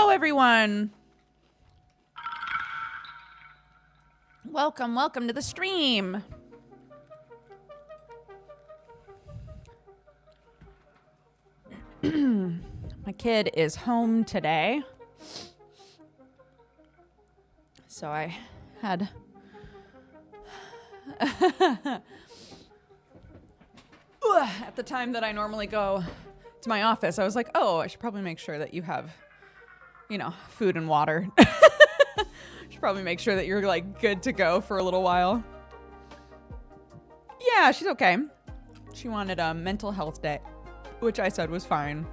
Hello, everyone. Welcome to the stream. My kid is home today. So I had at the time that I normally go to my office, I was like, oh, I should probably make sure that you have, food and water. Should probably make sure that you're like good to go for a little while. Yeah, she's okay. She wanted a mental health day, which I said was fine.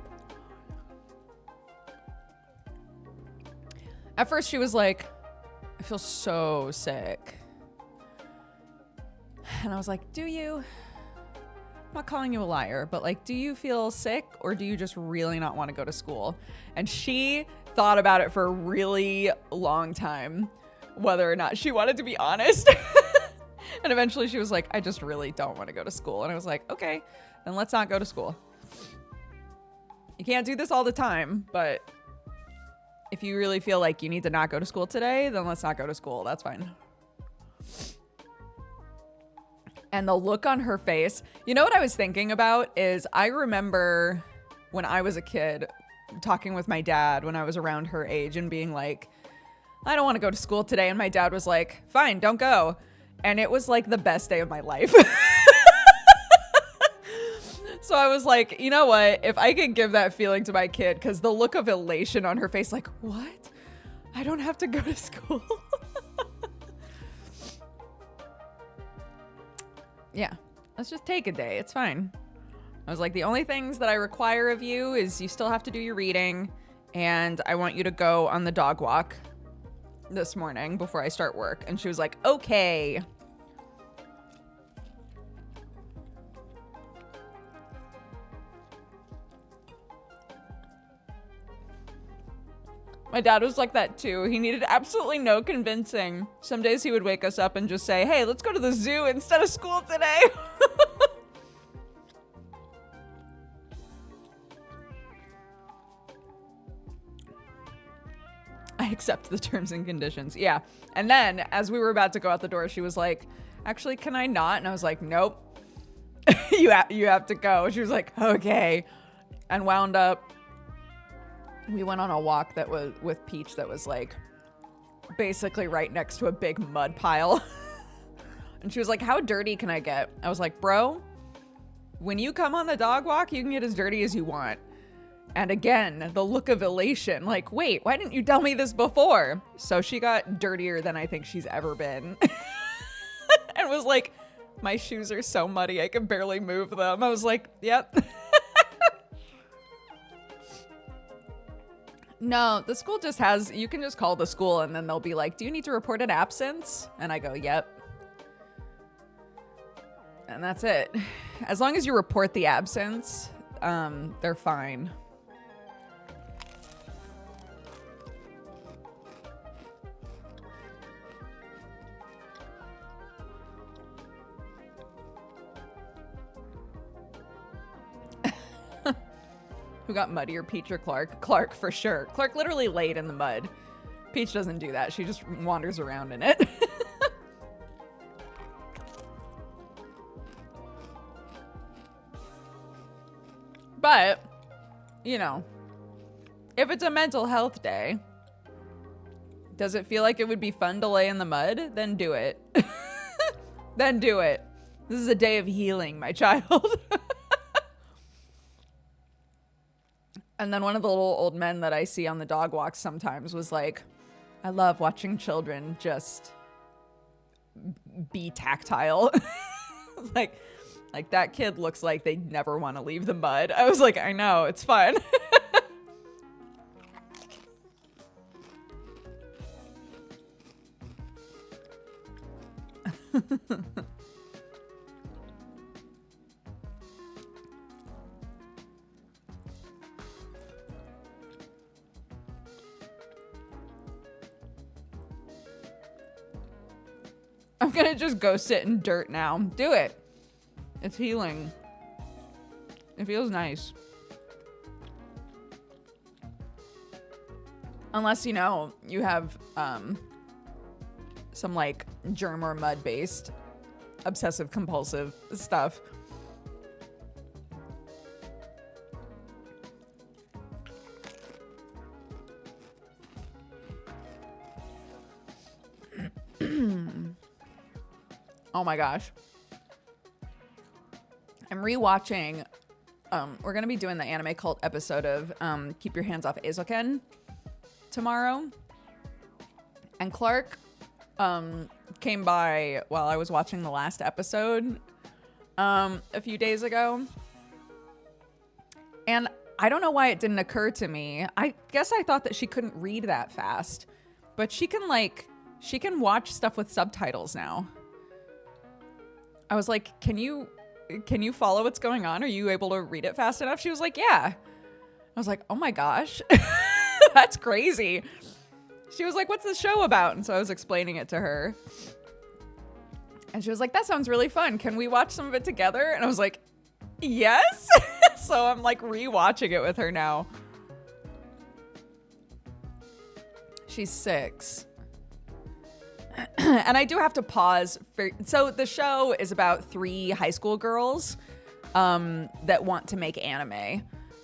At first she was like, I feel so sick. And I was like, do you? I'm not calling you a liar, but like, do you feel sick or do you just really not want to go to school? And she thought about it for a really long time, whether or not she wanted to be honest. And eventually she was like, I just really don't want to go to school. And I was like, okay, then let's not go to school. You can't do this all the time, but if you really feel like you need to not go to school today, then let's not go to school. That's fine. And the look on her face, you know what I was thinking about is I remember when I was a kid talking with my dad when I was around her age and being like, I don't want to go to school today. And my dad was like, fine, don't go. And it was like the best day of my life. So I was like, you know what? If I can give that feeling to my kid, because the look of elation on her face, like, what? I don't have to go to school. Yeah, let's just take a day. It's fine. I was like, the only things that I require of you is you still have to do your reading, and I want you to go on the dog walk this morning before I start work. And she was like, okay. My dad was like that too. He needed absolutely no convincing. Some days he would wake us up and just say, hey, let's go to the zoo instead of school today. I accept the terms and conditions. Yeah. And then as we were about to go out the door, she was like, actually, can I not? And I was like, nope. you have to go. She was like, okay. And wound up. We went on a walk that was with Peach that was like basically right next to a big mud pile. And she was like, how dirty can I get? I was like, bro, when you come on the dog walk, you can get as dirty as you want. And again, the look of elation, like, wait, why didn't you tell me this before? So she got dirtier than I think she's ever been. And was like, my shoes are so muddy, I can barely move them. I was like, yep. No, the school just has, you can just call the school and then they'll be like, do you need to report an absence? And I go, yep. And that's it. As long as you report the absence, they're fine. Who got muddier, Peach or Clark? Clark, for sure. Clark literally laid in the mud. Peach doesn't do that. She just wanders around in it. But, you know, if it's a mental health day, does it feel like it would be fun to lay in the mud? Then do it. Then do it. This is a day of healing, my child. And then one of the little old men that I see on the dog walks sometimes was like, I love watching children just be tactile. like that kid looks like they never want to leave the mud. I was like, I know, it's fun. I'm gonna just go sit in dirt now. Do it. It's healing. It feels nice. Unless, you know, you have some like germ or mud based obsessive compulsive stuff. Oh my gosh. I'm rewatching. We're going to be doing the anime cult episode of Keep Your Hands Off Eizouken tomorrow. And Clark came by while I was watching the last episode a few days ago. And I don't know why it didn't occur to me. I guess I thought that she couldn't read that fast. But she can watch stuff with subtitles now. I was like, can you follow what's going on? Are you able to read it fast enough? She was like, yeah. I was like, oh my gosh, that's crazy. She was like, what's the show about? And so I was explaining it to her. And she was like, that sounds really fun. Can we watch some of it together? And I was like, yes. So I'm like rewatching it with her now. She's 6. And I do have to pause so the show is about 3 high school girls that want to make anime,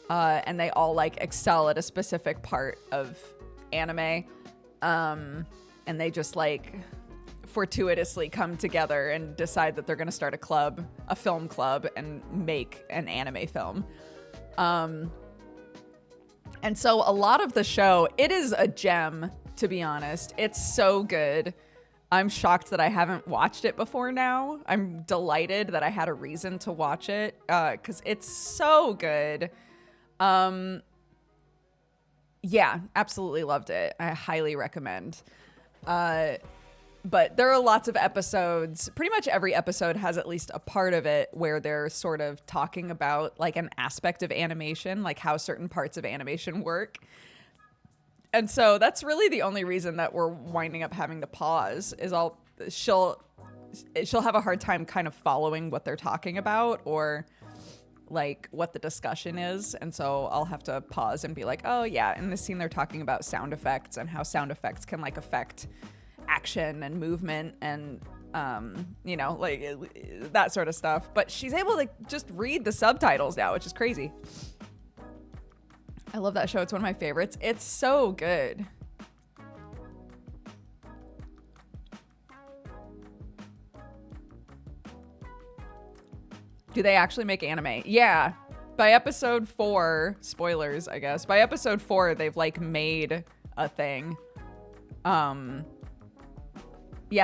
and they all like excel at a specific part of anime, and they just like fortuitously come together and decide that they're going to start a film club, and make an anime film. And so a lot of the show, it is a gem, to be honest. It's so good. I'm shocked that I haven't watched it before now. I'm delighted that I had a reason to watch it because it's so good. Yeah, absolutely loved it. I highly recommend. But there are lots of episodes. Pretty much every episode has at least a part of it where they're sort of talking about like an aspect of animation, like how certain parts of animation work. And so that's really the only reason that we're winding up having to pause is she'll have a hard time kind of following what they're talking about or like what the discussion is. And so I'll have to pause and be like, oh yeah, in this scene they're talking about sound effects and how sound effects can like affect action and movement and you know, like that sort of stuff. But she's able to just read the subtitles now, which is crazy. I love that show. It's one of my favorites. It's so good. Do they actually make anime? Yeah. By episode 4, spoilers, I guess. By episode 4, they've like made a thing. Yeah,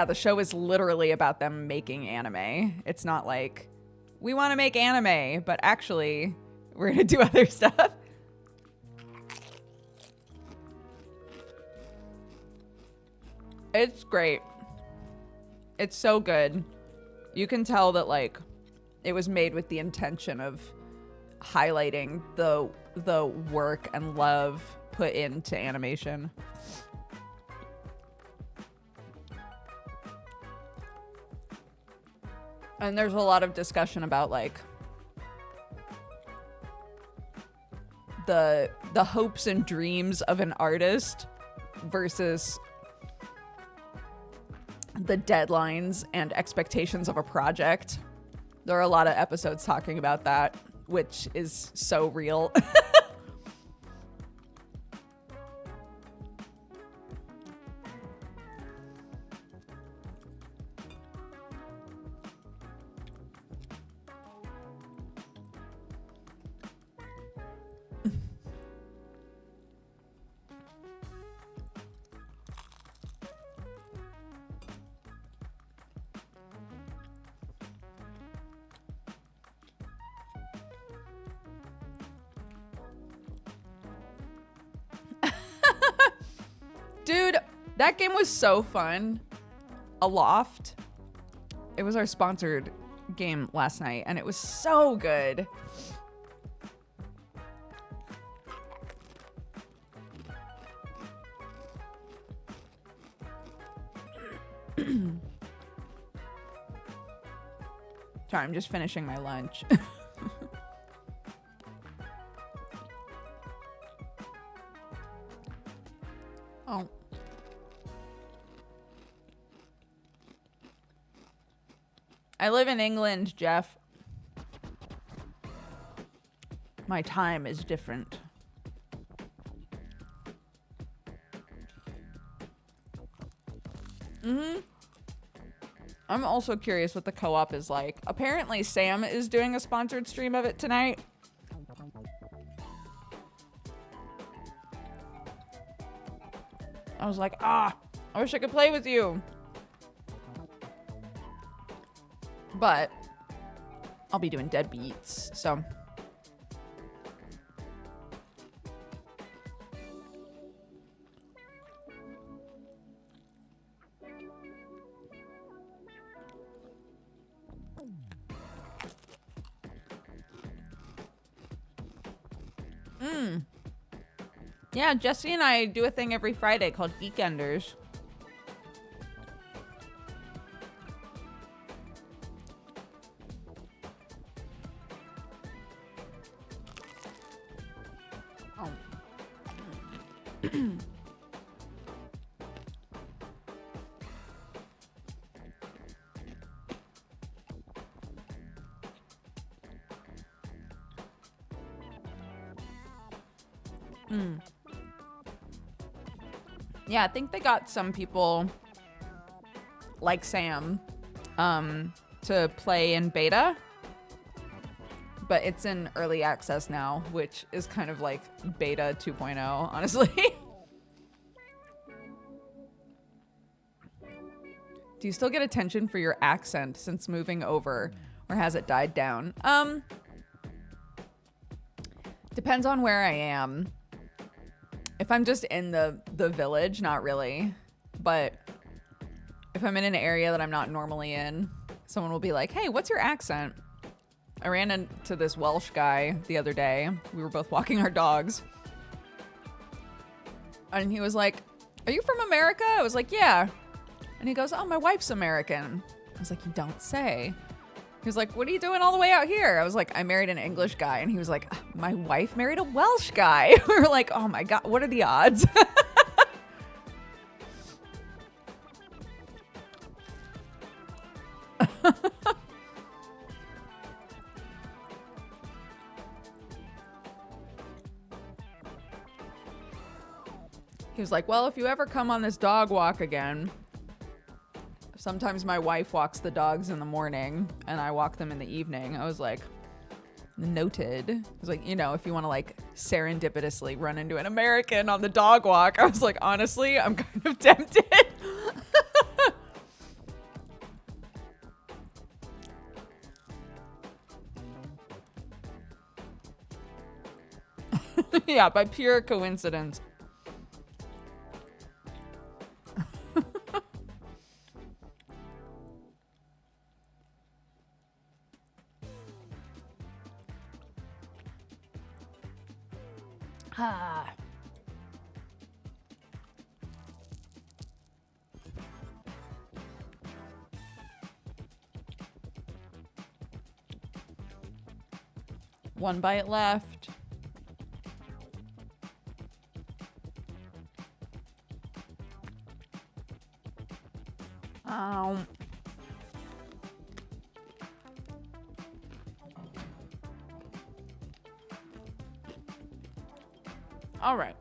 the show is literally about them making anime. It's not like we want to make anime, but actually we're going to do other stuff. It's great. It's so good. You can tell that like it was made with the intention of highlighting the work and love put into animation. And there's a lot of discussion about like the hopes and dreams of an artist versus the deadlines and expectations of a project. There are a lot of episodes talking about that, which is so real. Dude, that game was so fun. Aloft. It was our sponsored game last night, and it was so good. Sorry, I'm just finishing my lunch. Oh. I live in England, Jeff. My time is different. I'm also curious what the co-op is like. Apparently Sam is doing a sponsored stream of it tonight. I was like, I wish I could play with you. But I'll be doing dead beats, so. Yeah, Jesse and I do a thing every Friday called Geekenders. Oh. Yeah, I think they got some people like Sam to play in beta, but it's in early access now, which is kind of like beta 2.0, honestly. Do you still get attention for your accent since moving over, or has it died down? Depends on where I am. If I'm just in the village, not really. But if I'm in an area that I'm not normally in, someone will be like, hey, what's your accent? I ran into this Welsh guy the other day. We were both walking our dogs. And he was like, are you from America? I was like, yeah. And he goes, oh, my wife's American. I was like, you don't say. He was like, what are you doing all the way out here? I was like, I married an English guy. And he was like, my wife married a Welsh guy. We were like, oh my God, what are the odds? He was like, well, if you ever come on this dog walk again, sometimes my wife walks the dogs in the morning and I walk them in the evening. I was like, noted. I was like, you know, if you want to like serendipitously run into an American on the dog walk, I was like, honestly, I'm kind of tempted. Yeah, by pure coincidence. Ah. One bite left. Ow. All right.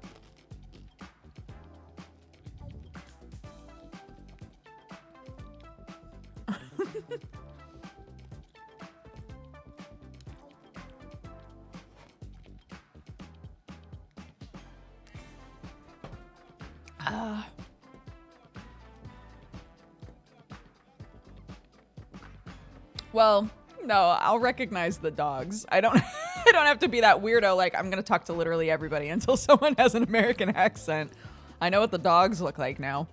Well, no, I'll recognize the dogs. I don't I don't have to be that weirdo like I'm going to talk to literally everybody until someone has an American accent. I know what the dogs look like now.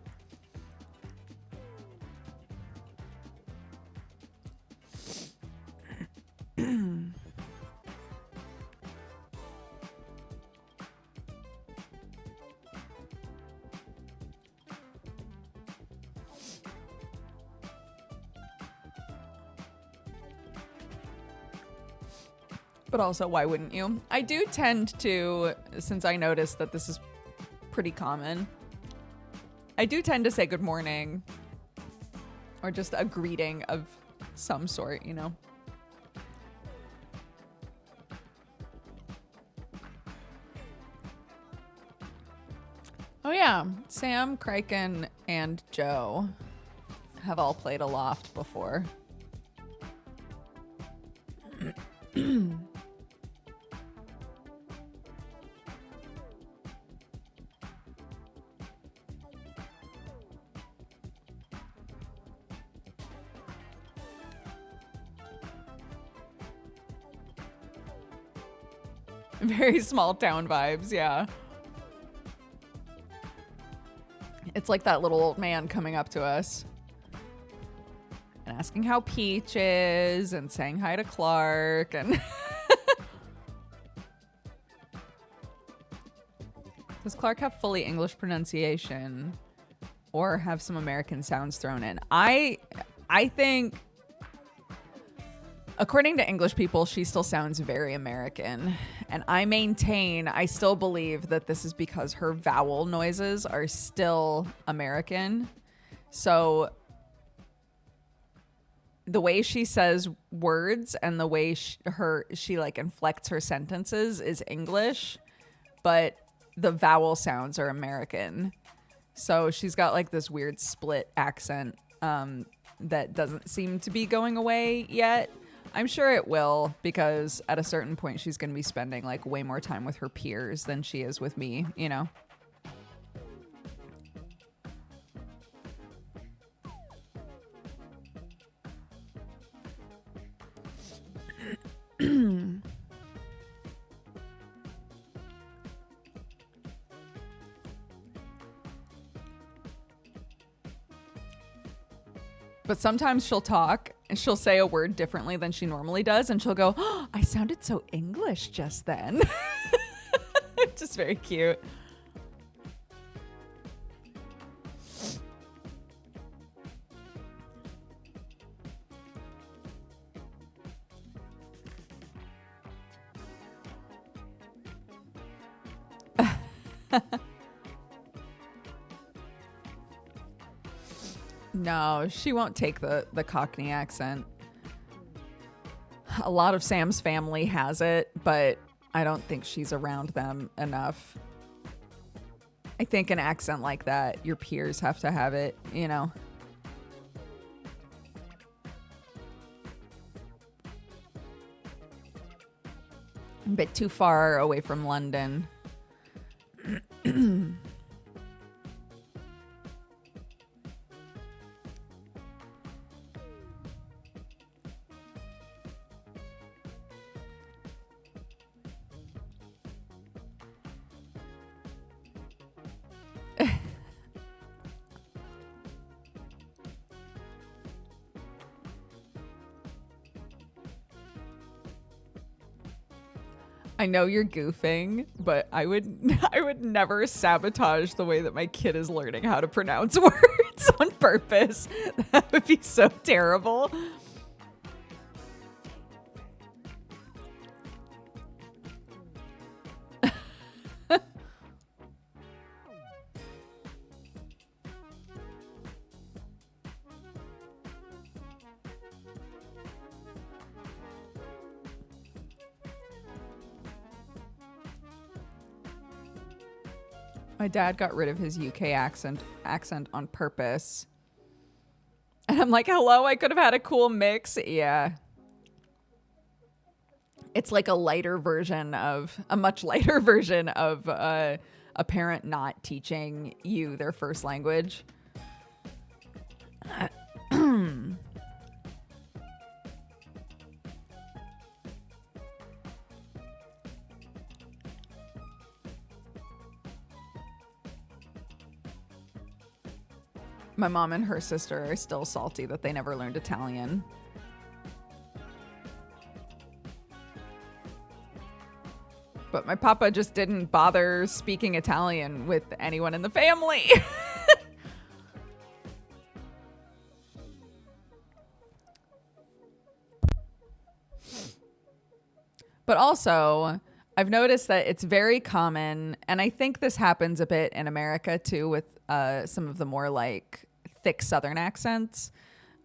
But also, why wouldn't you? I do tend to, since I noticed that this is pretty common, I do tend to say good morning or just a greeting of some sort, you know. Oh yeah, Sam, Kraken, and Joe have all played Aloft before. Very small town vibes, yeah. It's like that little old man coming up to us and asking how Peach is and saying hi to Clark and does Clark have fully English pronunciation or have some American sounds thrown in? I think according to English people, she still sounds very American. And I still believe that this is because her vowel noises are still American. So the way she says words and the way she like inflects her sentences is English, but the vowel sounds are American. So she's got like this weird split accent that doesn't seem to be going away yet. I'm sure it will, because at a certain point she's going to be spending like way more time with her peers than she is with me, you know? But sometimes she'll talk and she'll say a word differently than she normally does. And she'll go, oh, I sounded so English just then. Just very cute. No, she won't take the Cockney accent. A lot of Sam's family has it, but I don't think she's around them enough. I think an accent like that, your peers have to have it, you know? A bit too far away from London. I know you're goofing, but I would never sabotage the way that my kid is learning how to pronounce words on purpose. That would be so terrible. My dad got rid of his UK accent on purpose. And I'm like, hello, I could have had a cool mix. Yeah. It's like a much lighter version of a parent not teaching you their first language. My mom and her sister are still salty that they never learned Italian. But my papa just didn't bother speaking Italian with anyone in the family. But also, I've noticed that it's very common, and I think this happens a bit in America too, with some of the more like thick Southern accents.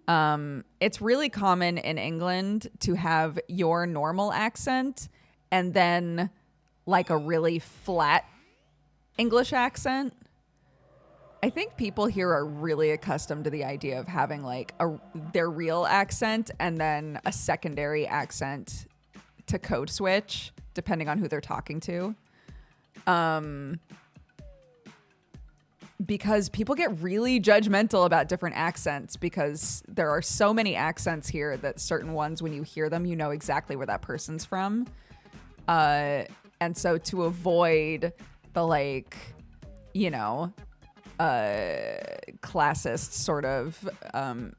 It's really common in England to have your normal accent and then like a really flat English accent. I think people here are really accustomed to the idea of having like their real accent and then a secondary accent to code switch depending on who they're talking to. Because people get really judgmental about different accents because there are so many accents here that certain ones, when you hear them, you know exactly where that person's from. And so to avoid the like, you know, classist sort of, I'm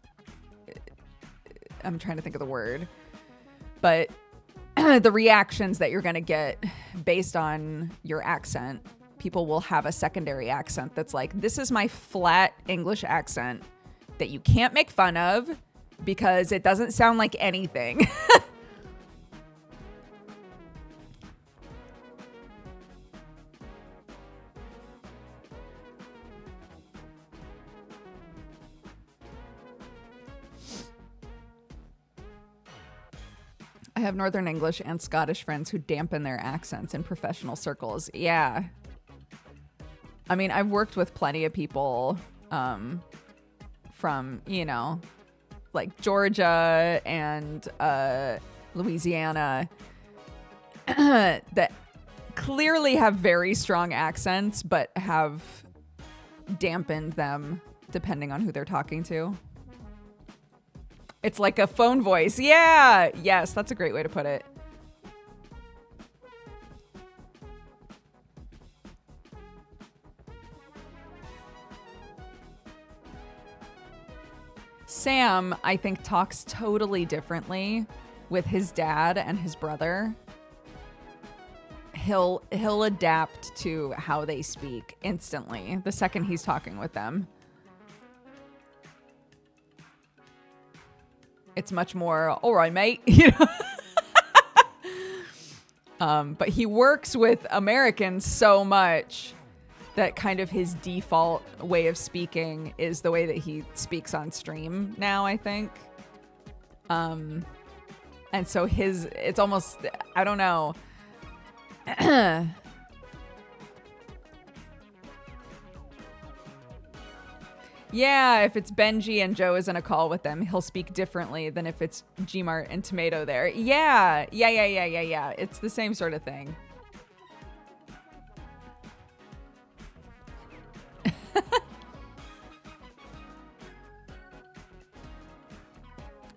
trying to think of the word, but the reactions that you're going to get based on your accent, people will have a secondary accent that's like, this is my flat English accent that you can't make fun of because it doesn't sound like anything. I have Northern English and Scottish friends who dampen their accents in professional circles. Yeah. I mean, I've worked with plenty of people from, you know, like Georgia and Louisiana that clearly have very strong accents, but have dampened them depending on who they're talking to. It's like a phone voice. Yeah. Yes, that's a great way to put it. Sam, I think, talks totally differently with his dad and his brother. He'll adapt to how they speak instantly the second he's talking with them. It's much more, all right, mate. You know? But he works with Americans so much that kind of his default way of speaking is the way that he speaks on stream now, I think. And so it's almost, I don't know. Yeah, if it's Benji and Joe is in a call with them, he'll speak differently than if it's Gmart and Tomato there. Yeah. It's the same sort of thing.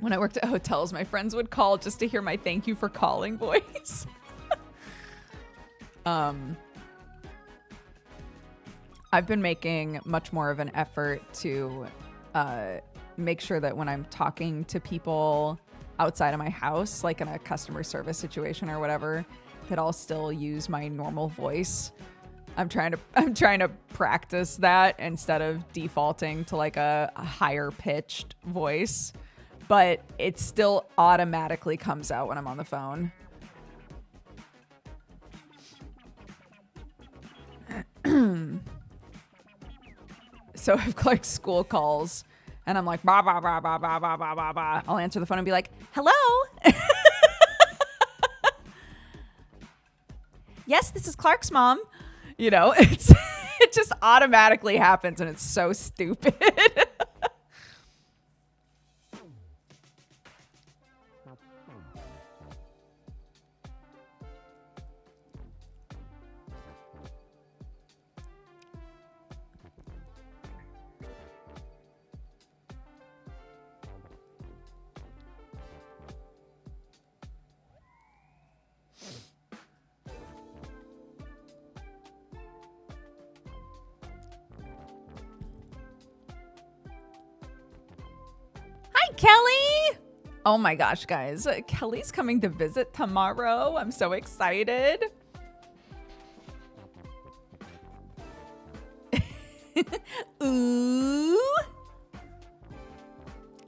When I worked at hotels, my friends would call just to hear my thank you for calling voice. I've been making much more of an effort to make sure that when I'm talking to people outside of my house, like in a customer service situation or whatever, that I'll still use my normal voice. I'm trying to practice that instead of defaulting to like a higher pitched voice, but it still automatically comes out when I'm on the phone. So if Clark's school calls and I'm like, bah, bah, bah, bah, bah, bah, bah, bah, bah, I'll answer the phone and be like, hello? Yes, this is Clark's mom. You know, it just automatically happens and it's so stupid. Kelly! Oh my gosh, guys. Kelly's coming to visit tomorrow. I'm so excited. Ooh.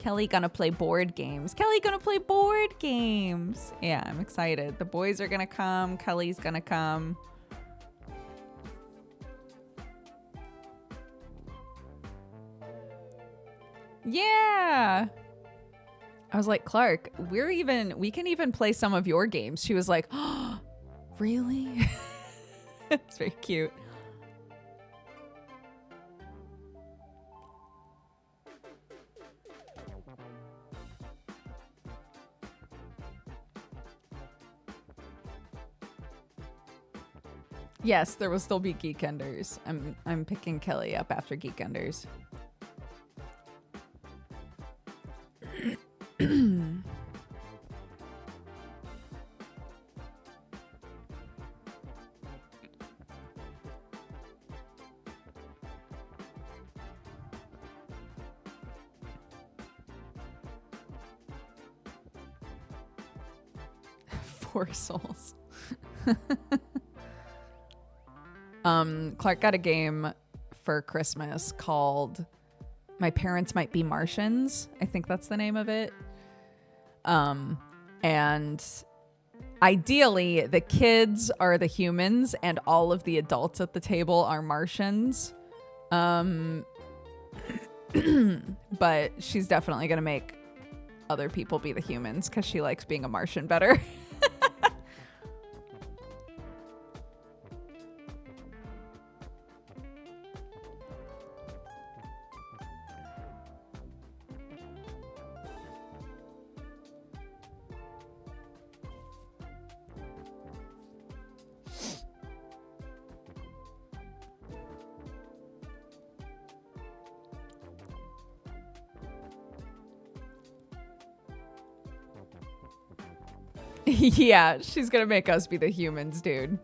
Kelly gonna play board games. Kelly gonna play board games. Yeah, I'm excited. The boys are gonna come. Kelly's gonna come. Yeah. I was like, Clark, we can even play some of your games. She was like, oh, really? It's very cute. Yes, there will still be Geekenders. I'm picking Kelly up after Geekenders. Four souls. Clark got a game for Christmas called My Parents Might Be Martians. I think that's the name of it. And ideally the kids are the humans and all of the adults at the table are Martians. But she's definitely going to make other people be the humans because she likes being a Martian better. Yeah, she's gonna make us be the humans, dude.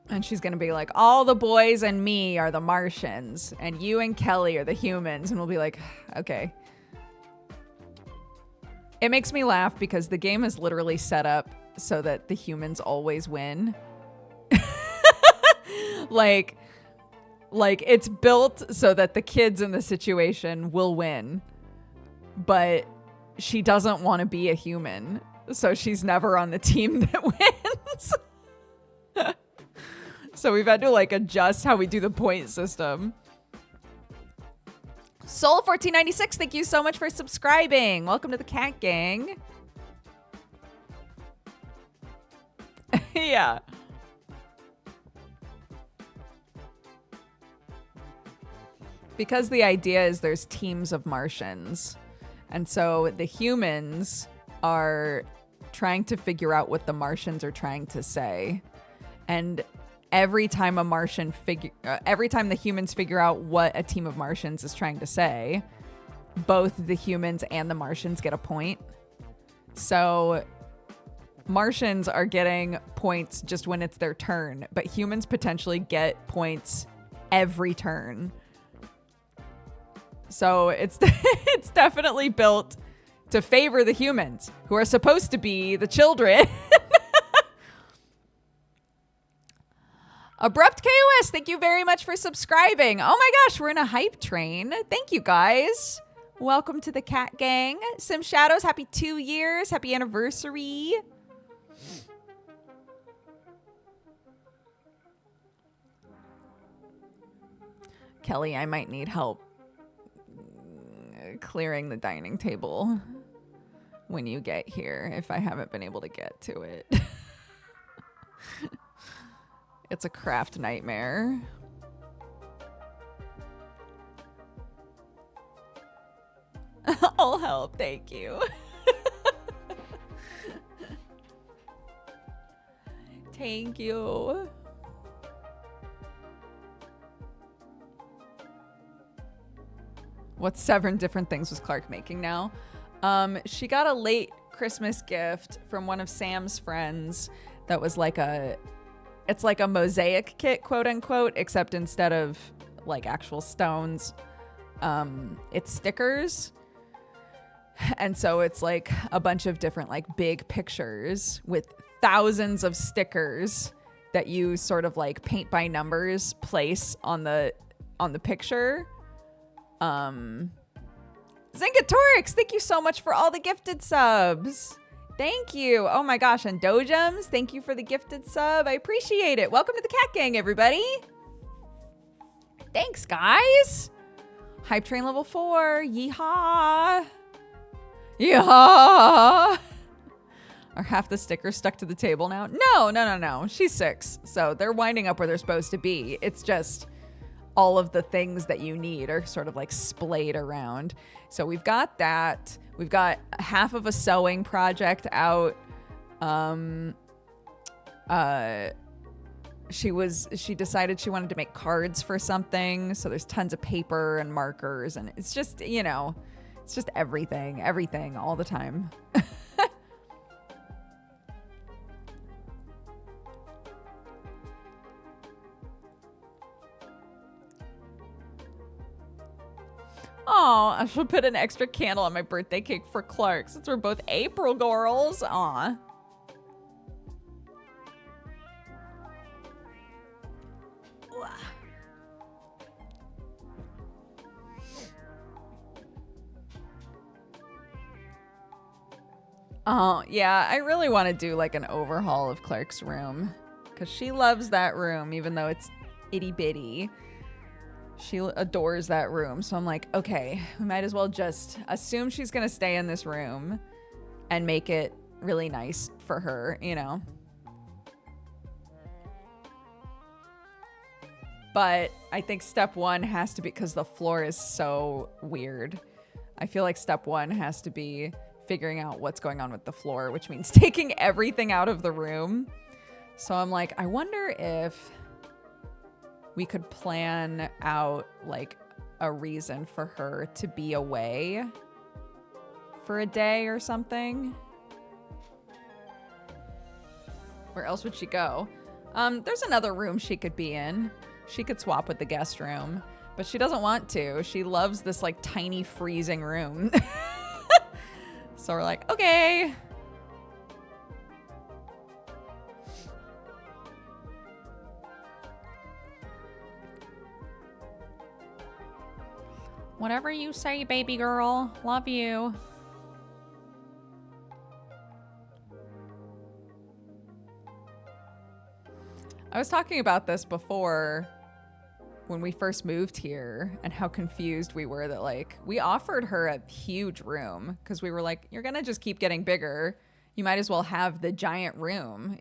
And she's gonna be like, all the boys and me are the Martians, and you and Kelly are the humans. And we'll be like, okay. It makes me laugh because the game is literally set up so that the humans always win. like it's built so that the kids in the situation will win. But she doesn't want to be a human. So she's never on the team that wins. So we've had to like adjust how we do the point system. Soul1496, thank you so much for subscribing. Welcome to the Cat Gang. Yeah. Because the idea is there's teams of Martians. And so the humans are trying to figure out what the Martians are trying to say. And every time every time the humans figure out what a team of Martians is trying to say, both the humans and the Martians get a point. So Martians are getting points just when it's their turn, but humans potentially get points every turn. So it's definitely built to favor the humans, who are supposed to be the children. Abrupt KOS, thank you very much for subscribing. Oh my gosh, we're in a hype train. Thank you guys. Welcome to the Cat Gang. Sim Shadows, happy 2 years. Happy anniversary. Kelly, I might need help clearing the dining table when you get here if I haven't been able to get to it. It's a craft nightmare. I'll help, thank you. Thank you. What 7 different things was Clark making now? She got a late Christmas gift from one of Sam's friends that was like it's like a mosaic kit, quote unquote, except instead of like actual stones, it's stickers. And so it's like a bunch of different like big pictures with thousands of stickers that you sort of like paint by numbers place on the picture. Zingatorix, thank you so much for all the gifted subs. Thank you. Oh my gosh. And Dojums, thank you for the gifted sub. I appreciate it. Welcome to the Cat Gang, everybody. Thanks, guys. Hype Train level 4. Yeehaw. Yeehaw. Are half the stickers stuck to the table now? No. She's 6. So they're winding up where they're supposed to be. It's just all of the things that you need are sort of like splayed around. So we've got that. We've got half of a sewing project out. She decided she wanted to make cards for something. So there's tons of paper and markers, and it's just, it's just everything all the time. Oh, I should put an extra candle on my birthday cake for Clark since we're both April girls. Aw. Oh, yeah, I really want to do like an overhaul of Clark's room because she loves that room even though it's itty bitty. She adores that room. So I'm like, okay, we might as well just assume she's going to stay in this room and make it really nice for her, But I think step 1 has to be, because the floor is so weird. I feel like step 1 has to be figuring out what's going on with the floor, which means taking everything out of the room. So I'm like, I wonder if we could plan out like a reason for her to be away for a day or something. Where else would she go? There's another room she could be in. She could swap with the guest room, but she doesn't want to. She loves this like tiny freezing room. So we're like, okay. Whatever you say, baby girl. Love you. I was talking about this before when we first moved here and how confused we were that like we offered her a huge room because we were like, you're going to just keep getting bigger. You might as well have the giant room,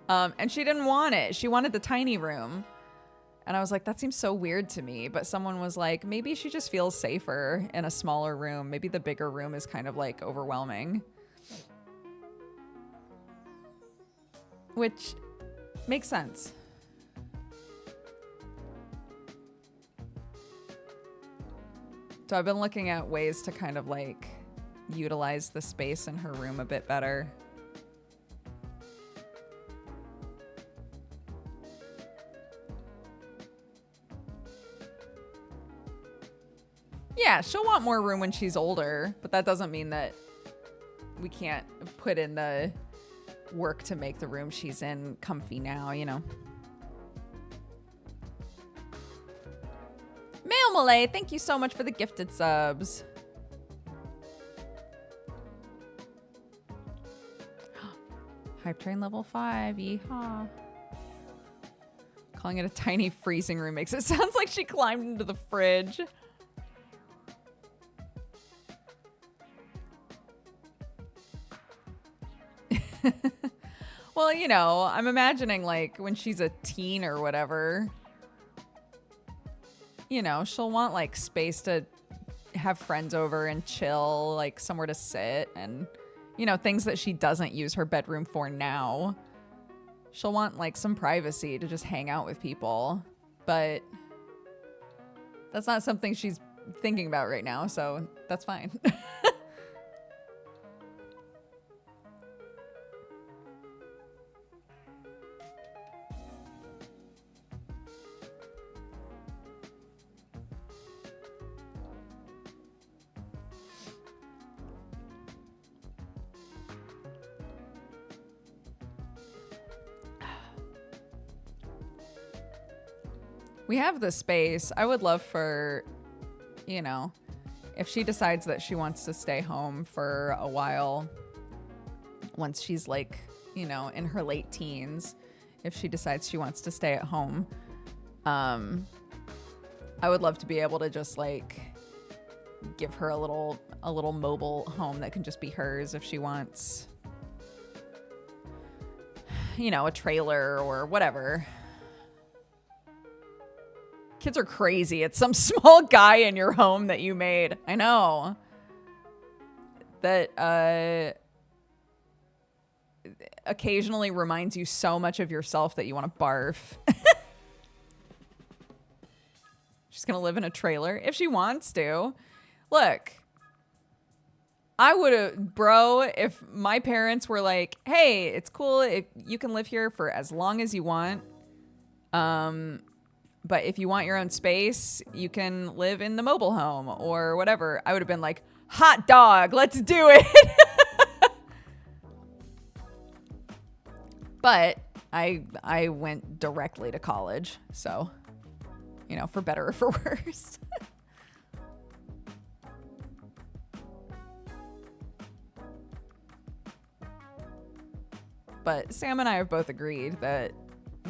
and she didn't want it. She wanted the tiny room. And I was like, that seems so weird to me. But someone was like, maybe she just feels safer in a smaller room. Maybe the bigger room is kind of like overwhelming. Which makes sense. So I've been looking at ways to kind of like utilize the space in her room a bit better. Yeah, she'll want more room when she's older, but that doesn't mean that we can't put in the work to make the room she's in comfy now, Mail Malay, thank you so much for the gifted subs. Hype Train level 5, yeehaw. Calling it a tiny freezing room makes it sound like she climbed into the fridge. Well, I'm imagining like when she's a teen or whatever, she'll want like space to have friends over and chill, like somewhere to sit and, things that she doesn't use her bedroom for now. She'll want like some privacy to just hang out with people, but that's not something she's thinking about right now. So that's fine. We have the space. I would love for, if she decides that she wants to stay home for a while, once she's like, you know, in her late teens, if she decides she wants to stay at home, I would love to be able to just like give her a little mobile home that can just be hers if she wants, you know, a trailer or whatever. Kids are crazy. It's some small guy in your home that you made. I know. That occasionally reminds you so much of yourself that you want to barf. She's going to live in a trailer if she wants to. Look, I would have, bro, if my parents were like, hey, it's cool if you can live here for as long as you want. But if you want your own space, you can live in the mobile home or whatever. I would have been like, hot dog, let's do it. But I went directly to college. So, you know, for better or for worse. But Sam and I have both agreed that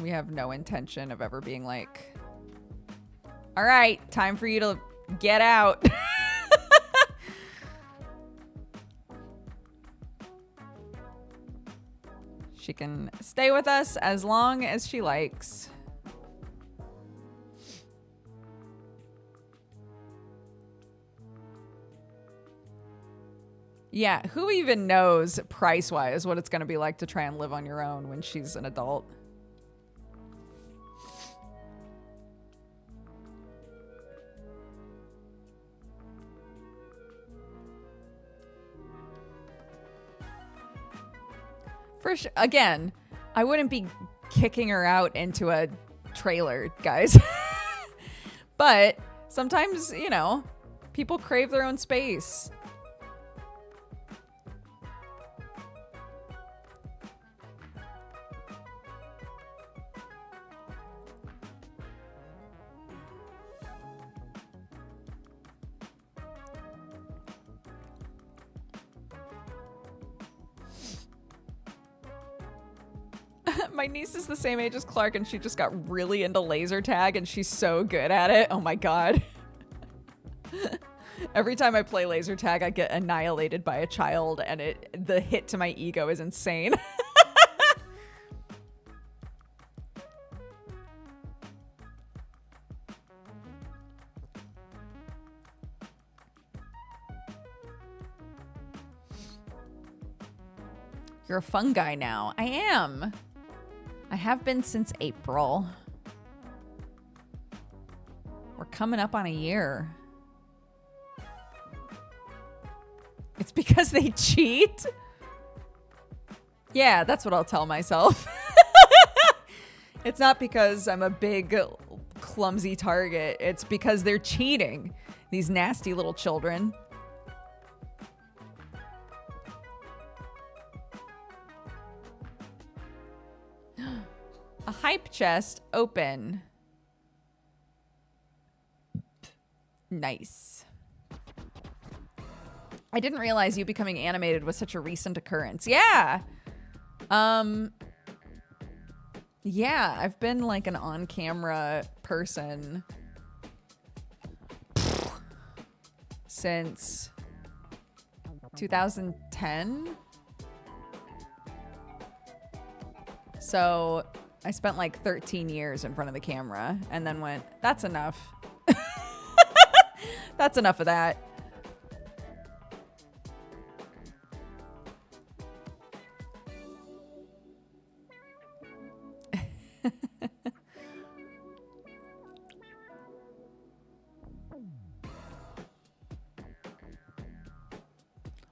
we have no intention of ever being like, all right, time for you to get out. She can stay with us as long as she likes. Yeah, who even knows price-wise what it's going to be like to try and live on your own when she's an adult? For sure. Again, I wouldn't be kicking her out into a trailer, guys. But sometimes, you know, people crave their own space. My niece is the same age as Clark, and she just got really into laser tag, and she's so good at it. Oh my god. Every time I play laser tag, I get annihilated by a child, and the hit to my ego is insane. You're a fun guy now. I am. I have been since April. We're coming up on a year. It's because they cheat? Yeah, that's what I'll tell myself. It's not because I'm a big, clumsy target. It's because they're cheating. These nasty little children. A hype chest open. Nice. I didn't realize you becoming animated was such a recent occurrence. Yeah. Yeah, I've been like an on-camera person since 2010. So I spent like 13 years in front of the camera and then went, that's enough. That's enough of that.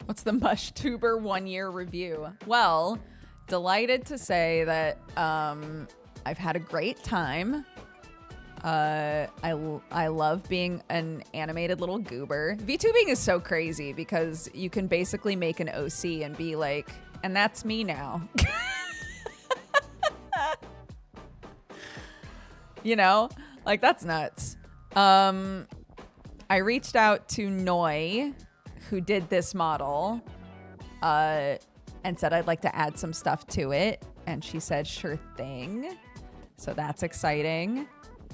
What's the Mush Tuber 1-year review? Well, delighted to say that I've had a great time. I love being an animated little goober. VTubing is so crazy because you can basically make an OC and be like, and that's me now. You know? Like, that's nuts. I I reached out to Noi, who did this model, and said I'd like to add some stuff to it. And she said, sure thing. So that's exciting.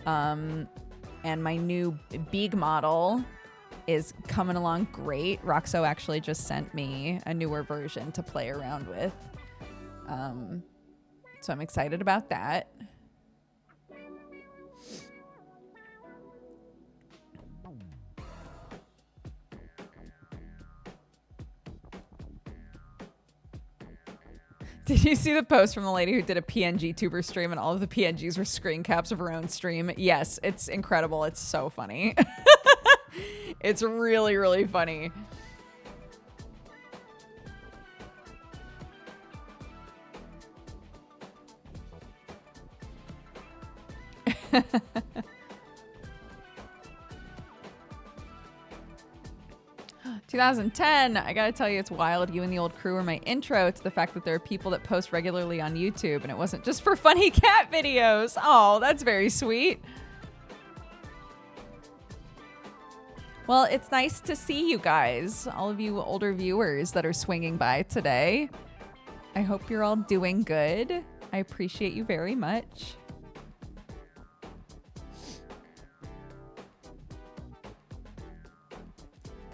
And my new Beeg model is coming along great. Roxo actually just sent me a newer version to play around with. So I'm excited about that. Did you see the post from the lady who did a PNG Tuber stream and all of the PNGs were screen caps of her own stream? Yes, it's incredible. It's so funny. It's really, really funny. $2010, I gotta tell you, it's wild. You and the old crew are my intro to the fact that there are people that post regularly on YouTube, and it wasn't just for funny cat videos. Oh, that's very sweet. Well, it's nice to see you guys, all of you older viewers that are swinging by today. I hope you're all doing good. I appreciate you very much.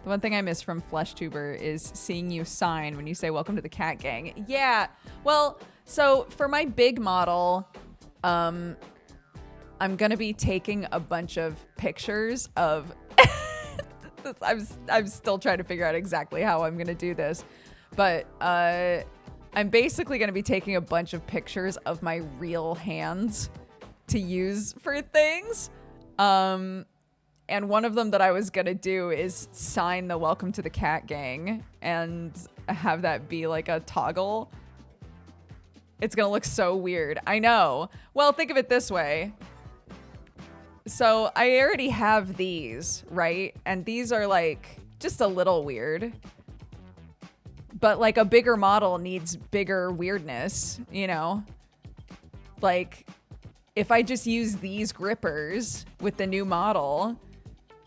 The one thing I miss from FleshTuber is seeing you sign when you say welcome to the cat gang. Yeah, well, so for my big model, I'm gonna be taking a bunch of pictures of I'm still trying to figure out exactly how I'm gonna do this, but I'm basically gonna be taking a bunch of pictures of my real hands to use for things. And one of them that I was gonna do is sign the welcome to the cat gang and have that be like a toggle. It's gonna look so weird. I know. Well, think of it this way. So I already have these, right? And these are like just a little weird. But like a bigger model needs bigger weirdness, you know? Like if I just use these grippers with the new model,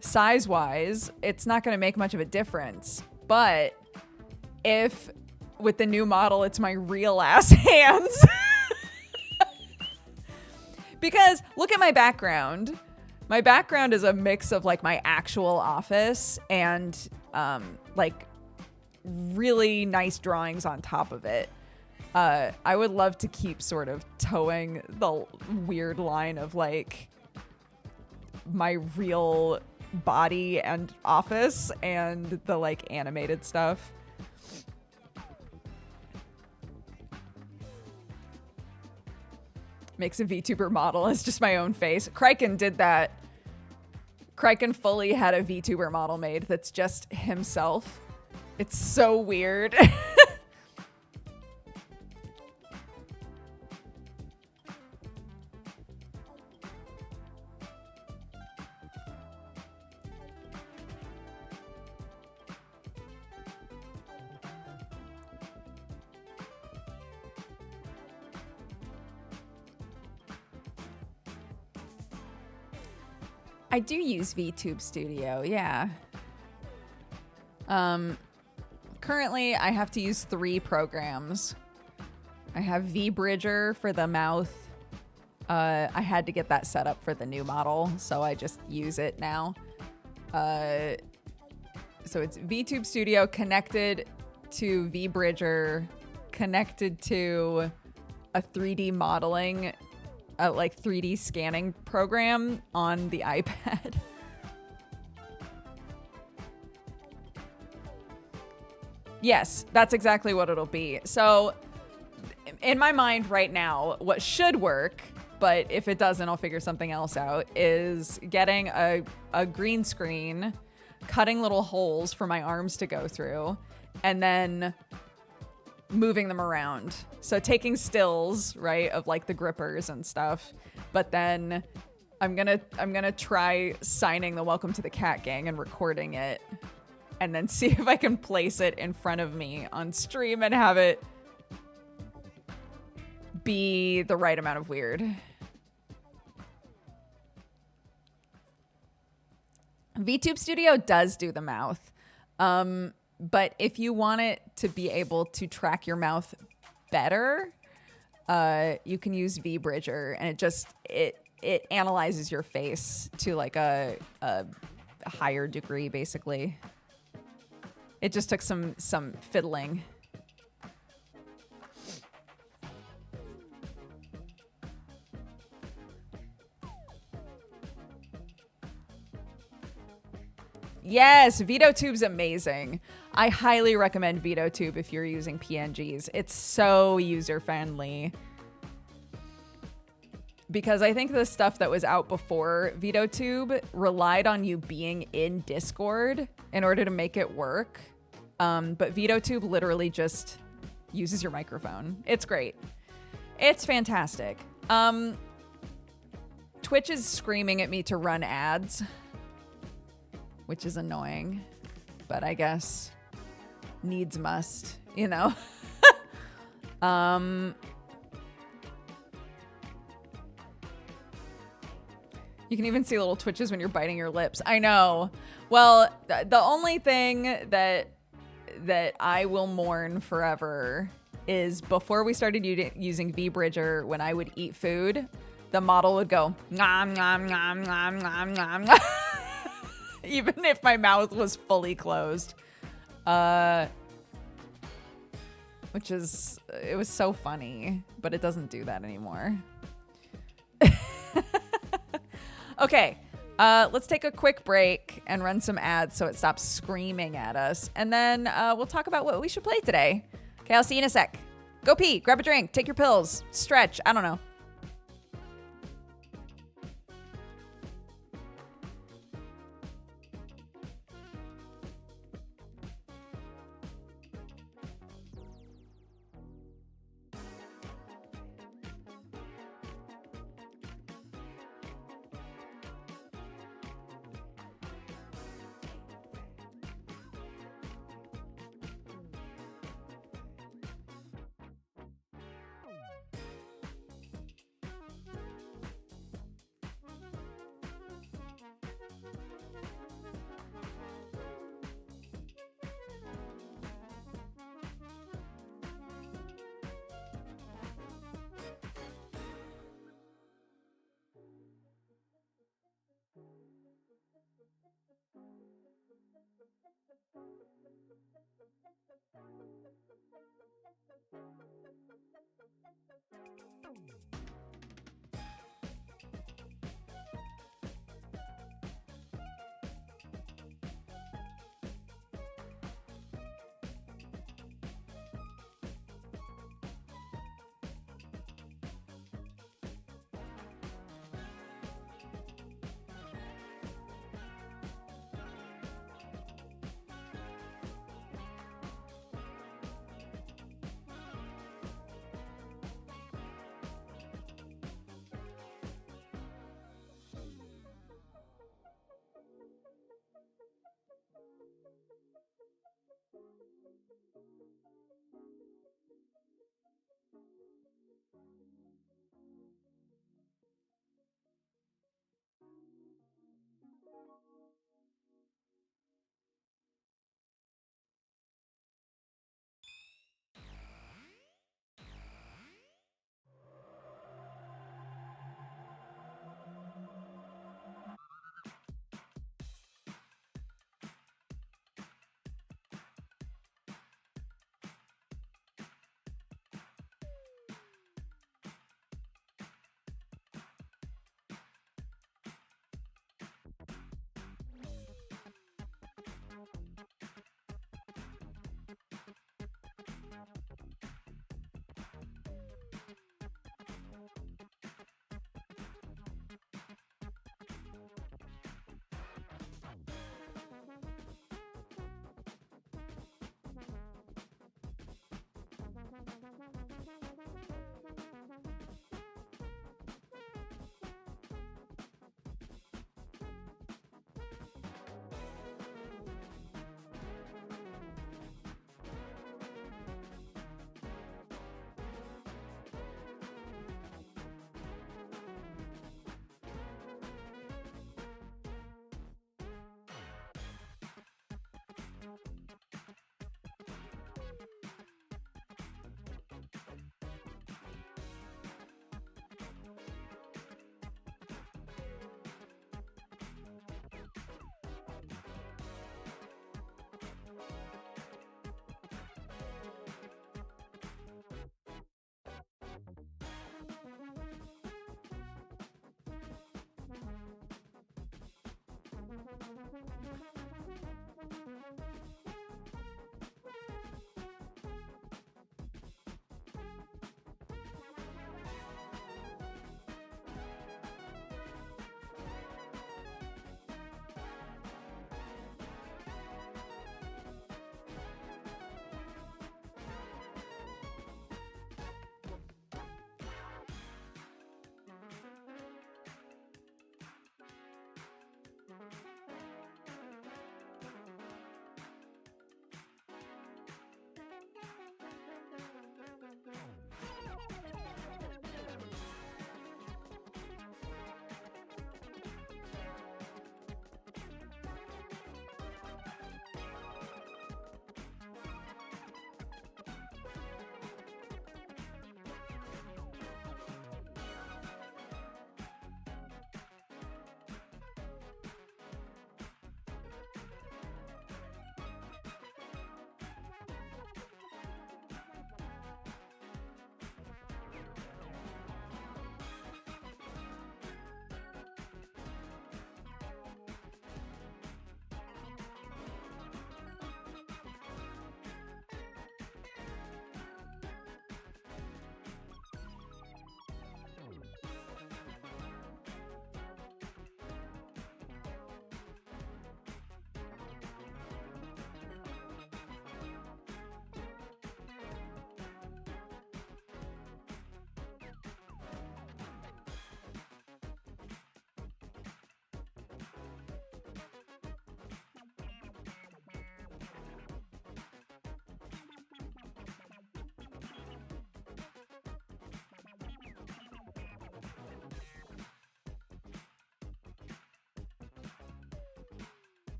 size-wise, it's not going to make much of a difference. But if with the new model, it's my real ass hands. Because look at my background. My background is a mix of like my actual office and like really nice drawings on top of it. I would love to keep sort of towing the weird line of like my real body and office and the like animated stuff. Makes a VTuber model as just my own face. Kraken did that. Kraken fully had a VTuber model made that's just himself. It's so weird. I do use VTube Studio, yeah. Currently, I have to use 3 programs. I have VBridger for the mouth. I had to get that set up for the new model, so I just use it now. So it's VTube Studio connected to VBridger, connected to a 3D modeling like 3D scanning program on the iPad. Yes, that's exactly what it'll be. So in my mind right now, what should work, but if it doesn't, I'll figure something else out, is getting a green screen, cutting little holes for my arms to go through, and then moving them around. So taking stills, right, of like the grippers and stuff, but then I'm gonna try signing the welcome to the cat gang and recording it, and then see if I can place it in front of me on stream and have it be the right amount of weird. VTube Studio does do the mouth. But if you want it to be able to track your mouth better, you can use VBridger, and it analyzes your face to like a higher degree, basically. It just took some fiddling. Yes, VTube's amazing. I highly recommend VTube if you're using PNGs. It's so user-friendly. Because I think the stuff that was out before VTube relied on you being in Discord in order to make it work. But VTube literally just uses your microphone. It's great. It's fantastic. Twitch is screaming at me to run ads, which is annoying, but I guess needs must, you know? You can even see little twitches when you're biting your lips. I know. Well, the only thing that I will mourn forever is before we started using VBridger, when I would eat food, the model would go, nom, nom, nom, nom, nom, nom, nom. Even if my mouth was fully closed. Which is, it was so funny, but it doesn't do that anymore. Okay, let's take a quick break and run some ads so it stops screaming at us. And then we'll talk about what we should play today. Okay, I'll see you in a sec. Go pee, grab a drink, take your pills, stretch, I don't know.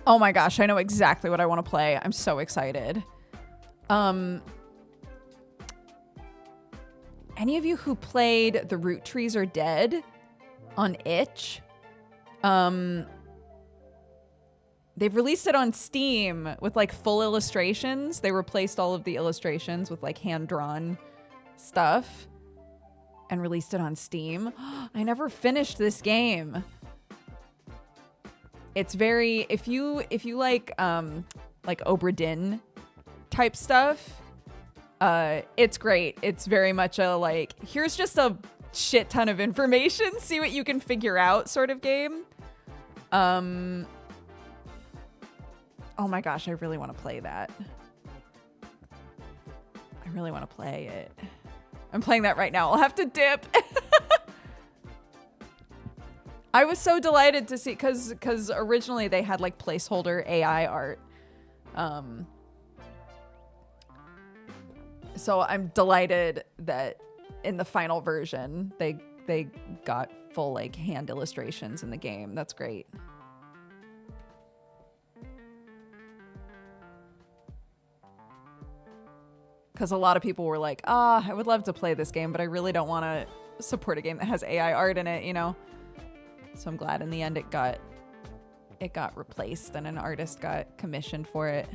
Oh my gosh, I know exactly what I want to play. I'm so excited. Any of you who played the Roottrees are dead on itch? They've released it on Steam with like full illustrations. They replaced all of the illustrations with like hand-drawn stuff and released it on Steam. I never finished this game. It's very, if you like Obra Dinn type stuff, it's great. It's very much a like, here's just a shit ton of information, see what you can figure out sort of game. Oh my gosh, I really want to play that. I really want to play it. I'm playing that right now. I'll have to dip. I was so delighted to see, because originally they had like placeholder AI art. So I'm delighted that in the final version they got full like hand illustrations in the game. That's great. Because a lot of people were like, I would love to play this game, but I really don't want to support a game that has AI art in it, you know? So I'm glad in the end it got replaced and an artist got commissioned for it.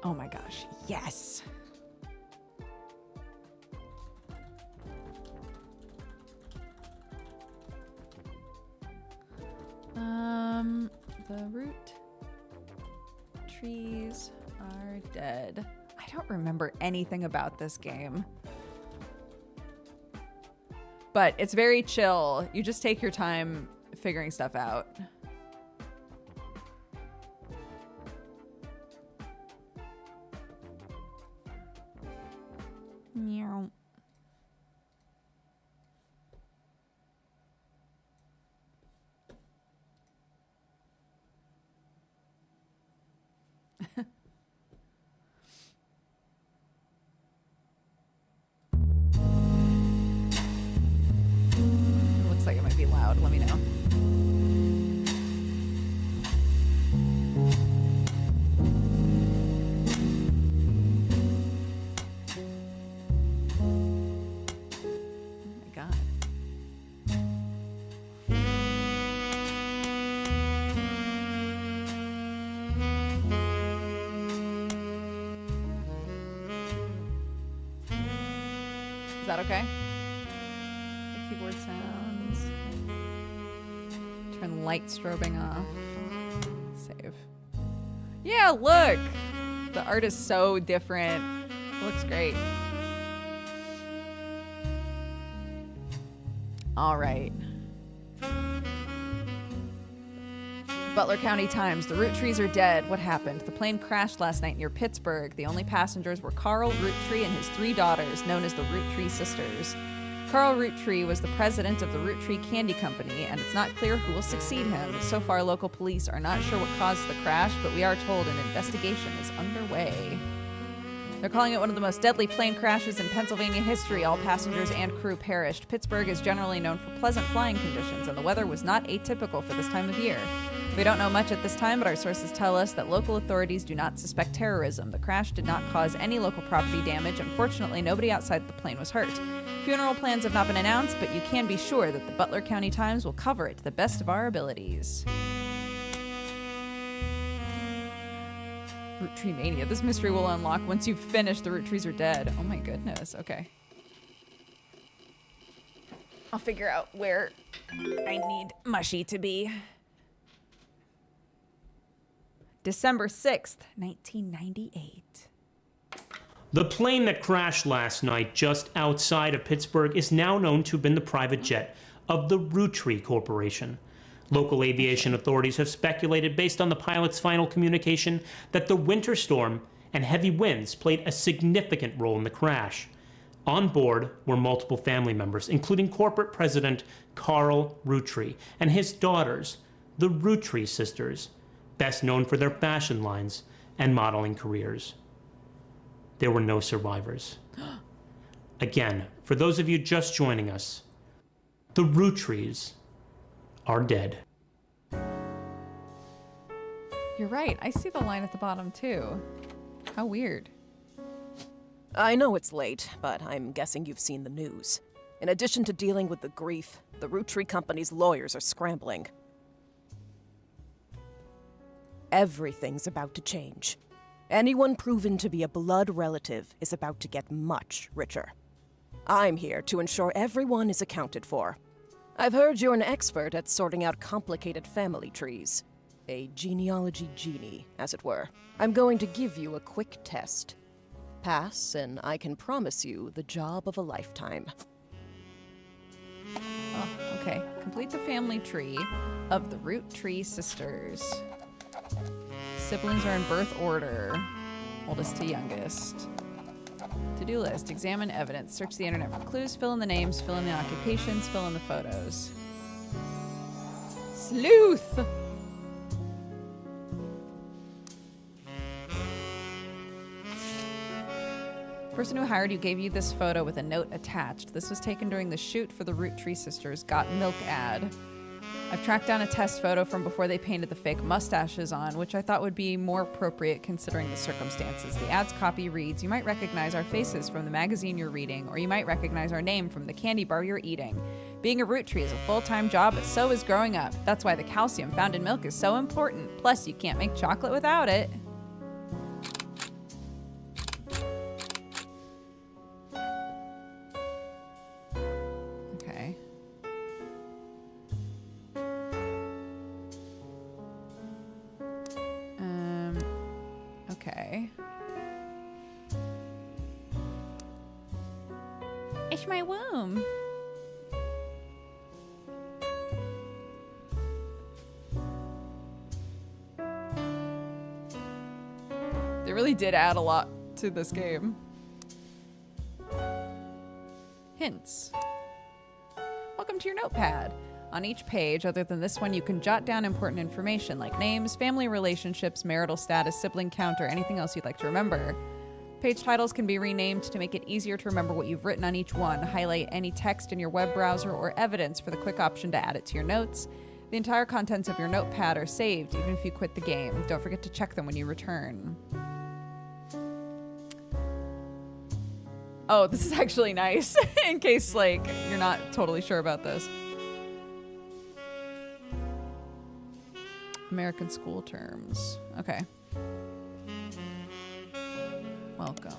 Oh my gosh, yes. The Roottrees are dead. I don't remember anything about this game. But it's very chill. You just take your time figuring stuff out. Meow. Looks like it might be loud. Let me know. Is that okay? The keyboard sounds. Turn light strobing off. Save. Yeah, look! The art is so different. It looks great. All right. Butler County Times. The Roottrees are dead. What happened? The plane crashed last night near Pittsburgh. The only passengers were Carl Roottree and his 3 daughters, known as the Roottree sisters. Carl Roottree was the president of the Roottree Candy Company, and it's not clear who will succeed him. So far, local police are not sure what caused the crash, but we are told an investigation is underway. They're calling it one of the most deadly plane crashes in Pennsylvania history. All passengers and crew perished. Pittsburgh is generally known for pleasant flying conditions, and the weather was not atypical for this time of year. We don't know much at this time, but our sources tell us that local authorities do not suspect terrorism. The crash did not cause any local property damage, and fortunately, nobody outside the plane was hurt. Funeral plans have not been announced, but you can be sure that the Butler County Times will cover it to the best of our abilities. Root tree mania. This mystery will unlock once you've finished the root trees are dead. Oh my goodness. Okay. I'll figure out where I need Mushy to be. December 6th, 1998. The plane that crashed last night just outside of Pittsburgh is now known to have been the private jet of the Roottrees Corporation. Local aviation authorities have speculated, based on the pilot's final communication, that the winter storm and heavy winds played a significant role in the crash. On board were multiple family members, including corporate president Carl Roottrees and his daughters, the Roottrees sisters, best known for their fashion lines and modeling careers. There were no survivors. Again, for those of you just joining us, the Roottrees are dead. You're right. I see the line at the bottom too. How weird. I know it's late, but I'm guessing you've seen the news. In addition to dealing with the grief, the Roottrees company's lawyers are scrambling. Everything's about to change. Anyone proven to be a blood relative is about to get much richer. I'm here to ensure everyone is accounted for. I've heard you're an expert at sorting out complicated family trees. A genealogy genie, as it were. I'm going to give you a quick test. Pass, and I can promise you the job of a lifetime. Oh, okay. Complete the family tree of the Roottrees sisters. Siblings are in birth order, oldest to youngest. To-do list, examine evidence, search the internet for clues, fill in the names, fill in the occupations, fill in the photos. Sleuth! The person who hired you gave you this photo with a note attached. This was taken during the shoot for the Roottrees sisters Got Milk ad. I've tracked down a test photo from before they painted the fake mustaches on, which I thought would be more appropriate considering the circumstances. The ad's copy reads, "You might recognize our faces from the magazine you're reading, or you might recognize our name from the candy bar you're eating. Being a Roottree is a full-time job, but so is growing up. That's why the calcium found in milk is so important. Plus, you can't make chocolate without it." Okay. It's my womb. They really did add a lot to this game. Hints. Welcome to your notepad. On each page, other than this one, you can jot down important information like names, family relationships, marital status, sibling count, or anything else you'd like to remember. Page titles can be renamed to make it easier to remember what you've written on each one. Highlight any text in your web browser or evidence for the quick option to add it to your notes. The entire contents of your notepad are saved, even if you quit the game. Don't forget to check them when you return. Oh, this is actually nice, in case, like, you're not totally sure about this. American school terms. Okay. Welcome.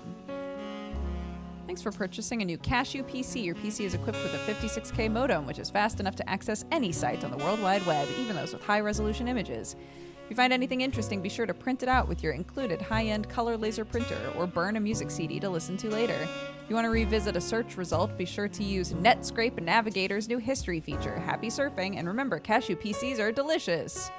Thanks for purchasing a new Cashew PC. Your PC is equipped with a 56K modem, which is fast enough to access any site on the World Wide Web, even those with high-resolution images. If you find anything interesting, be sure to print it out with your included high-end color laser printer, or burn a music CD to listen to later. If you want to revisit a search result, be sure to use Netscape Navigator's new history feature. Happy surfing, and remember, Cashew PCs are delicious.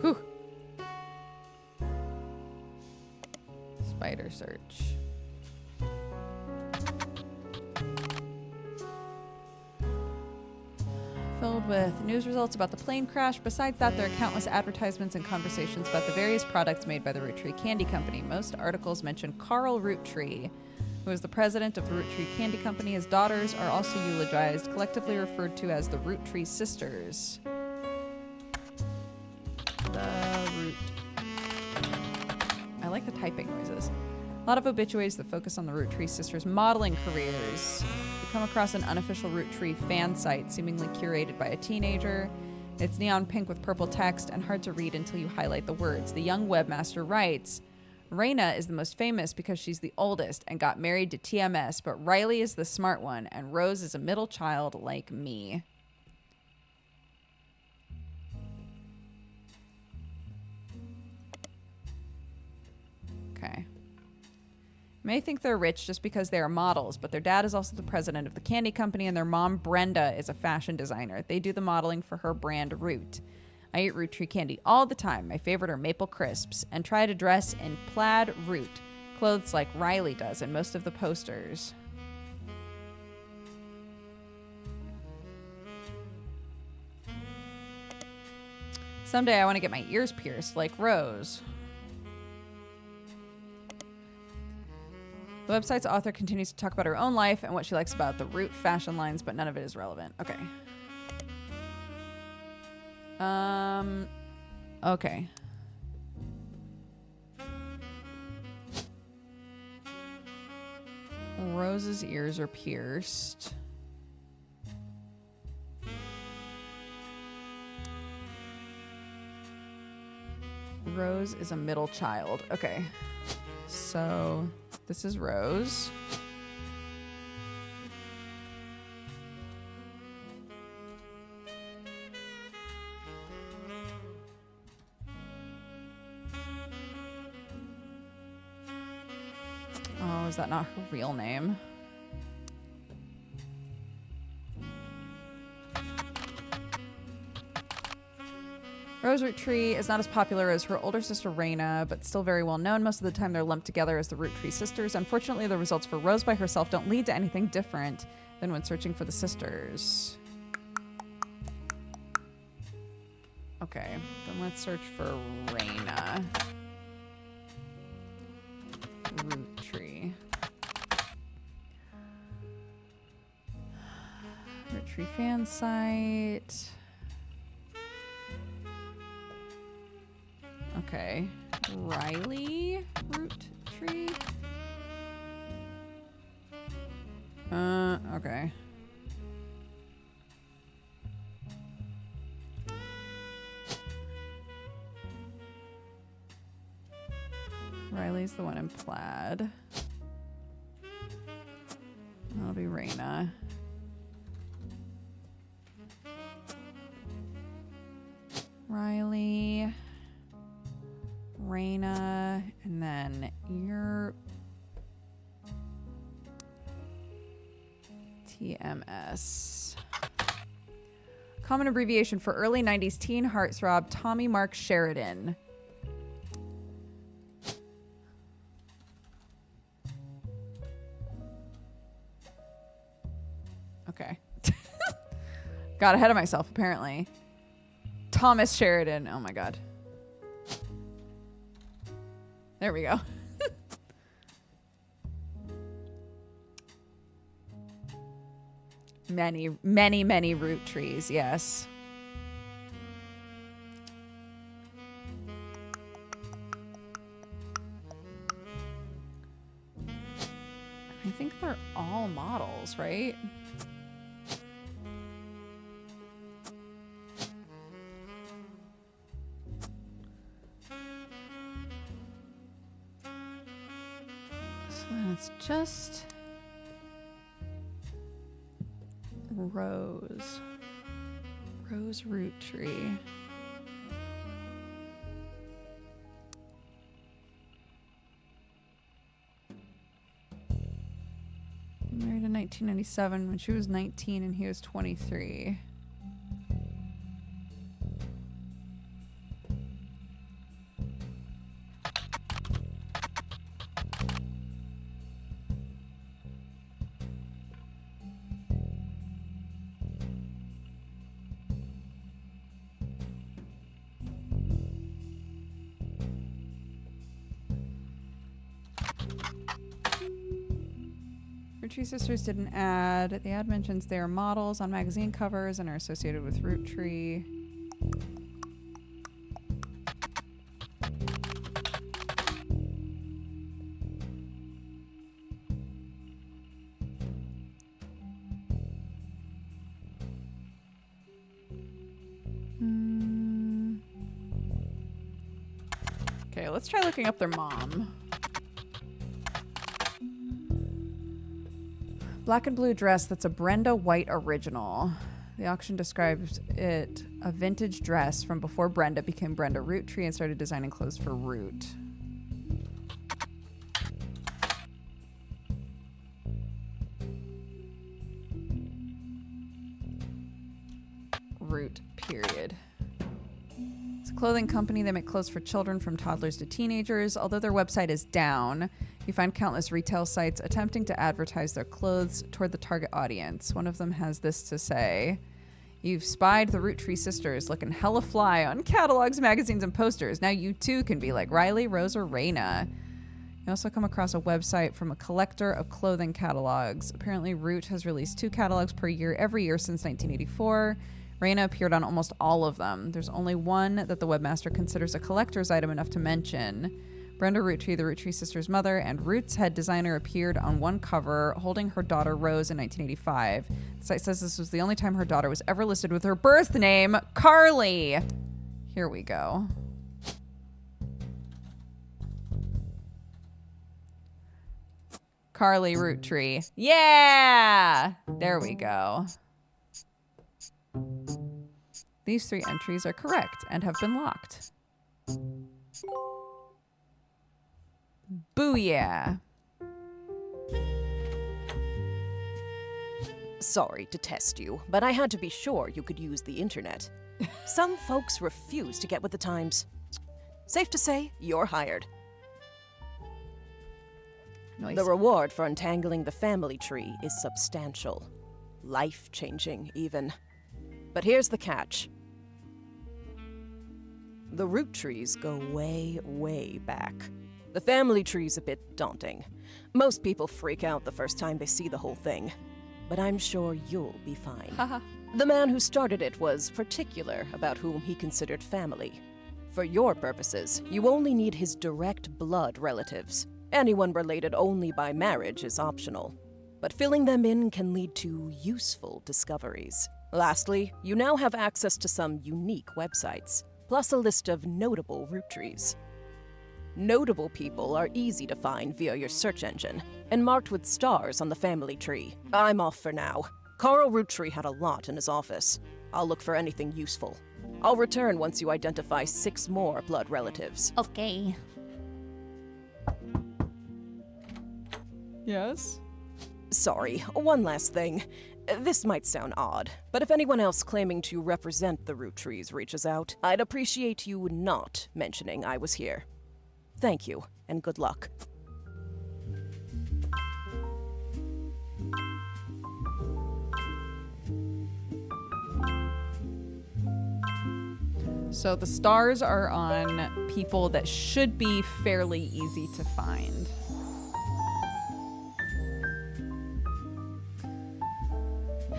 Whew. Spider search. Filled with news results about the plane crash. Besides that, there are countless advertisements and conversations about the various products made by the Roottrees Candy Company. Most articles mention Carl Roottrees, who is the president of the Roottrees Candy Company. His daughters are also eulogized, collectively referred to as the Roottrees sisters. The Root. I like the typing noises. A lot of obituaries that focus on the Roottrees sisters' modeling careers. You come across an unofficial Roottree fan site, seemingly curated by a teenager. It's neon pink with purple text and hard to read until you highlight the words. The young webmaster writes, Raina is the most famous because she's the oldest and got married to TMS, but Riley is the smart one, and Rose is a middle child like me. Okay. You may think they're rich just because they are models, but their dad is also the president of the candy company, and their mom, Brenda, is a fashion designer. They do the modeling for her brand, Root. I eat Roottrea candy all the time. My favorite are maple crisps, and try to dress in plaid Root, clothes like Riley does in most of the posters. Someday I want to get my ears pierced like Rose. The website's author continues to talk about her own life and what she likes about the Root fashion lines, but none of it is relevant. Okay. Okay. Rose's ears are pierced. Rose is a middle child. Okay. So this is Rose. Oh, is that not her real name? Rose Roottrea is not as popular as her older sister Raina, but still very well known. Most of the time they're lumped together as the Roottrea sisters. Unfortunately, the results for Rose by herself don't lead to anything different than when searching for the sisters. Okay, then let's search for Raina. Roottrea. Roottrea fan site. Okay. Riley Roottrea. Okay. Riley's the one in plaid. That'll be Raina. Riley, Raina, and then you're TMS. Common abbreviation for early 90s teen heartthrob Tommy Mark Sheridan. Okay. Got ahead of myself, apparently. Thomas Sheridan. Oh my god. There we go. Many Roottrees, yes. I think they're all models, right? It's just Rose Roottrea. Married in 1997 when she was 19 and he was 23. Roottrea sisters did an ad. The ad mentions they are models on magazine covers and are associated with Roottrea. let's try looking up their mom. Black and blue dress that's a Brenda White original. The auction describes it a vintage dress from before Brenda became Brenda Roottrees and started designing clothes for Root. Root, period. It's a clothing company. They make clothes for children from toddlers to teenagers. Although their website is down, you find countless retail sites attempting to advertise their clothes toward the target audience. One of them has this to say: "You've spied the Roottrees sisters looking hella fly on catalogs, magazines, and posters. Now you too can be like Riley, Rose, or Raina." You also come across a website from a collector of clothing catalogs. Apparently, Root has released 2 catalogs per year every year since 1984. Raina appeared on almost all of them. There's only one that the webmaster considers a collector's item enough to mention. Brenda Roottrees, the Roottrees sisters' mother, and Root's head designer appeared on one cover holding her daughter Rose in 1985. The site says this was the only time her daughter was ever listed with her birth name, Carly. Here we go. Carly Roottrees. Yeah! There we go. These 3 entries are correct and have been locked. Booyah! Sorry to test you, but I had to be sure you could use the internet. Some folks refuse to get with the times. Safe to say, you're hired. Nice. The reward for untangling the family tree is substantial. Life-changing, even. But here's the catch. The Roottrees go way, way back. The family tree's a bit daunting. Most people freak out the first time they see the whole thing. But I'm sure you'll be fine. Haha. The man who started it was particular about whom he considered family. For your purposes, you only need his direct blood relatives. Anyone related only by marriage is optional. But filling them in can lead to useful discoveries. Lastly, you now have access to some unique websites, plus a list of notable Roottrees. Notable people are easy to find via your search engine, and marked with stars on the family tree. I'm off for now. Carl Roottree had a lot in his office. I'll look for anything useful. I'll return once you identify 6 more blood relatives. Okay. Yes? Sorry, one last thing. This might sound odd, but if anyone else claiming to represent the Roottrees reaches out, I'd appreciate you not mentioning I was here. Thank you, and good luck. So the stars are on people that should be fairly easy to find.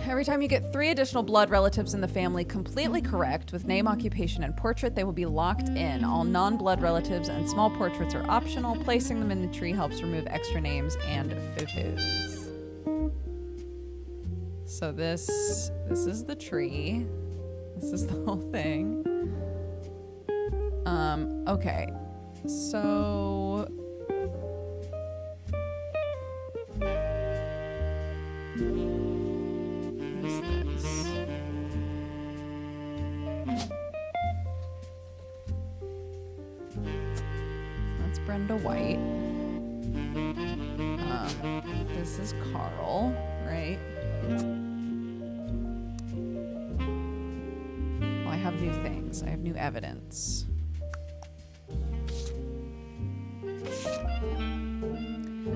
Every time you get 3 additional blood relatives in the family completely correct with name, occupation, and portrait, they will be locked in. All non-blood relatives and small portraits are optional. Placing them in the tree helps remove extra names and photos. So this is the tree. This is the whole thing. Okay. So that's Brenda White. This is Carl, right? Oh, I have new things. I have new evidence.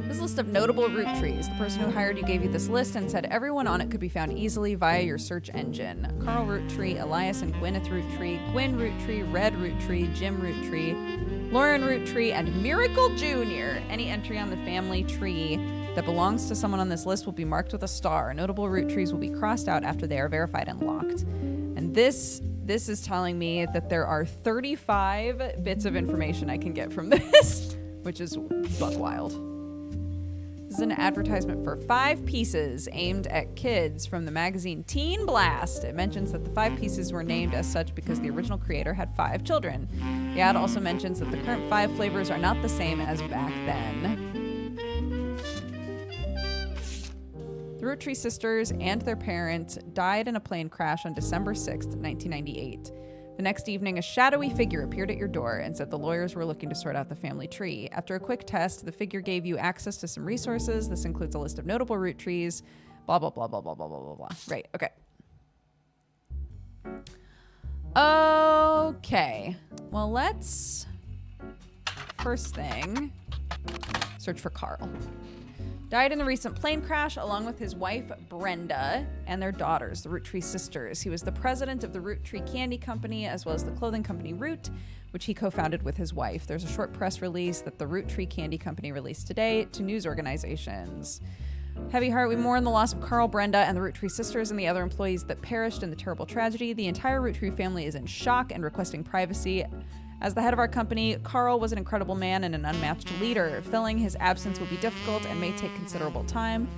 This list of notable Roottrees. The person who hired you gave you this list and said everyone on it could be found easily via your search engine. Carl Roottree, Elias and Gwyneth Roottree, Gwyn Roottree, Red Roottree, Jim Roottree, Lauren Roottree, and Miracle Jr. Any entry on the family tree that belongs to someone on this list will be marked with a star. Notable Roottrees will be crossed out after they are verified and locked. And this is telling me that there are 35 bits of information I can get from this, which is buck wild. This is an advertisement for 5 pieces aimed at kids from the magazine Teen Blast. It mentions that the 5 pieces were named as such because the original creator had 5 children. The ad also mentions that the current 5 flavors are not the same as back then. The Roottrees sisters and their parents died in a plane crash on December 6th, 1998. The next evening, a shadowy figure appeared at your door and said the lawyers were looking to sort out the family tree. After a quick test, the figure gave you access to some resources. This includes a list of notable Roottrees, blah, blah, blah, blah, blah, blah, blah, blah, blah. Right, okay. Okay. Well, let's, first thing, search for Carl. Died in the recent plane crash along with his wife, Brenda, and their daughters, the Roottrees sisters. He was the president of the Roottree Candy Company, as well as the clothing company Root, which he co-founded with his wife. There's a short press release that the Roottree Candy Company released today to news organizations. Heavy heart, we mourn the loss of Carl, Brenda, and the Roottree sisters and the other employees that perished in the terrible tragedy. The entire Roottree family is in shock and requesting privacy. As the head of our company, Carl was an incredible man and an unmatched leader. Filling his absence will be difficult and may take considerable time.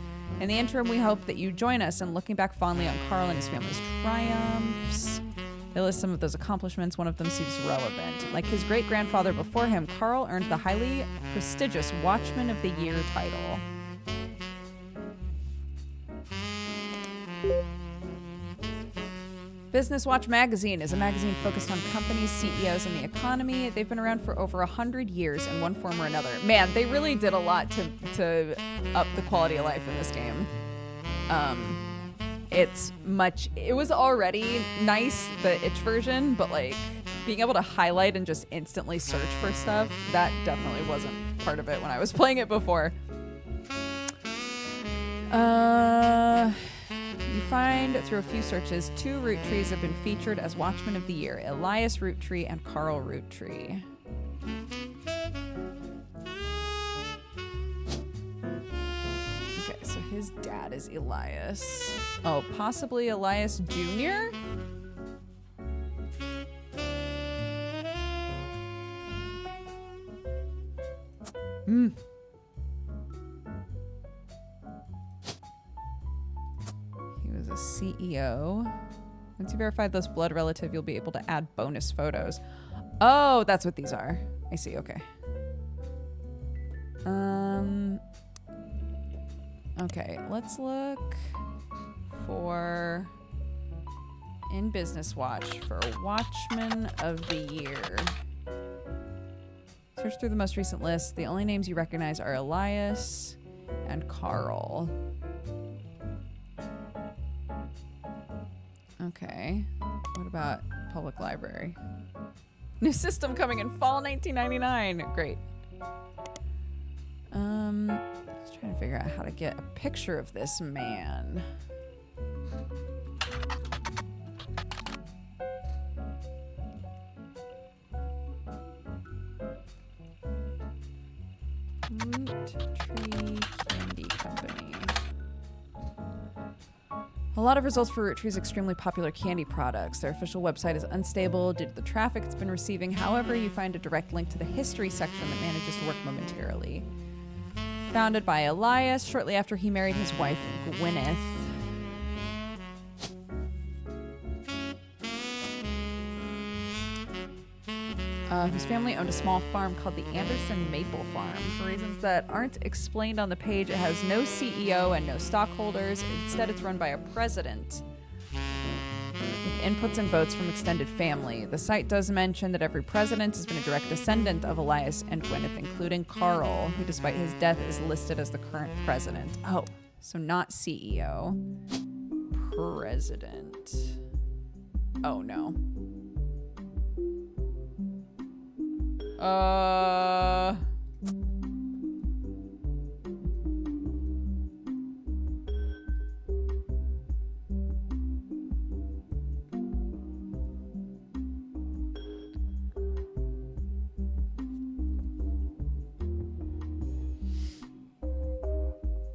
In the interim, we hope that you join us in looking back fondly on Carl and his family's triumphs. They list some of those accomplishments. One of them seems relevant. Like his great-grandfather before him, Carl earned the highly prestigious Watchman of the Year title. Business Watch magazine is a magazine focused on companies, CEOs, and the economy. They've been around for over 100 years in one form or another. Man, they really did a lot to up the quality of life in this game. It was already nice, the itch version, but like being able to highlight and just instantly search for stuff, that definitely wasn't part of it when I was playing it before. You find through a few searches, 2 Roottrees have been featured as Watchmen of the Year, Elias Roottree and Carl Roottree. Okay, so his dad is Elias. Oh, possibly Elias Jr.? He was a CEO. Once you verify this blood relative, you'll be able to add bonus photos. Oh, that's what these are. I see, okay. Okay, let's look for in Business Watch for Watchman of the Year. Search through the most recent list. The only names you recognize are Elias and Carl. Okay. What about public library? New system coming in fall 1999. Great. Just trying to figure out how to get a picture of this man. Roottree Candy Company. A lot of results for Roottree's extremely popular candy products. Their official website is unstable due to the traffic it's been receiving. However, you find a direct link to the history section that manages to work momentarily. Founded by Elias shortly after he married his wife, Gwyneth. Whose family owned a small farm called the Anderson Maple Farm. For reasons that aren't explained on the page, it has no CEO and no stockholders. Instead, it's run by a president with inputs and votes from extended family. The site does mention that every president has been a direct descendant of Elias and Gwyneth, including Carl, who despite his death is listed as the current president. Oh, so not CEO. President. Oh, no.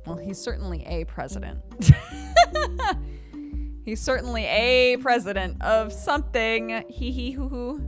Well, he's certainly a president. He's certainly a president of something. Hee hee hoo hoo.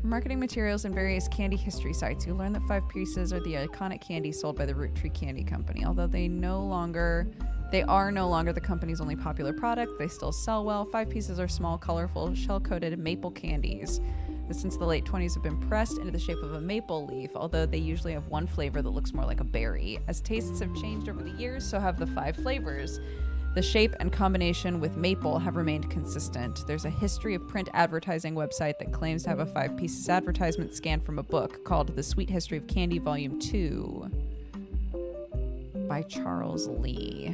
From marketing materials and various candy history sites, you learn that 5 pieces are the iconic candy sold by the Roottrees Candy Company. Although they are no longer the company's only popular product, they still sell well. 5 pieces are small, colorful, shell-coated maple candies that since the late 20s have been pressed into the shape of a maple leaf, although they usually have one flavor that looks more like a berry. As tastes have changed over the years, so have the 5 flavors. The shape and combination with maple have remained consistent. There's a history of print advertising website that claims to have a 5 pieces advertisement scanned from a book called The Sweet History of Candy Volume 2 by Charles Lee.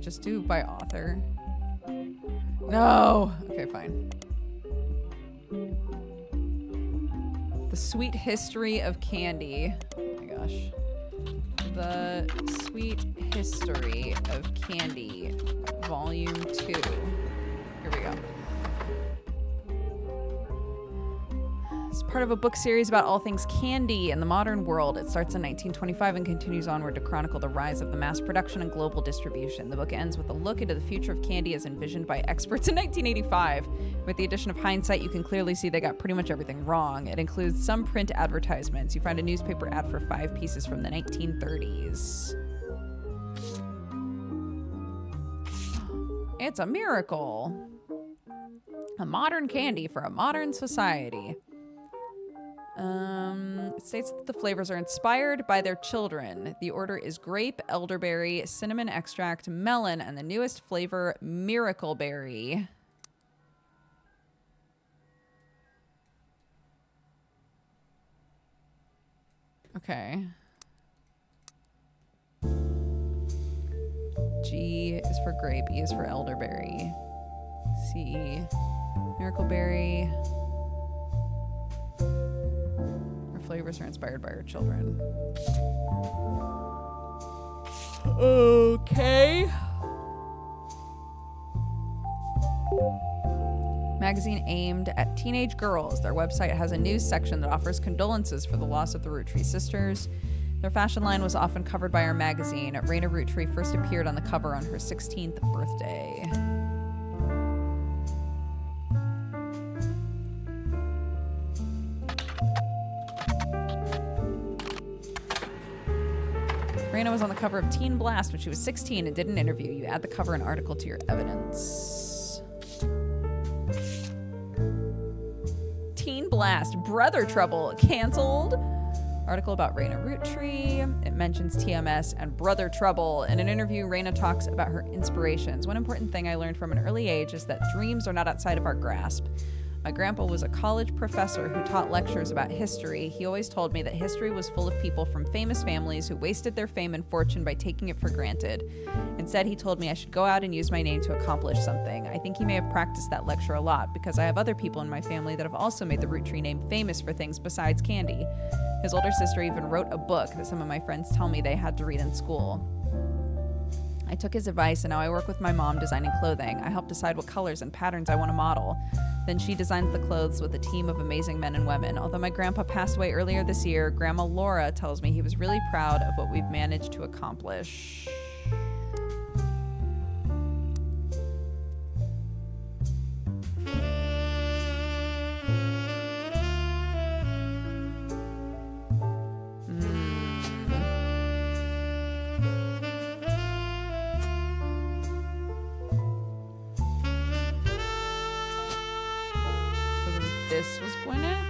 Just do by author. No. Okay, fine. The Sweet History of Candy. Oh my gosh. The Sweet History of Candy, Volume 2. Here we go. It's part of a book series about all things candy in the modern world. It starts in 1925 and continues onward to chronicle the rise of the mass production and global distribution. The book ends with a look into the future of candy as envisioned by experts in 1985. With the addition of hindsight, you can clearly see they got pretty much everything wrong. It includes some print advertisements. You find a newspaper ad for 5 pieces from the 1930s. It's a miracle. A modern candy for a modern society. It states that the flavors are inspired by their children. The order is grape, elderberry, cinnamon extract, melon, and the newest flavor, miracle berry. Okay. G is for grape, E is for elderberry. C, miracle berry. Flavors are inspired by our children. Okay. Magazine aimed at teenage girls. Their website has a news section that offers condolences for the loss of the Roottrees sisters. Their fashion line was often covered by our magazine. Raina Roottrees first appeared on the cover on her 16th birthday. Raina was on the cover of Teen Blast when she was 16 and did an interview. You add the cover and article to your evidence. Teen Blast, Brother Trouble, canceled. Article about Raina Roottrees. It mentions TMS and Brother Trouble. In an interview, Raina talks about her inspirations. One important thing I learned from an early age is that dreams are not outside of our grasp. My grandpa was a college professor who taught lectures about history. He always told me that history was full of people from famous families who wasted their fame and fortune by taking it for granted. Instead, he told me I should go out and use my name to accomplish something. I think he may have practiced that lecture a lot because I have other people in my family that have also made the Roottrees name famous for things besides candy. His older sister even wrote a book that some of my friends tell me they had to read in school. I took his advice and now I work with my mom designing clothing. I help decide what colors and patterns I want to model. Then she designs the clothes with a team of amazing men and women. Although my grandpa passed away earlier this year, Grandma Laura tells me he was really proud of what we've managed to accomplish. This was Gwyneth.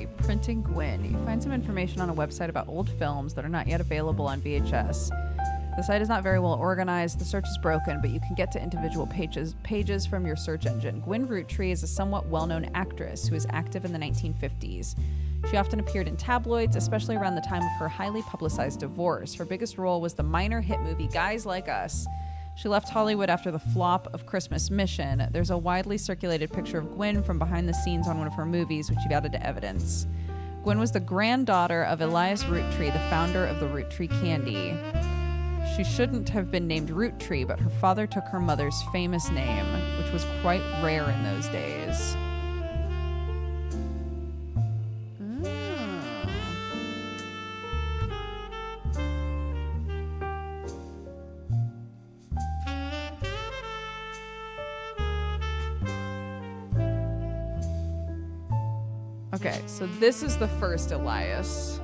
Genealogy, printing Gwyn. You find some information on a website about old films that are not yet available on VHS. The site is not very well organized. The search is broken, but you can get to individual pages from your search engine. Gwyn Roottrees is a somewhat well-known actress who was active in the 1950s. She often appeared in tabloids, especially around the time of her highly publicized divorce. Her biggest role was the minor hit movie Guys Like Us. She left Hollywood after the flop of Christmas Mission. There's a widely circulated picture of Gwyn from behind the scenes on one of her movies, which you've added to evidence. Gwyn was the granddaughter of Elias Roottree, the founder of the Roottree candy. She shouldn't have been named Roottree, but her father took her mother's famous name, which was quite rare in those days. Okay, so this is the first Elias.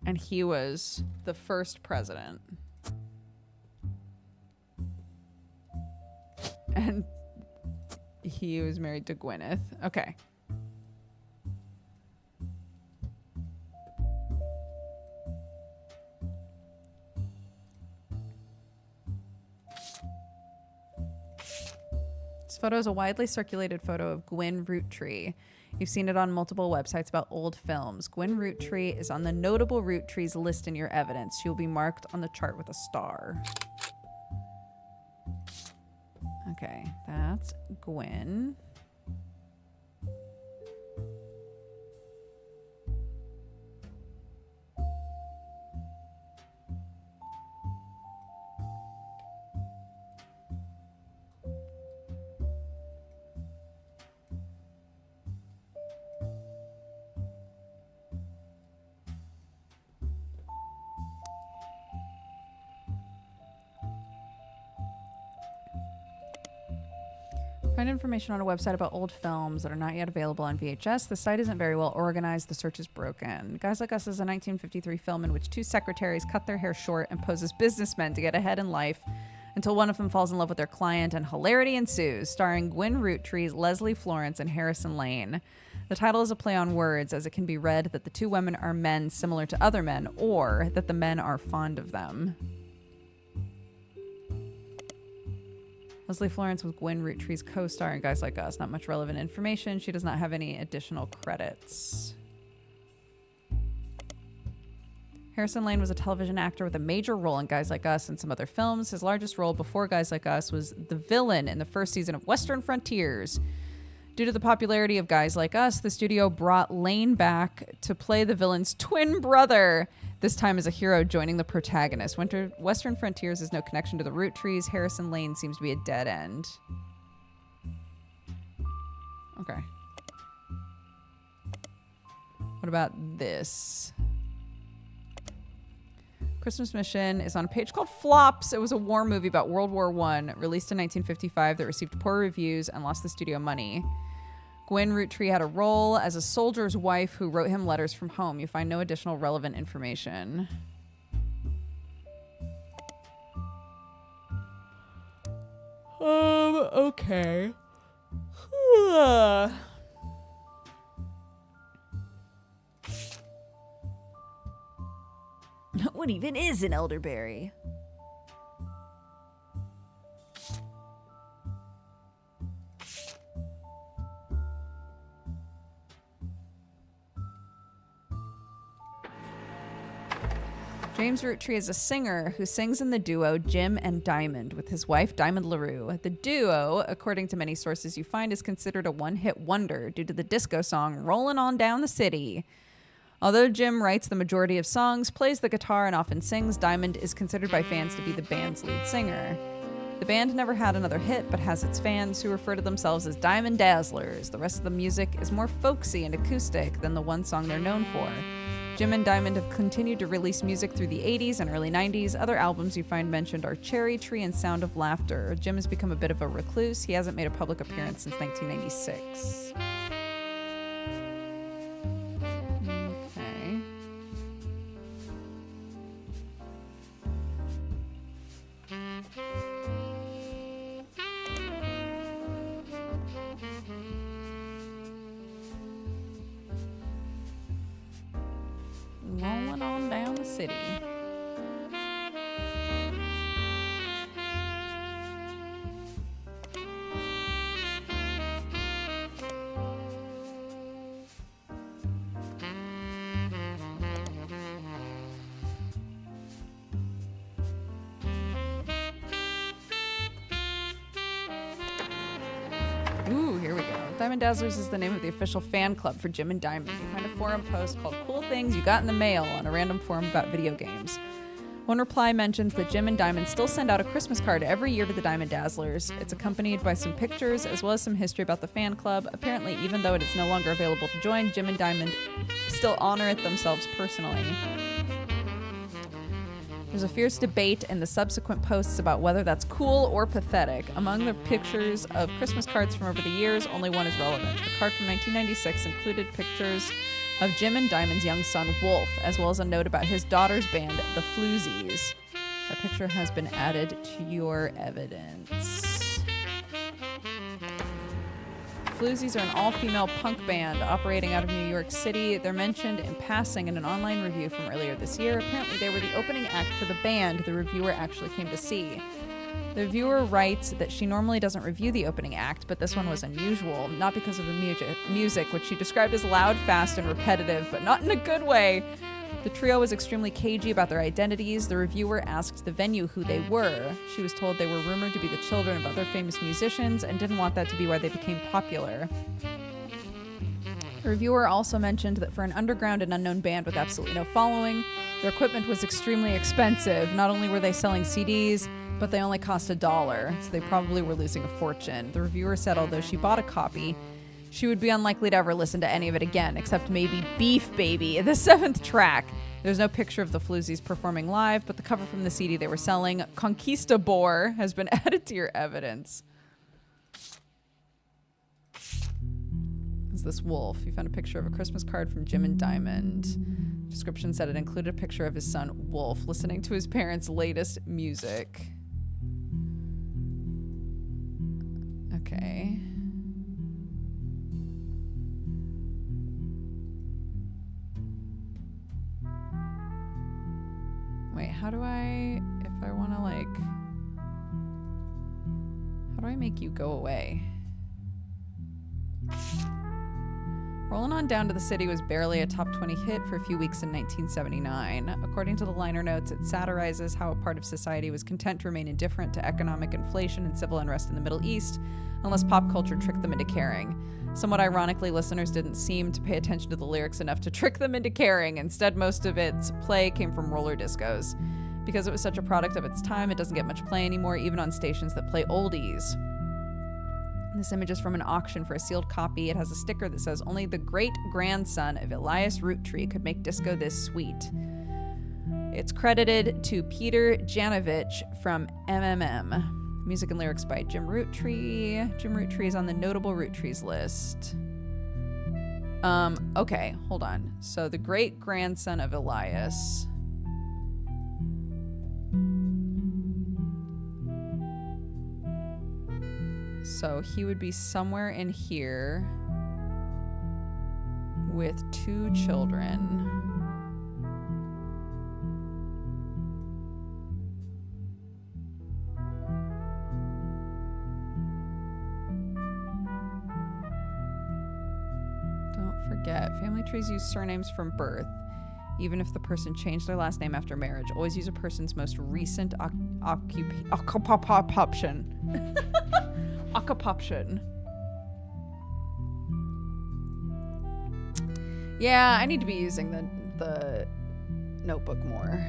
And he was the first president. And he was married to Gwyneth. Okay. This photo is a widely circulated photo of Gwyn Roottree. You've seen it on multiple websites about old films. Gwyn Roottree is on the notable Roottrees list in your evidence. She will be marked on the chart with a star. Okay, that's Gwyn. Find information on a website about old films that are not yet available on VHS. The site isn't very well organized. The search is broken. Guys Like Us is a 1953 film in which two secretaries cut their hair short and pose as businessmen to get ahead in life until one of them falls in love with their client and hilarity ensues, starring Gwyn Roottree, Leslie Florence, and Harrison Lane. The title is a play on words, as it can be read that the two women are men similar to other men, or that the men are fond of them. Leslie Florence was Gwyn Roottree's co-star in Guys Like Us. Not much relevant information. She does not have any additional credits. Harrison Lane was a television actor with a major role in Guys Like Us and some other films. His largest role before Guys Like Us was the villain in the first season of Western Frontiers. Due to the popularity of Guys Like Us, the studio brought Lane back to play the villain's twin brother, this time as a hero joining the protagonist. Western Frontiers has no connection to the Roottrees. Harrison Lane seems to be a dead end. Okay. What about this? Christmas Mission is on a page called Flops. It was a war movie about World War I, released in 1955, that received poor reviews and lost the studio money. Gwyn Roottree had a role as a soldier's wife who wrote him letters from home. You find no additional relevant information. Okay. What even is an elderberry? James Roottrees is a singer who sings in the duo Jim and Diamond with his wife Diamond LaRue. The duo, according to many sources you find, is considered a one-hit wonder due to the disco song Rollin' On Down the City. Although Jim writes the majority of songs, plays the guitar, and often sings, Diamond is considered by fans to be the band's lead singer. The band never had another hit, but has its fans who refer to themselves as Diamond Dazzlers. The rest of the music is more folksy and acoustic than the one song they're known for. Jim and Diamond have continued to release music through the 80s and early 90s. Other albums you find mentioned are Cherry Tree and Sound of Laughter. Jim has become a bit of a recluse. He hasn't made a public appearance since 1996. Okay. the city. Ooh, here we go. Diamond Dazzlers is the name of the official fan club for Jim and Diamond. You find a forum post called Cool Things You Got in the Mail on a random forum about video games. One reply mentions that Jim and Diamond still send out a Christmas card every year to the Diamond Dazzlers. It's accompanied by some pictures as well as some history about the fan club. Apparently, even though it is no longer available to join, Jim and Diamond still honor it themselves personally. There's a fierce debate in the subsequent posts about whether that's cool or pathetic. Among the pictures of Christmas cards from over the years, only one is relevant. The card from 1996 included pictures of Jim and Diamond's young son, Wolf, as well as a note about his daughter's band, the Floesies. That picture has been added to your evidence. Floesies are an all-female punk band operating out of New York City. They're mentioned in passing in an online review from earlier this year. Apparently, they were the opening act for the band the reviewer actually came to see. The reviewer writes that she normally doesn't review the opening act, but this one was unusual, not because of the music, which she described as loud, fast, and repetitive, but not in a good way. The trio was extremely cagey about their identities. The reviewer asked the venue who they were. She was told they were rumored to be the children of other famous musicians and didn't want that to be why they became popular. The reviewer also mentioned that for an underground and unknown band with absolutely no following, their equipment was extremely expensive. Not only were they selling CDs, but they only cost $1, so they probably were losing a fortune. The reviewer said although she bought a copy, she would be unlikely to ever listen to any of it again, except maybe Beef Baby, the 7th track. There's no picture of the Floesies performing live, but the cover from the CD they were selling, Conquistador, has been added to your evidence. Is this Wolf? You found a picture of a Christmas card from Jim and Diamond. Description said it included a picture of his son, Wolf, listening to his parents' latest music. Okay. Wait, how do I make you go away? Rolling On Down to the City was barely a top 20 hit for a few weeks in 1979. According to the liner notes, it satirizes how a part of society was content to remain indifferent to economic inflation and civil unrest in the Middle East, unless pop culture tricked them into caring. Somewhat ironically, listeners didn't seem to pay attention to the lyrics enough to trick them into caring. Instead, most of its play came from roller discos. Because it was such a product of its time, it doesn't get much play anymore, even on stations that play oldies. This image is from an auction for a sealed copy. It has a sticker that says, only the great-grandson of Elias Roottrees could make disco this sweet. It's credited to Peter Janovich from MMM. Music and lyrics by Jim Roottrees. Jim Roottrees is on the notable Roottrees list. Okay, hold on. So the great-grandson of Elias. So he would be somewhere in here with 2 children. Don't forget, family trees use surnames from birth, even if the person changed their last name after marriage. Always use a person's most recent occupation. Occupation. Yeah, I need to be using the notebook more.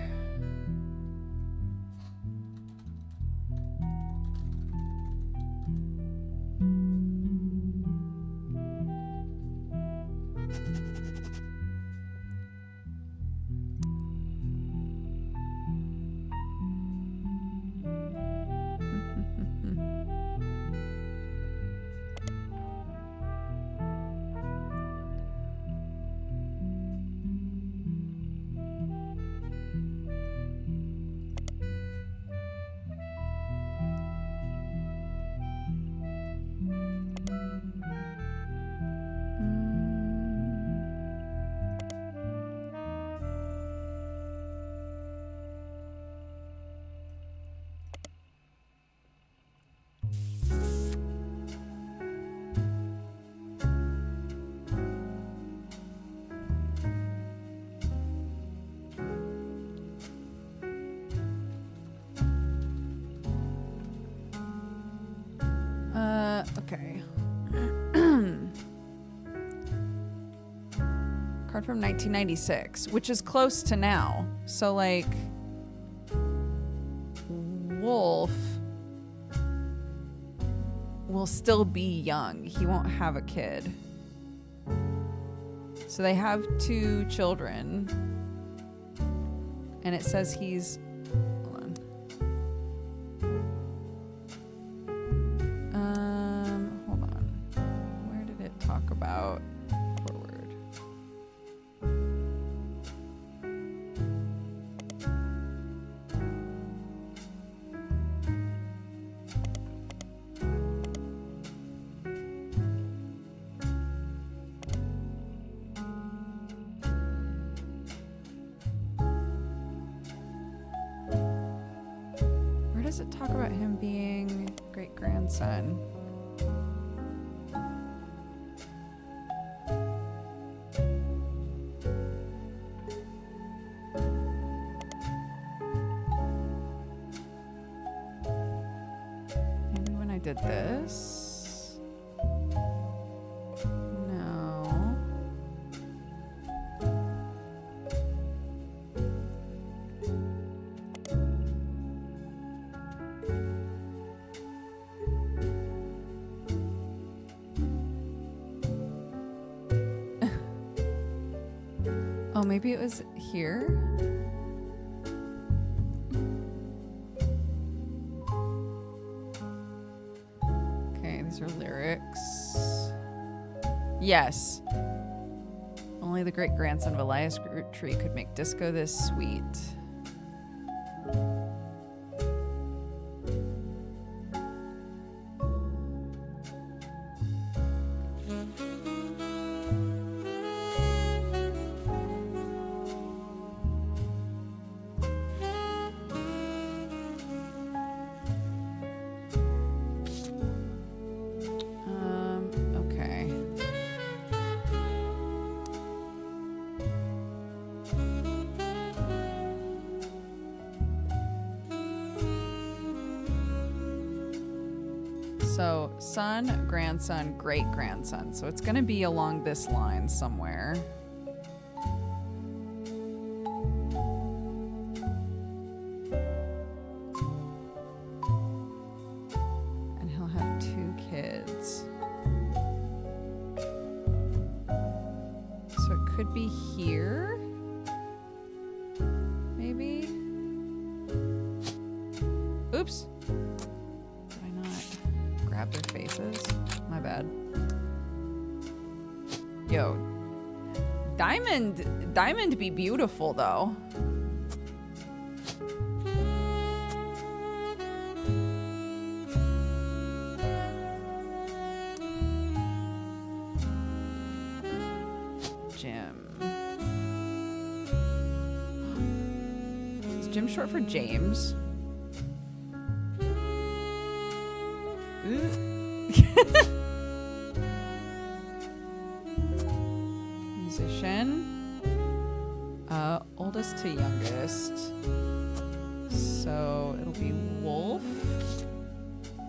Okay. Card from 1996, which is close to now. So, like, Wolf will still be young. He won't have a kid. So they have 2 children. And it says he's... Hold on. Hold on. Where did it talk about forward? Where does it talk about him being great-grandson? Maybe when I did this? No. Oh, maybe it was here? Okay, these are lyrics. Yes. Only the great-grandson of Elias Roottrees could make disco this sweet. Okay. So, son, grandson, great-grandson. So it's going to be along this line somewhere. And he'll have 2 kids. So it could be here? Maybe? Oops. Did I not grab their faces? My bad. Yo. Diamond be beautiful though. Jim. Is Jim short for James? Musician. Oldest to youngest. So it'll be Wolf.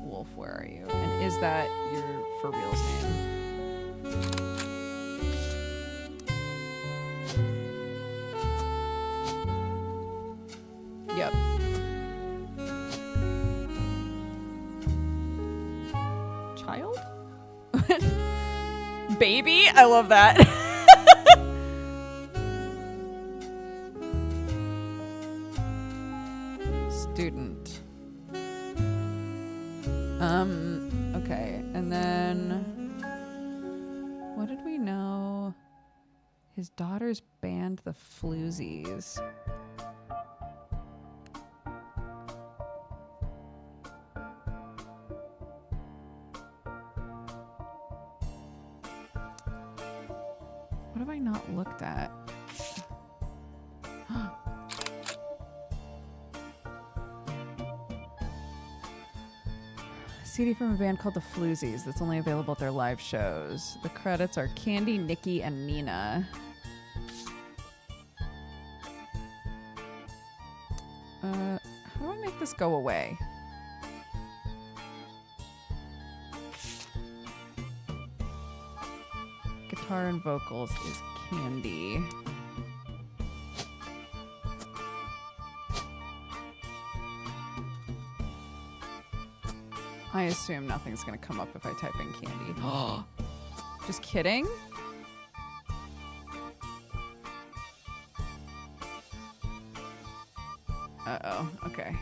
Wolf, where are you? And is that your for real's name? Yep. Child? Baby? I love that. Student. Okay. And then what did we know? His daughter's band, the Floesies. What have I not looked at? CD from a band called the Floesies that's only available at their live shows. The credits are Candy, Nikki, and Nina. How do I make this go away? guitar and vocals is Candy. I assume nothing's gonna come up if I type in Candy. Just kidding? Uh-oh, okay.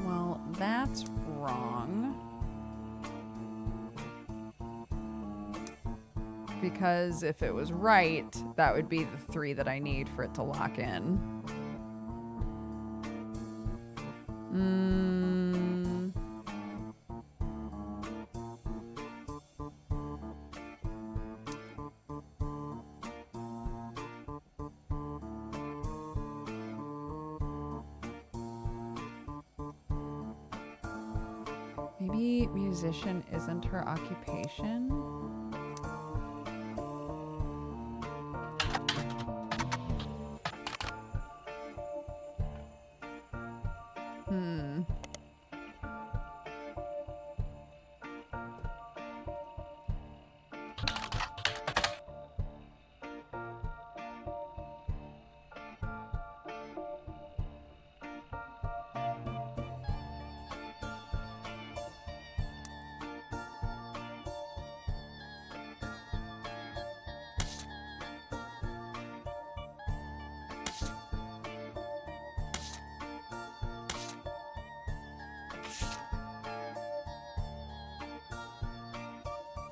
Well, that's wrong. Because if it was right, that would be the 3 that I need for it to lock in. Maybe musician isn't her occupation?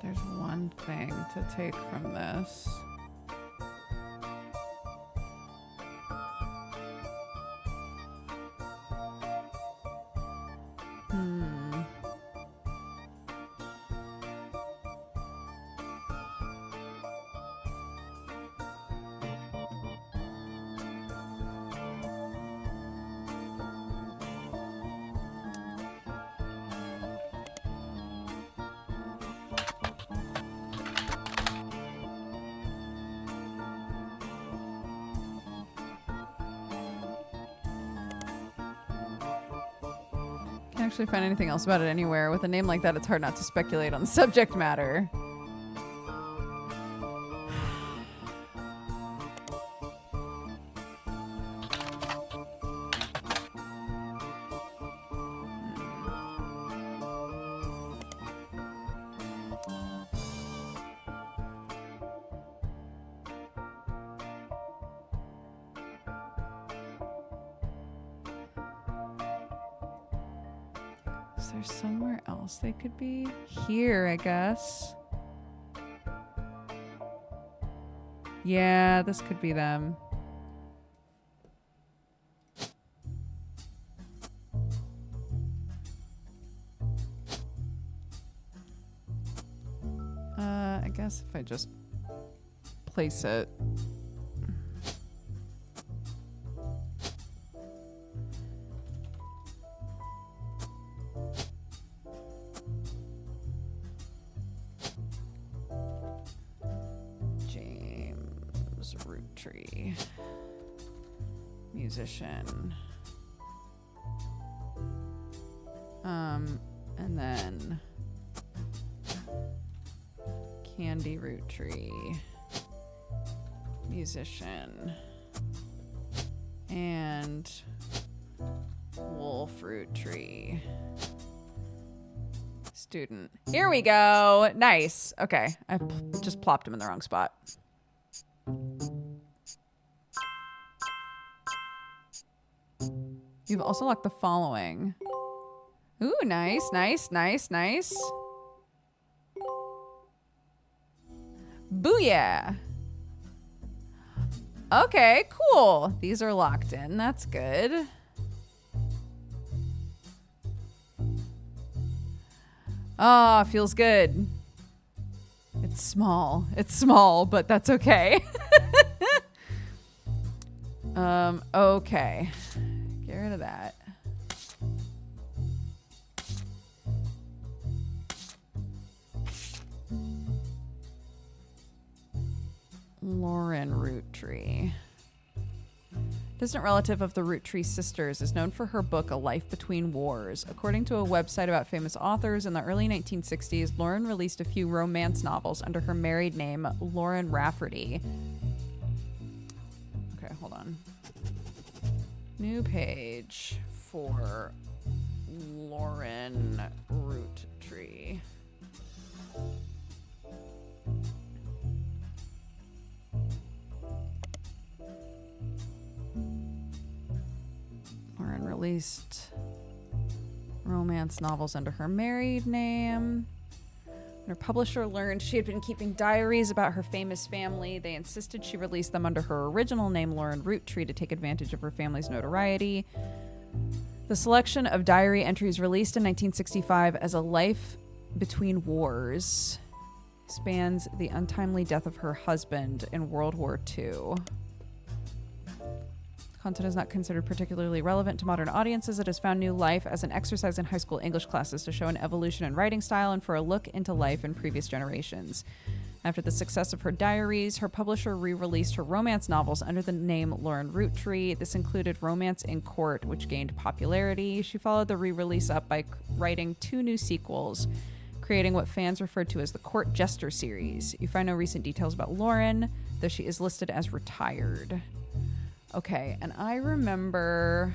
There's one thing to take from this. Can't actually find anything else about it anywhere. With a name like that, it's hard not to speculate on the subject matter. Is there somewhere else they could be? Here, I guess. Yeah, this could be them. I guess if I just place it. Roottrees. Musician. And then Candy Roottrees. Musician. And Wolf Roottrees. Student. Here we go. Nice. Okay. I just plopped him in the wrong spot. You've also locked the following. Ooh, nice, nice, nice, nice. Booyah. Okay, cool. These are locked in. That's good. Ah, feels good. It's small. It's small, but that's okay. Okay. Get rid of that. Lauren Roottrees. distant relative of the Roottrees sisters, is known for her book A Life Between Wars. According to a website about famous authors, in the early 1960s, Lauren released a few romance novels under her married name, Lauren Rafferty. Okay, hold on. New page for Lauren Roottree. Lauren released romance novels under her married name. When her publisher learned she had been keeping diaries about her famous family, they insisted she release them under her original name, Lauren Roottree, to take advantage of her family's notoriety. The selection of diary entries released in 1965 as A Life Between Wars spans the untimely death of her husband in World War II. Content is not considered particularly relevant to modern audiences. It has found new life as an exercise in high school English classes to show an evolution in writing style and for a look into life in previous generations. After the success of her diaries, her publisher re-released her romance novels under the name Lauren Roottree. This included Romance in Court, which gained popularity. She followed the re-release up by writing 2 new sequels, creating what fans referred to as the Court Jester series. You find no recent details about Lauren, though she is listed as retired. Okay, and I remember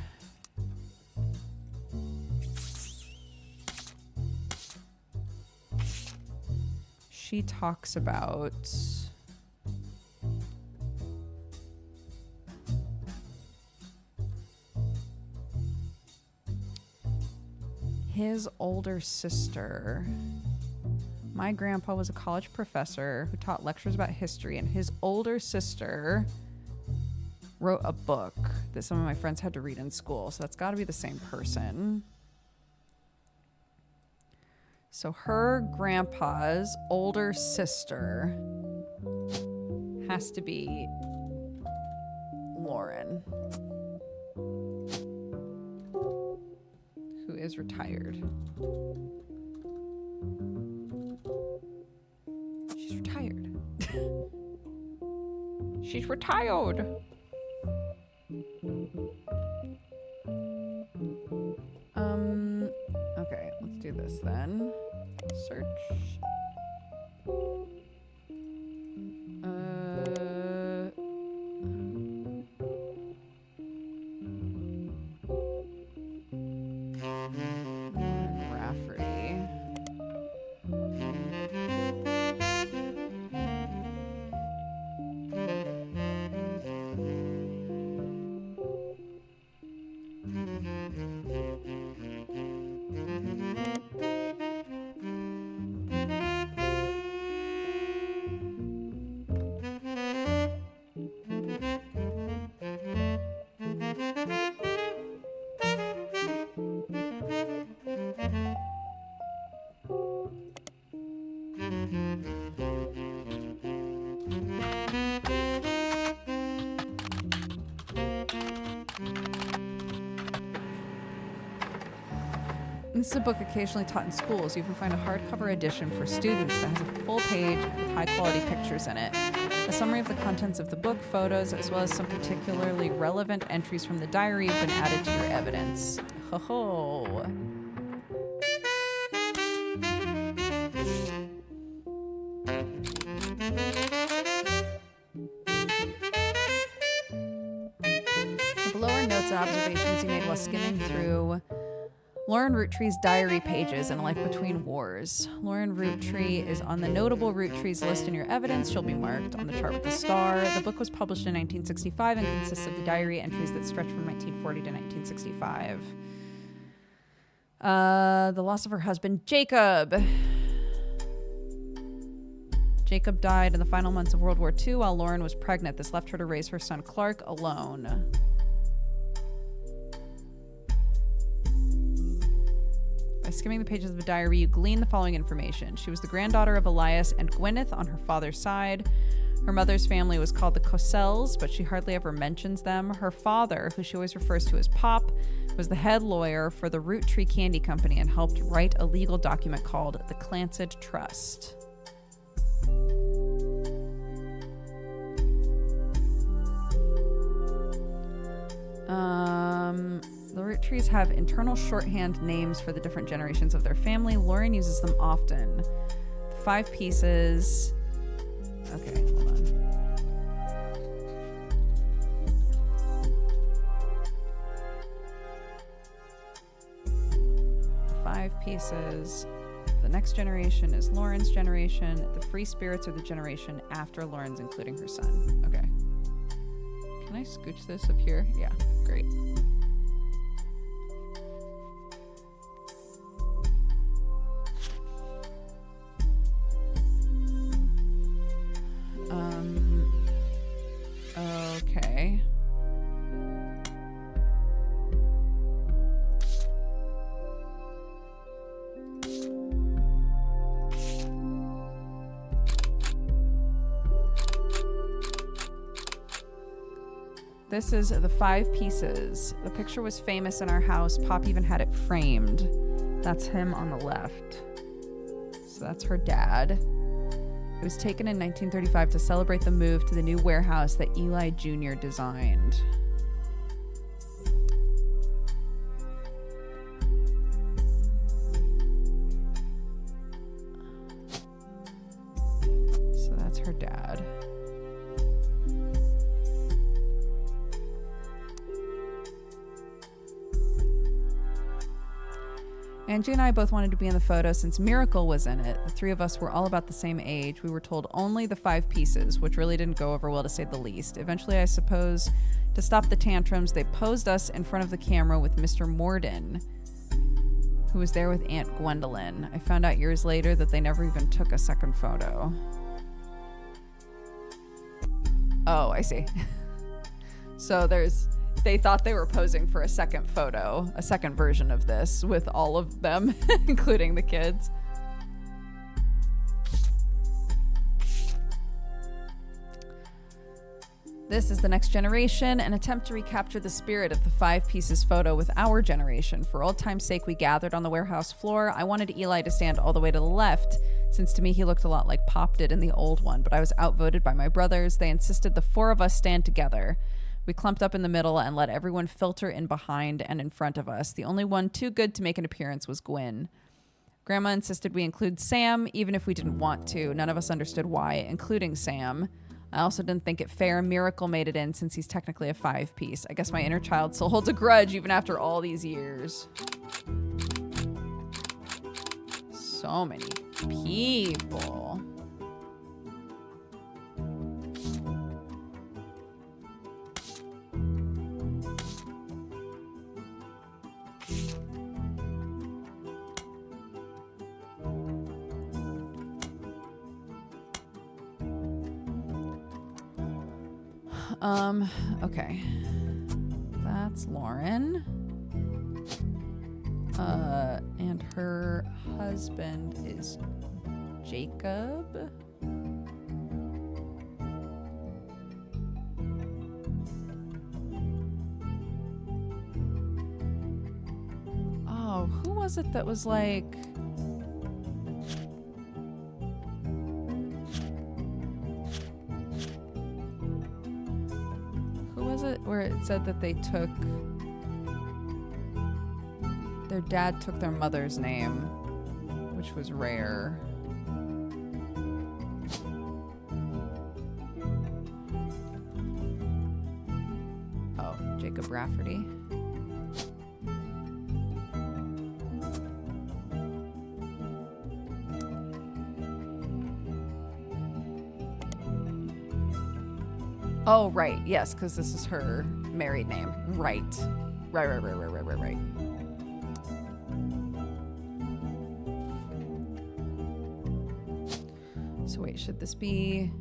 she talks about his older sister. My grandpa was a college professor who taught lectures about history, and his older sister wrote a book that some of my friends had to read in school. So that's got to be the same person. So her grandpa's older sister has to be Lauren, who is retired. She's retired. She's retired. Okay, let's do this then. Search. Rafferty. This is a book occasionally taught in schools. You can find a hardcover edition for students that has a full page with high-quality pictures in it. A summary of the contents of the book, photos, as well as some particularly relevant entries from the diary have been added to your evidence. Ho ho! The below are notes and observations he made while skimming through Lauren Roottree's diary pages in A Life Between Wars. Lauren Roottree is on the notable Roottrees list in your evidence. She'll be marked on the chart with a star. The book was published in 1965 and consists of the diary entries that stretch from 1940 to 1965. The loss of her husband, Jacob. Jacob died in the final months of World War II while Lauren was pregnant. This left her to raise her son, Clark, alone. By skimming the pages of the diary, you glean the following information. She was the granddaughter of Elias and Gwyneth on her father's side. Her mother's family was called the Cossells, but she hardly ever mentions them. Her father, who she always refers to as Pop, was the head lawyer for the Roottree Candy Company and helped write a legal document called the Clancid Trust. The Roottrees have internal shorthand names for the different generations of their family. Lauren uses them often. The 5 pieces. Okay, hold on. The 5 pieces. The next generation is Lauren's generation. The free spirits are the generation after Lauren's, including her son. Okay. Can I scooch this up here? Yeah, great. Okay. This is the 5 pieces. The picture was famous in our house. Pop even had it framed. That's him on the left. So that's her dad. It was taken in 1935 to celebrate the move to the new warehouse that Eli Jr. designed. So that's her dad. Angie and I both wanted to be in the photo since Miracle was in it. The 3 of us were all about the same age. We were told only the 5 pieces, which really didn't go over well to say the least. Eventually, I suppose, to stop the tantrums, they posed us in front of the camera with Mr. Morden, who was there with Aunt Gwendolyn. I found out years later that they never even took a second photo. Oh, I see. So they thought they were posing for a second photo, a second version of this with all of them, including the kids. This is the next generation, an attempt to recapture the spirit of the 5 pieces photo with our generation. For old time's sake, we gathered on the warehouse floor. I wanted Eli to stand all the way to the left, since to me he looked a lot like Pop did in the old one, but I was outvoted by my brothers. They insisted the 4 of us stand together. We clumped up in the middle and let everyone filter in behind and in front of us. The only one too good to make an appearance was Gwen. Grandma insisted we include Sam, even if we didn't want to. None of us understood why, including Sam. I also didn't think it fair Miracle made it in since he's technically a 5-piece. I guess my inner child still holds a grudge even after all these years. So many people. Okay. That's Lauren. And her husband is Jacob. Oh, who was it that was like... where it said that they took... Their dad took their mother's name, which was rare. Oh, Jacob Rafferty. Oh, right. Yes, because this is her married name. Right. Right. So wait, should this be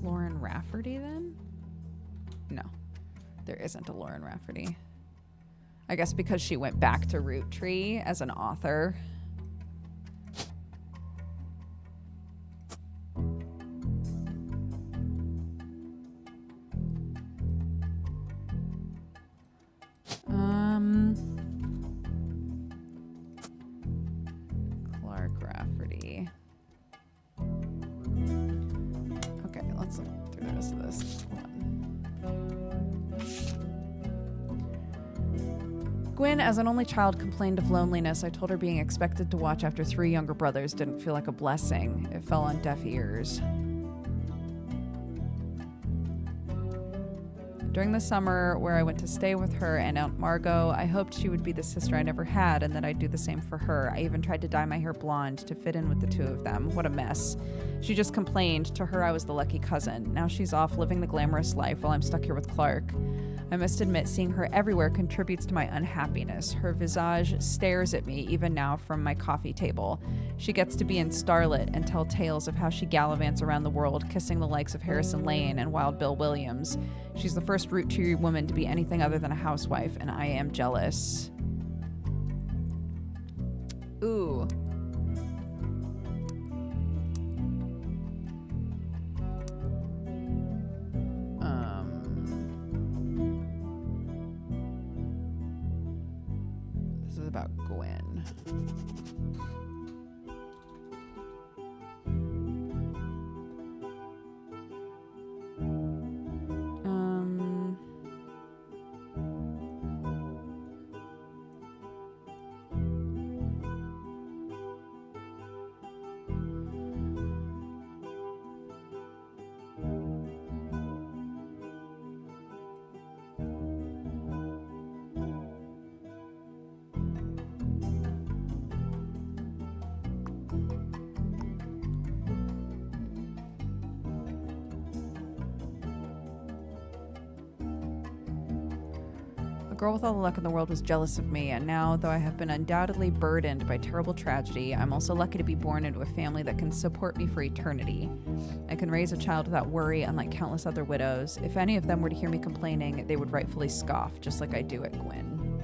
Lauren Rafferty then? No, there isn't a Lauren Rafferty. I guess because she went back to Roottree as an author. Clark Rafferty. Okay, let's look through the rest of this. Hold on. Gwen, as an only child, complained of loneliness. I told her being expected to watch after 3 younger brothers didn't feel like a blessing. It fell on deaf ears. During the summer where I went to stay with her and Aunt Margot, I hoped she would be the sister I never had and that I'd do the same for her. I even tried to dye my hair blonde to fit in with the two of them. What a mess. She just complained. To her, I was the lucky cousin. Now she's off living the glamorous life while I'm stuck here with Clark. I must admit, seeing her everywhere contributes to my unhappiness. Her visage stares at me, even now from my coffee table. She gets to be in Starlet and tell tales of how she gallivants around the world, kissing the likes of Harrison Lane and Wild Bill Williams. She's the first Roottrees woman to be anything other than a housewife, and I am jealous. Ooh. This is about Gwen. Girl with all the luck in the world was jealous of me, and now, though I have been undoubtedly burdened by terrible tragedy, I'm also lucky to be born into a family that can support me for eternity. I can raise a child without worry, unlike countless other widows. If any of them were to hear me complaining, they would rightfully scoff, just like I do at Gwen.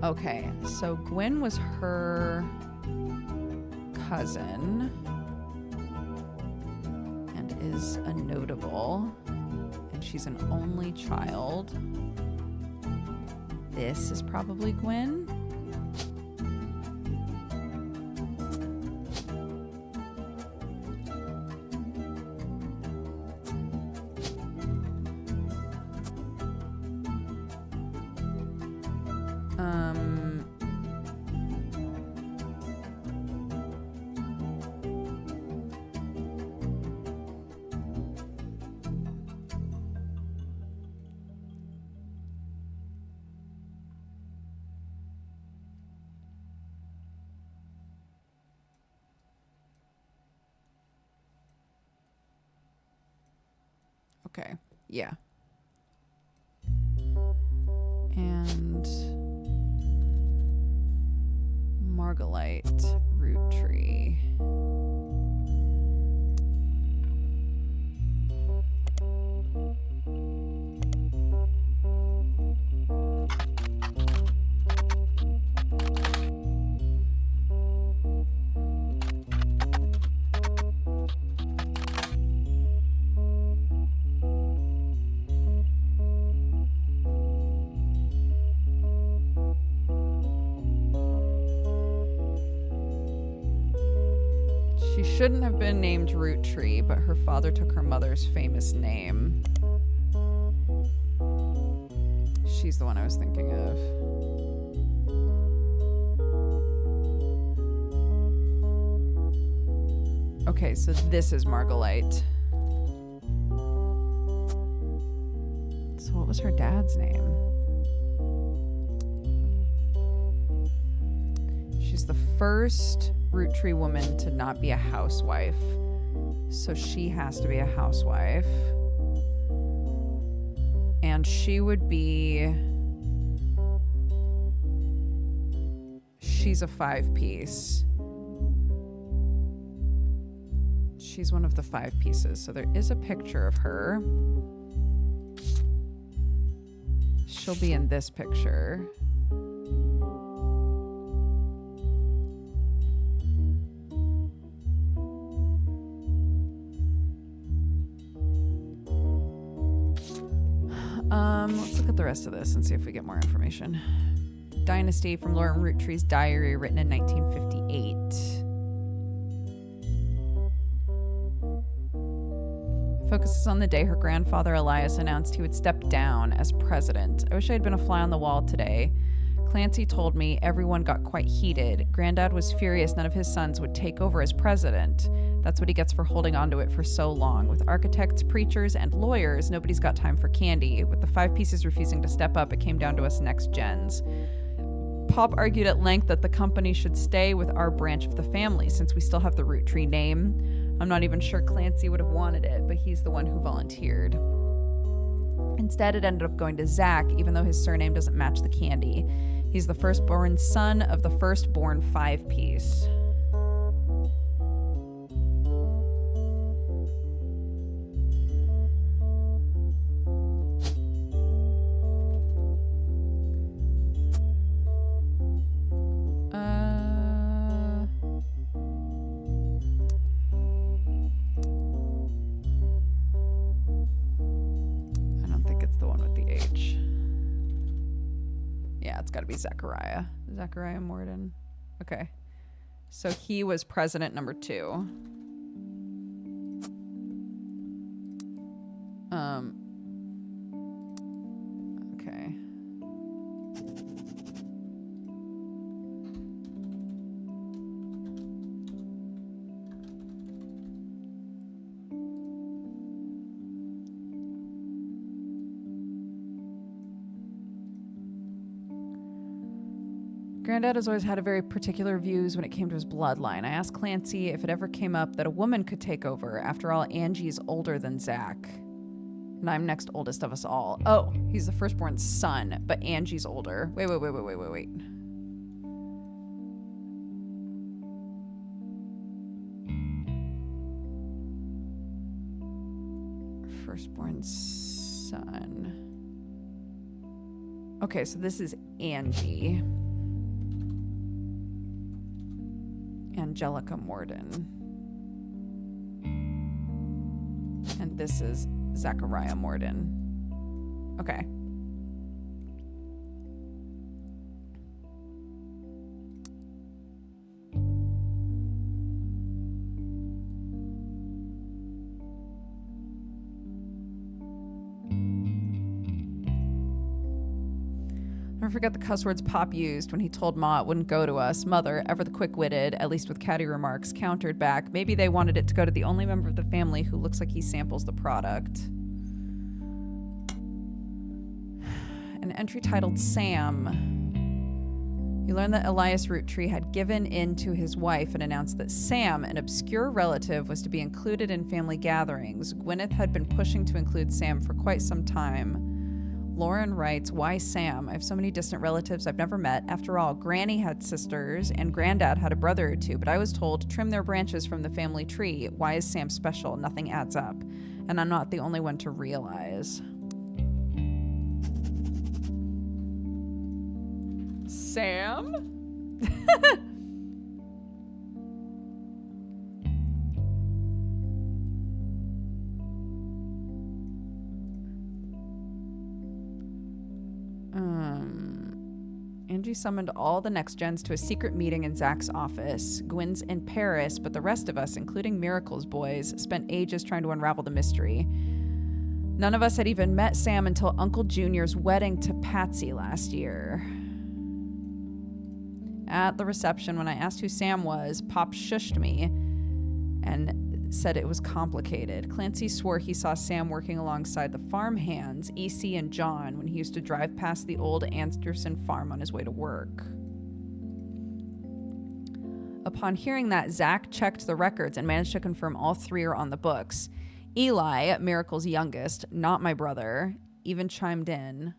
Okay, so Gwen was her cousin and is a notable. She's an only child. This is probably Gwen. Okay, yeah. And Margolite Roottrees. She shouldn't have been named Roottrees, but her father took her mother's famous name. She's the one I was thinking of. Okay, so this is Margolite. So what was her dad's name? She's the first Roottrees woman to not be a housewife. So she has to be a housewife. And she would be... She's a 5-piece. She's one of the 5 pieces. So there is a picture of her. She'll be in this picture. Let's look at the rest of this and see if we get more information. Dynasty from Lauren Roottrees' diary, written in 1958. Focuses on the day her grandfather Elias announced he would step down as president. I wish I had been a fly on the wall today. Clancy told me everyone got quite heated. Granddad was furious none of his sons would take over as president. That's what he gets for holding on to it for so long. With architects, preachers, and lawyers, nobody's got time for candy. With the 5 pieces refusing to step up, it came down to us next gens. Pop argued at length that the company should stay with our branch of the family since we still have the Roottrees name. I'm not even sure Clancy would have wanted it, but he's the one who volunteered. Instead, it ended up going to Zach, even though his surname doesn't match the candy. He's the firstborn son of the firstborn 5-piece. It's got to be Zachariah Morden. Okay. So he was president number 2. Okay. Granddad has always had a very particular views when it came to his bloodline. I asked Clancy if it ever came up that a woman could take over. After all, Angie's older than Zach. And I'm next oldest of us all. Oh, he's the firstborn son, but Angie's older. Wait. Firstborn son. Okay, so this is Angie. Angelica Morden. And this is Zachariah Morden. Okay. Never forget the cuss words Pop used when he told Ma it wouldn't go to us. Mother, ever the quick-witted, at least with catty remarks, countered back, maybe they wanted it to go to the only member of the family who looks like he samples the product. An entry titled Sam. You learn that Elias Roottree had given in to his wife and announced that Sam, an obscure relative, was to be included in family gatherings. Gwyneth had been pushing to include Sam for quite some time. Lauren writes, why Sam? I have so many distant relatives I've never met. After all, Granny had sisters and Granddad had a brother or 2, but I was told, trim their branches from the family tree. Why is Sam special? Nothing adds up. And I'm not the only one to realize. Sam? Angie summoned all the next gens to a secret meeting in Zach's office. Gwyn's in Paris, but the rest of us, including Miracle's boys, spent ages trying to unravel the mystery. None of us had even met Sam until Uncle Junior's wedding to Patsy last year. At the reception, when I asked who Sam was, Pop shushed me and said it was complicated. Clancy swore he saw Sam working alongside the farm hands, EC and John, when he used to drive past the old Anderson farm on his way to work. Upon hearing that, Zach checked the records and managed to confirm all 3 are on the books. Eli, Miracle's youngest, not my brother, even chimed in.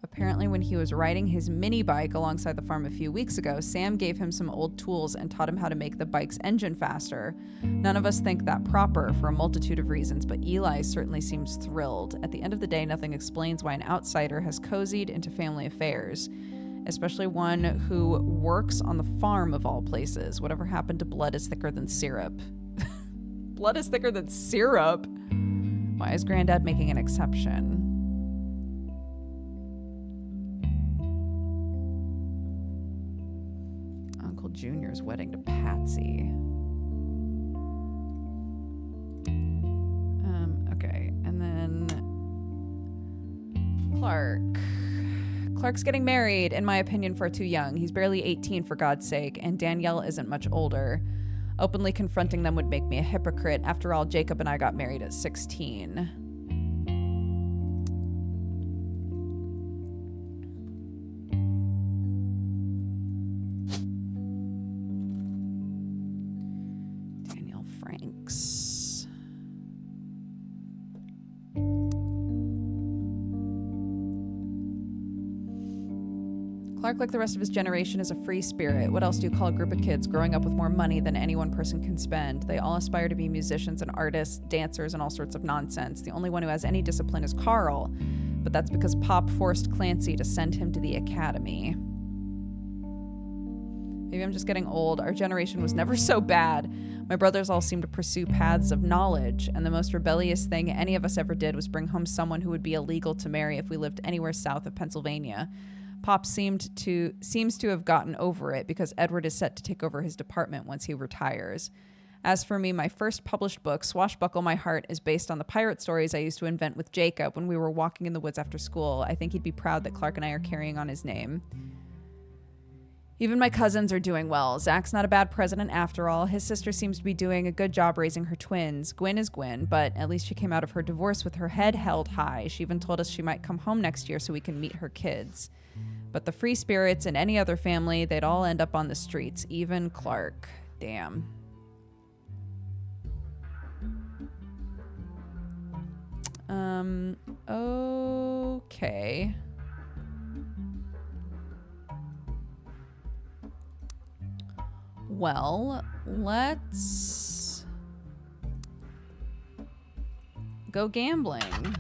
Apparently, when he was riding his mini bike alongside the farm a few weeks ago, Sam gave him some old tools and taught him how to make the bike's engine faster. None of us think that proper for a multitude of reasons, but Eli certainly seems thrilled. At the end of the day, nothing explains why an outsider has cozied into family affairs, especially one who works on the farm of all places. Whatever happened to blood is thicker than syrup? Blood is thicker than syrup? Why is Granddad making an exception? Uncle Junior's wedding to Patsy. Clark's getting married, in my opinion, far too young. He's barely 18, for God's sake, and Danielle isn't much older. Openly confronting them would make me a hypocrite. After all, Jacob and I got married at 16. Danielle Franks. Clark, like the rest of his generation, is a free spirit. What else do you call a group of kids growing up with more money than any one person can spend? They all aspire to be musicians and artists, dancers, and all sorts of nonsense. The only one who has any discipline is Carl, but that's because Pop forced Clancy to send him to the academy. Maybe I'm just getting old. Our generation was never so bad. My brothers all seemed to pursue paths of knowledge, and the most rebellious thing any of us ever did was bring home someone who would be illegal to marry if we lived anywhere south of Pennsylvania. Pop seems to have gotten over it because Edward is set to take over his department once he retires. As for me, my first published book, Swashbuckle My Heart, is based on the pirate stories I used to invent with Jacob when we were walking in the woods after school. I think he'd be proud that Clark and I are carrying on his name. Even my cousins are doing well. Zach's not a bad president after all. His sister seems to be doing a good job raising her twins. Gwen is Gwen, but at least she came out of her divorce with her head held high. She even told us she might come home next year so we can meet her kids. But the free spirits in any other family, they'd all end up on the streets, even Clark. Damn. Okay. Well, let's go gambling.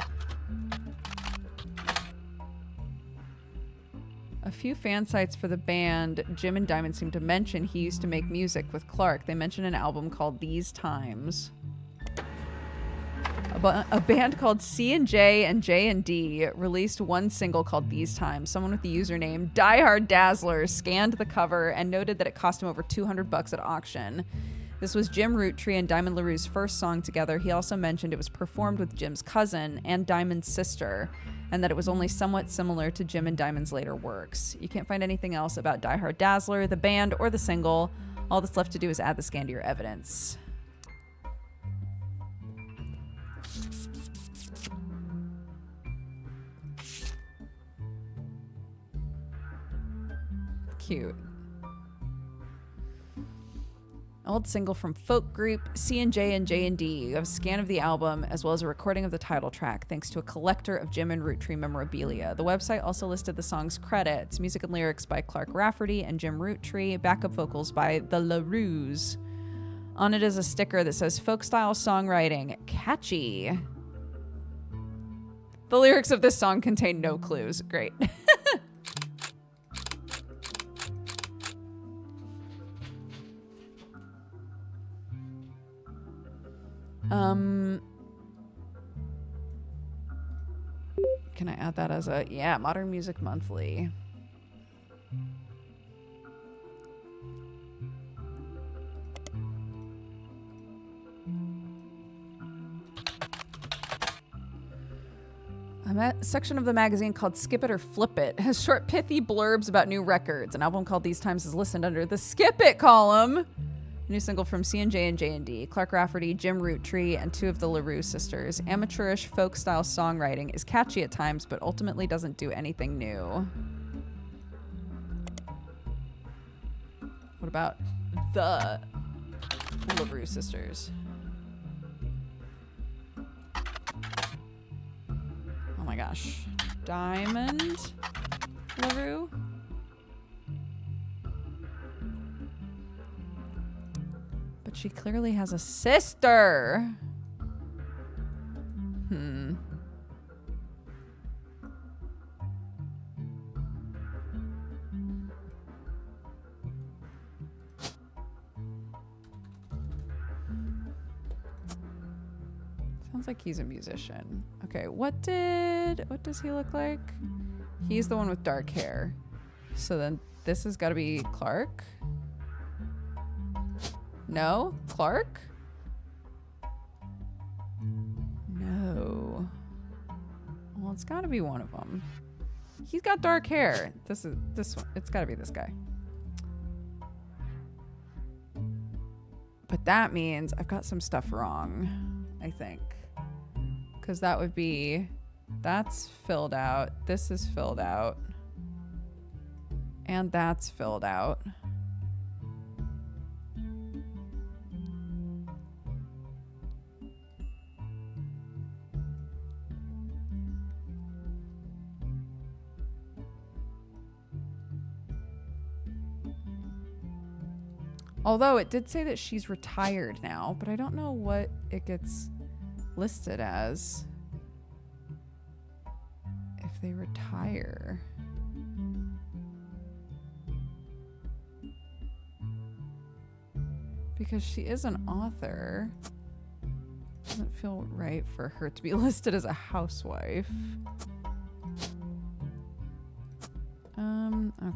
A few fan sites for the band Jim and Diamond seem to mention he used to make music with Clark. They mention an album called These Times. A band called C&J and J&D released one single called These Times. Someone with the username Diehard Dazzler scanned the cover and noted that it cost him over $200 at auction. This was Jim Roottrees and Diamond LaRue's first song together. He also mentioned it was performed with Jim's cousin and Diamond's sister, and that it was only somewhat similar to Jim and Diamond's later works. You can't find anything else about Diehard Dazzler, the band, or the single. All that's left to do is add the scan to your evidence. Cute. Old single from folk group C&J and J&D. You have a scan of the album as well as a recording of the title track thanks to a collector of Jim and Roottrees memorabilia. The website also listed the song's credits, music and lyrics by Clark Rafferty and Jim Roottrees, backup vocals by the Laroos. On it is a sticker that says folk style songwriting. Catchy. The lyrics of this song contain no clues. Great. Can I add that as a, yeah, Modern Music Monthly. A section of the magazine called Skip It or Flip It has short, pithy blurbs about new records. An album called These Times is listed under the Skip It column. A new single from C&J and J&D, Clark Rafferty, Jim Roottrees, and two of the LaRue sisters. Amateurish folk-style songwriting is catchy at times, but ultimately doesn't do anything new. What about the LaRue sisters? Oh my gosh. Diamond LaRue? But she clearly has a sister. Sounds like he's a musician. Okay, what does he look like? He's the one with dark hair. So then this has got to be Clark. No? Clark? No. Well, it's got to be one of them. He's got dark hair. This one. It's got to be this guy. But that means I've got some stuff wrong, I think. Because that would be... That's filled out. This is filled out. And that's filled out. Although it did say that she's retired now, but I don't know what it gets listed as if they retire. Because she is an author. Doesn't feel right for her to be listed as a housewife.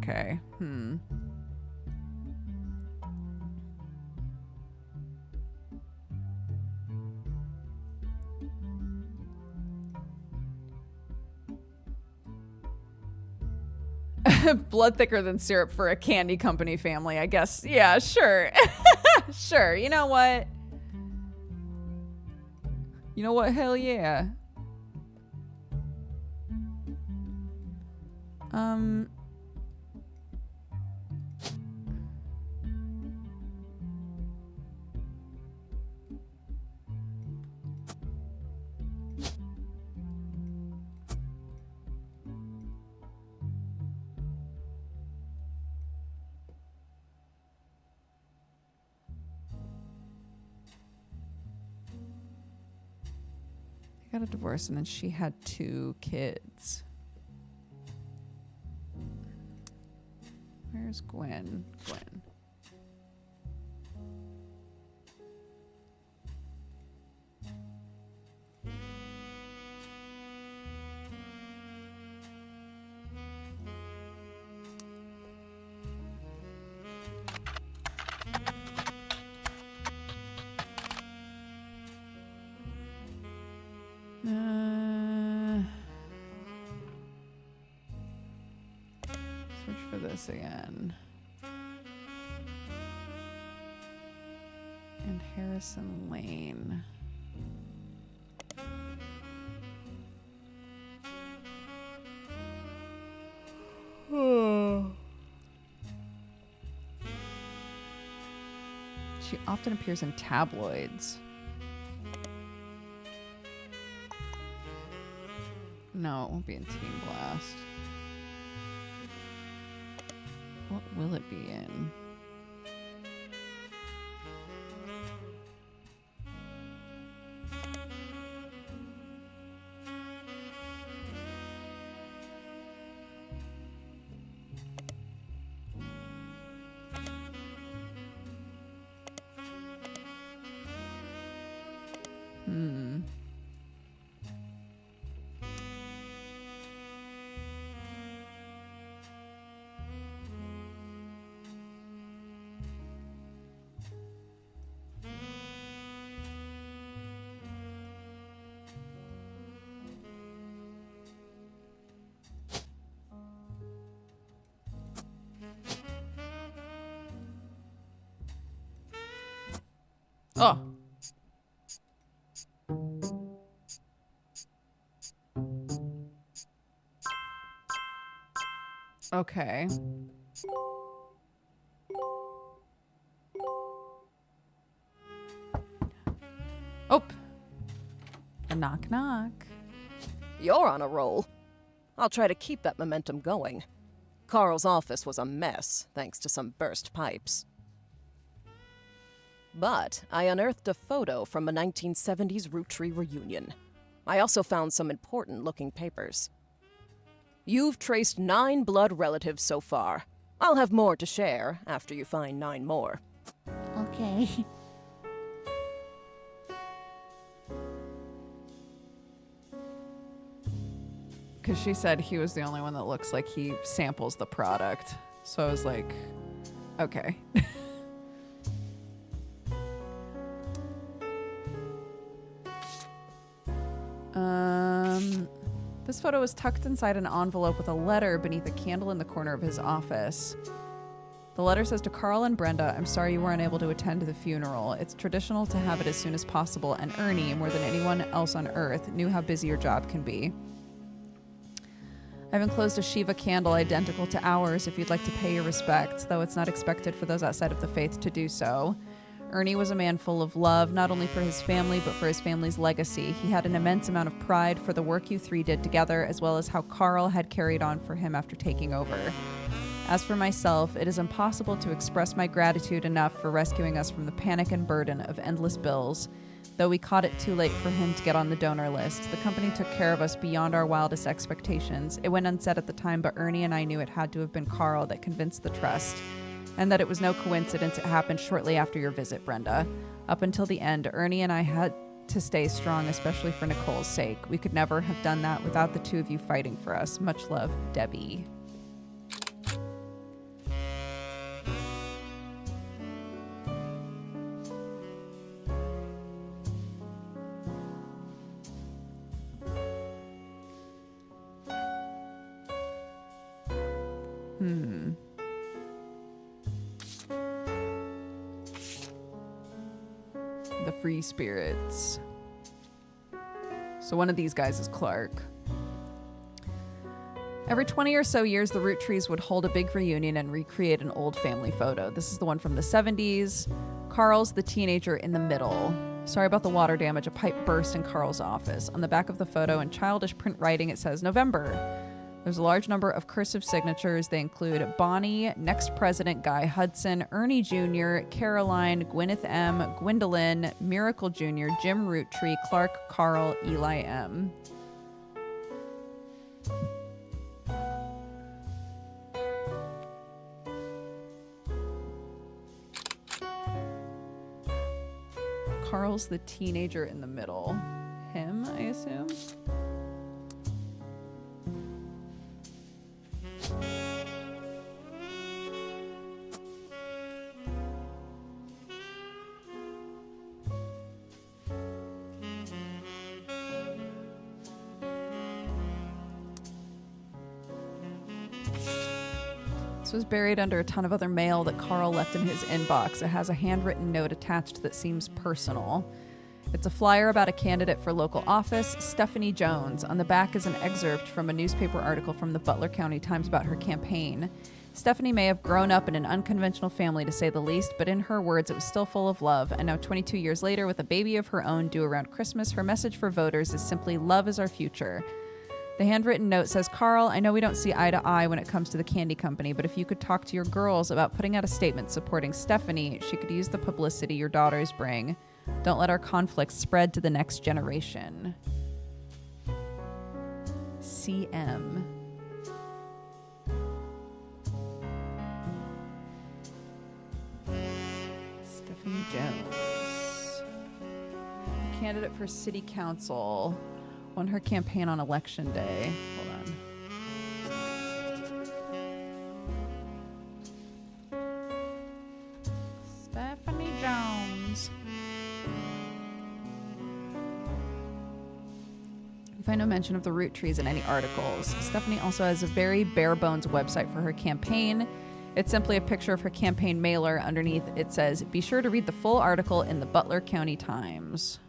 Okay. Blood thicker than syrup for a candy company family, I guess. Yeah, sure. Sure. You know what? You know what? Hell yeah. Got a divorce and then she had 2 kids. Where's Gwen? Gwen. Search for this again. And Harrison Lane. She often appears in tabloids. No, it won't be in Teen Blast. What will it be in? Oh. Okay. Oh. A knock knock. You're on a roll. I'll try to keep that momentum going. Carl's office was a mess, thanks to some burst pipes. But I unearthed a photo from a 1970s Roottrees reunion. I also found some important-looking papers. You've traced 9 blood relatives so far. I'll have more to share after you find 9 more. Okay. Because she said he was the only one that looks like he samples the product. So I was like, okay. This photo is tucked inside an envelope with a letter beneath a candle in the corner of his office. The letter says to Carl and Brenda, I'm sorry you were unable to attend the funeral. It's traditional to have it as soon as possible, and Ernie, more than anyone else on Earth, knew how busy your job can be. I've enclosed a Shiva candle identical to ours if you'd like to pay your respects, though it's not expected for those outside of the faith to do so. Ernie was a man full of love, not only for his family, but for his family's legacy. He had an immense amount of pride for the work you three did together, as well as how Carl had carried on for him after taking over. As for myself, it is impossible to express my gratitude enough for rescuing us from the panic and burden of endless bills. Though we caught it too late for him to get on the donor list, the company took care of us beyond our wildest expectations. It went unsaid at the time, but Ernie and I knew it had to have been Carl that convinced the trust. And that it was no coincidence it happened shortly after your visit, Brenda. Up until the end, Ernie and I had to stay strong, especially for Nicole's sake. We could never have done that without the two of you fighting for us. Much love, Debbie. The free spirits. So one of these guys is Clark. Every 20 or so years, the Roottrees would hold a big reunion and recreate an old family photo. This is the one from the 70s. Carl's the teenager in the middle. Sorry about the water damage. A pipe burst in Carl's office. On the back of the photo, in childish print writing, it says November. There's a large number of cursive signatures. They include Bonnie, next president Guy Hudson, Ernie Jr., Caroline, Gwyneth M., Gwendolyn, Miracle Jr., Jim Roottree, Clark, Carl, Eli M. Carl's the teenager in the middle. Him, I assume? This was buried under a ton of other mail that Carl left in his inbox. It has a handwritten note attached that seems personal. It's a flyer about a candidate for local office, Stephanie Jones. On the back is an excerpt from a newspaper article from the Butler County Times about her campaign. Stephanie may have grown up in an unconventional family, to say the least, but in her words, it was still full of love. And now 22 years later, with a baby of her own due around Christmas, her message for voters is simply, love is our future. The handwritten note says, Carl, I know we don't see eye to eye when it comes to the candy company, but if you could talk to your girls about putting out a statement supporting Stephanie, she could use the publicity your daughters bring. Don't let our conflicts spread to the next generation. CM. Stephanie Jones. Candidate for city council. Won her campaign on election day. Hold on. Stephanie Jones. You find no mention of the Roottrees in any articles. Stephanie also has a very bare-bones website for her campaign. It's simply a picture of her campaign mailer. Underneath it says, be sure to read the full article in the Butler County Times.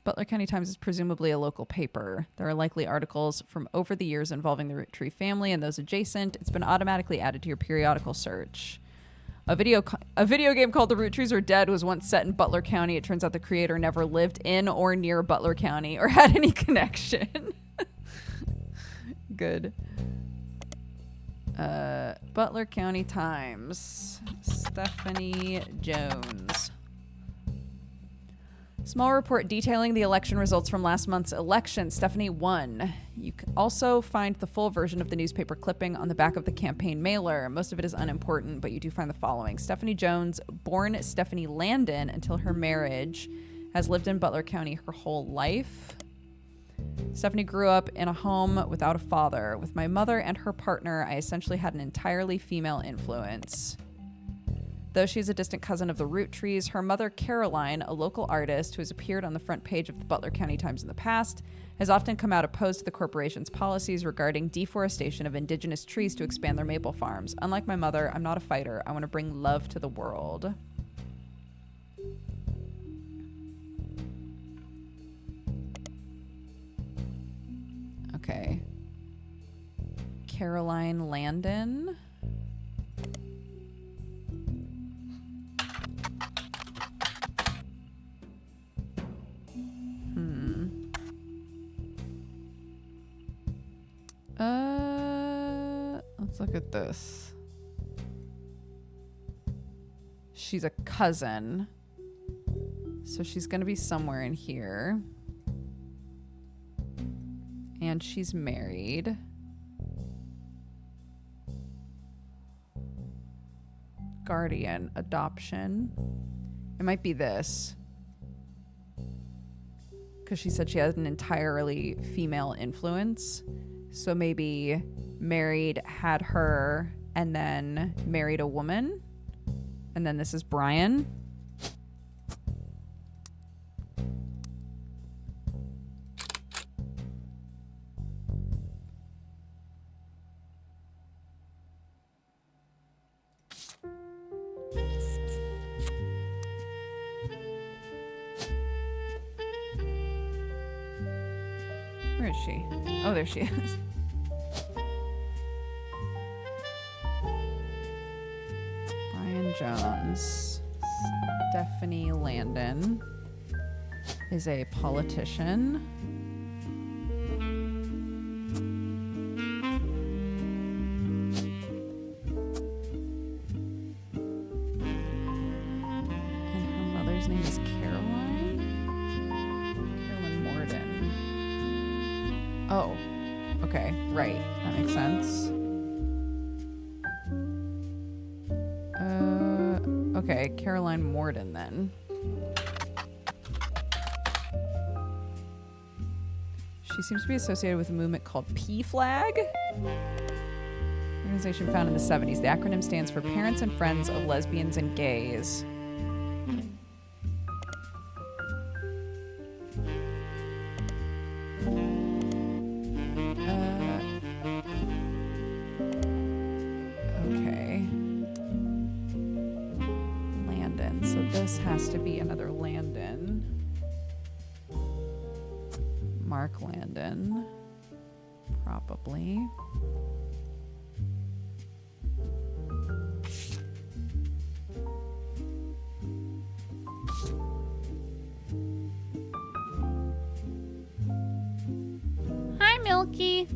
Butler County Times is presumably a local paper. There are likely articles from over the years involving the Roottree family and those adjacent. It's been automatically added to your periodical search. A video game called The Roottrees Are Dead was once set in Butler County. It turns out the creator never lived in or near Butler County or had any connection. Good. Butler County Times. Stephanie Jones. Small report detailing the election results from last month's election. Stephanie won. You can also find the full version of the newspaper clipping on the back of the campaign mailer. Most of it is unimportant, but you do find the following. Stephanie Jones, born Stephanie Landon until her marriage, has lived in Butler County her whole life. Stephanie grew up in a home without a father. With my mother and her partner, I essentially had an entirely female influence. Though she's a distant cousin of the Roottrees, her mother, Caroline, a local artist who has appeared on the front page of the Butler County Times in the past, has often come out opposed to the corporation's policies regarding deforestation of indigenous trees to expand their maple farms. Unlike my mother, I'm not a fighter. I want to bring love to the world. Okay. Caroline Landon. Let's look at this. She's a cousin. So she's going to be somewhere in here. And she's married. Guardian, adoption. It might be this. Because she said she had an entirely female influence. So maybe married, had her, and then married a woman. And then this is Brian. Where is she? Oh, there she is. Brian Jones. Stephanie Landon is a politician. And her mother's name is Caroline. Carolyn Morden. Oh, okay, right. That makes sense. Okay, Caroline Morden then. She seems to be associated with a movement called P-Flag. Organization founded in the 70s. The acronym stands for Parents and Friends of Lesbians and Gays. Okay. Landon. So this has to be another Landon. Mark Landon. Probably. Hi, Milky.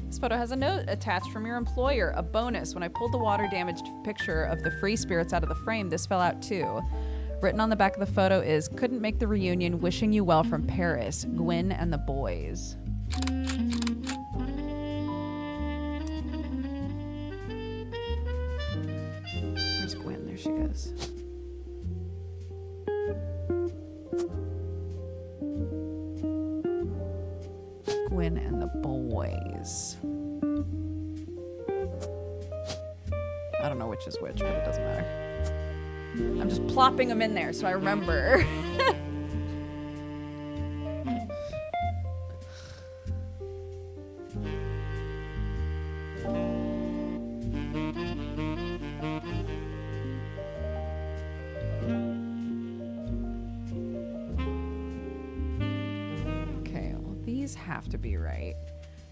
This photo has a note attached from your employer, a bonus. When I pulled the water-damaged picture of the free spirits out of the frame, this fell out too. Written on the back of the photo is, couldn't make the reunion, wishing you well from Paris, Gwyn and the boys. Where's Gwyn? There she is. Gwyn and the boys. I don't know which is which, but it doesn't matter. I'm just plopping them in there so I remember. Okay, well, these have to be right.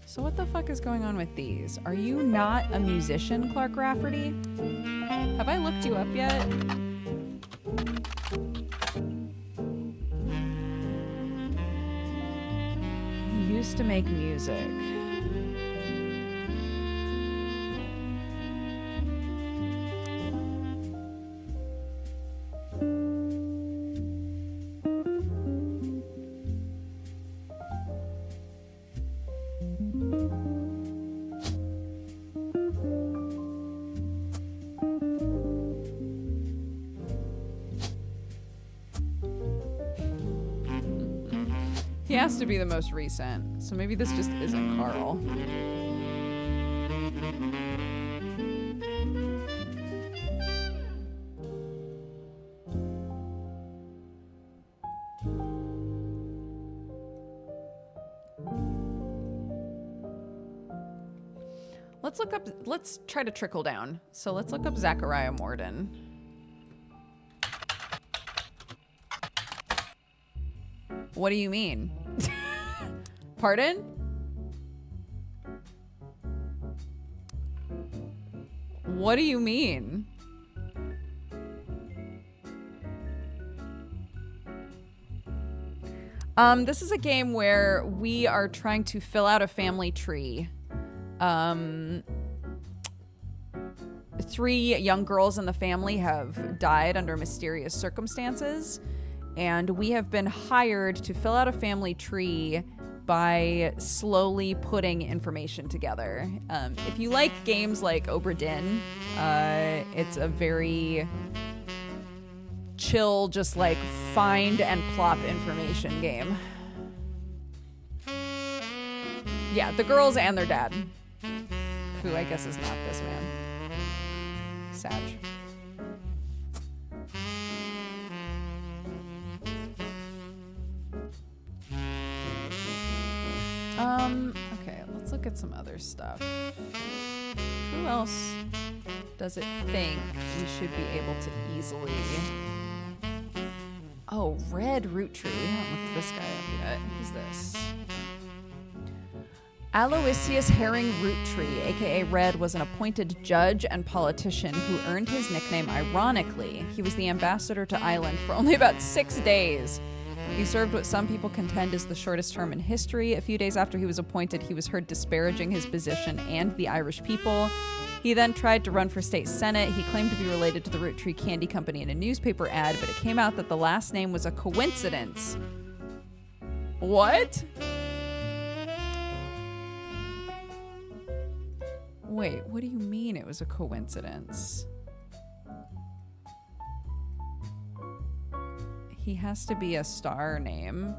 So what the fuck is going on with these? Are you not a musician, Clark Rafferty? Have I looked you up yet? He used to make music. He has to be the most recent, so maybe this just isn't Carl. Let's try to trickle down. So let's look up Zachariah Morden. What do you mean? Pardon? What do you mean? This is a game where we are trying to fill out a family tree. 3 young girls in the family have died under mysterious circumstances, and we have been hired to fill out a family tree by slowly putting information together. If you like games like Obra Dinn, it's a very chill, just like find and plop information game. Yeah, the girls and their dad, who I guess is not this man. Sag. Okay, let's look at some other stuff. Who else does it think we should be able to easily... Oh, Red Roottrees. We haven't looked this guy up yet. Who's this? Aloysius Herring Roottree, aka Red, was an appointed judge and politician who earned his nickname ironically. He was the ambassador to Ireland for only about 6 days. He served what some people contend is the shortest term in history. A few days after he was appointed, he was heard disparaging his position and the Irish people. He then tried to run for state senate. He claimed to be related to the Roottree Candy Company in a newspaper ad, but it came out that the last name was a coincidence. What? Wait, what do you mean it was a coincidence? He has to be a star name.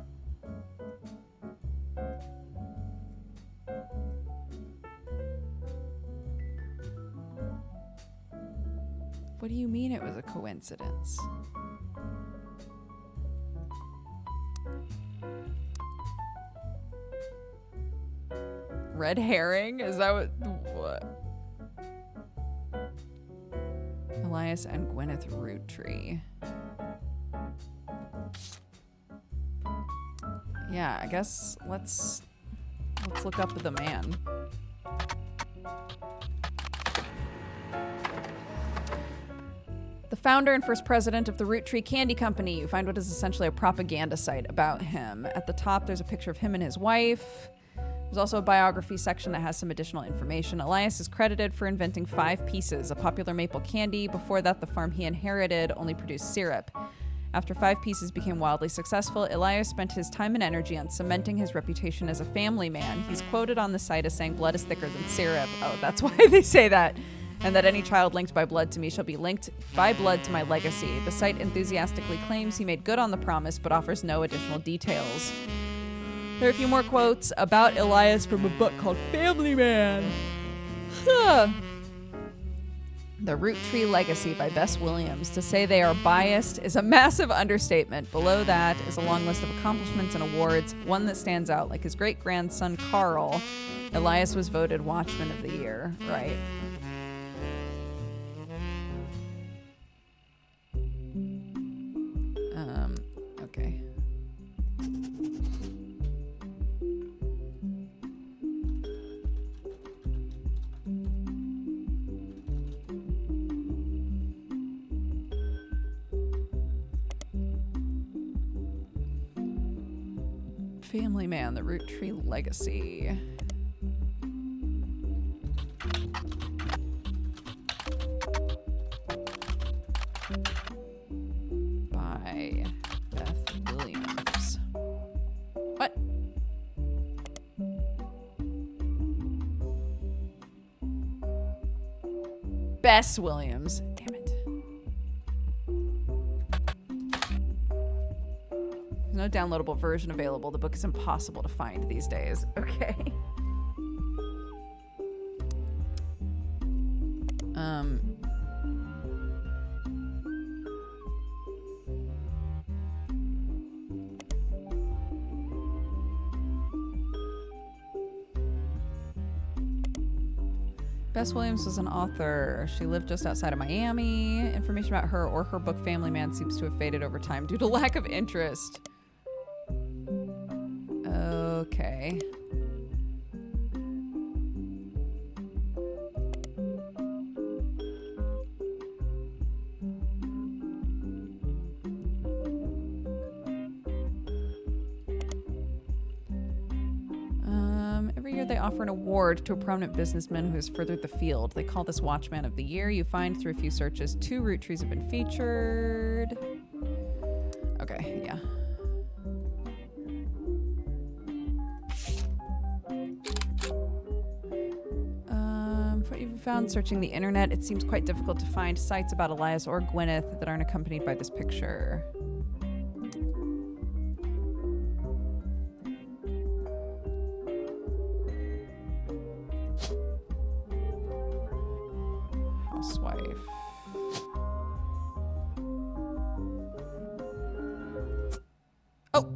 What do you mean it was a coincidence? Red herring? Is that what? Elias and Gwyneth Roottree. Yeah, I guess let's look up the man. The founder and first president of the Roottree Candy Company. You find what is essentially a propaganda site about him. At the top, there's a picture of him and his wife. There's also a biography section that has some additional information. Elias is credited for inventing 5 Pieces, a popular maple candy. Before that, the farm he inherited only produced syrup. After 5 Pieces became wildly successful, Elias spent his time and energy on cementing his reputation as a family man. He's quoted on the site as saying, "Blood is thicker than syrup." Oh, that's why they say that. And that any child linked by blood to me shall be linked by blood to my legacy. The site enthusiastically claims he made good on the promise, but offers no additional details. There are a few more quotes about Elias from a book called Family Man. The Roottree Legacy by Bess Williams. To say they are biased is a massive understatement. Below that is a long list of accomplishments and awards. One that stands out, like his great-grandson Carl. Elias was voted Watchman of the Year, right? Okay. Family Man, the Roottree Legacy. By Beth Williams. What? Bess Williams. Damn it. No downloadable version available. The book is impossible to find these days. Okay. Bess Williams was an author. She lived just outside of Miami. Information about her or her book Family Man seems to have faded over time due to lack of interest. Okay. Every year they offer an award to a prominent businessman who has furthered the field. They call this Watchman of the Year. You find through a few searches 2 Roottrees have been featured. Okay, yeah. What you've found searching the internet, it seems quite difficult to find sites about Elias or Gwyneth that aren't accompanied by this picture. Housewife. Oh.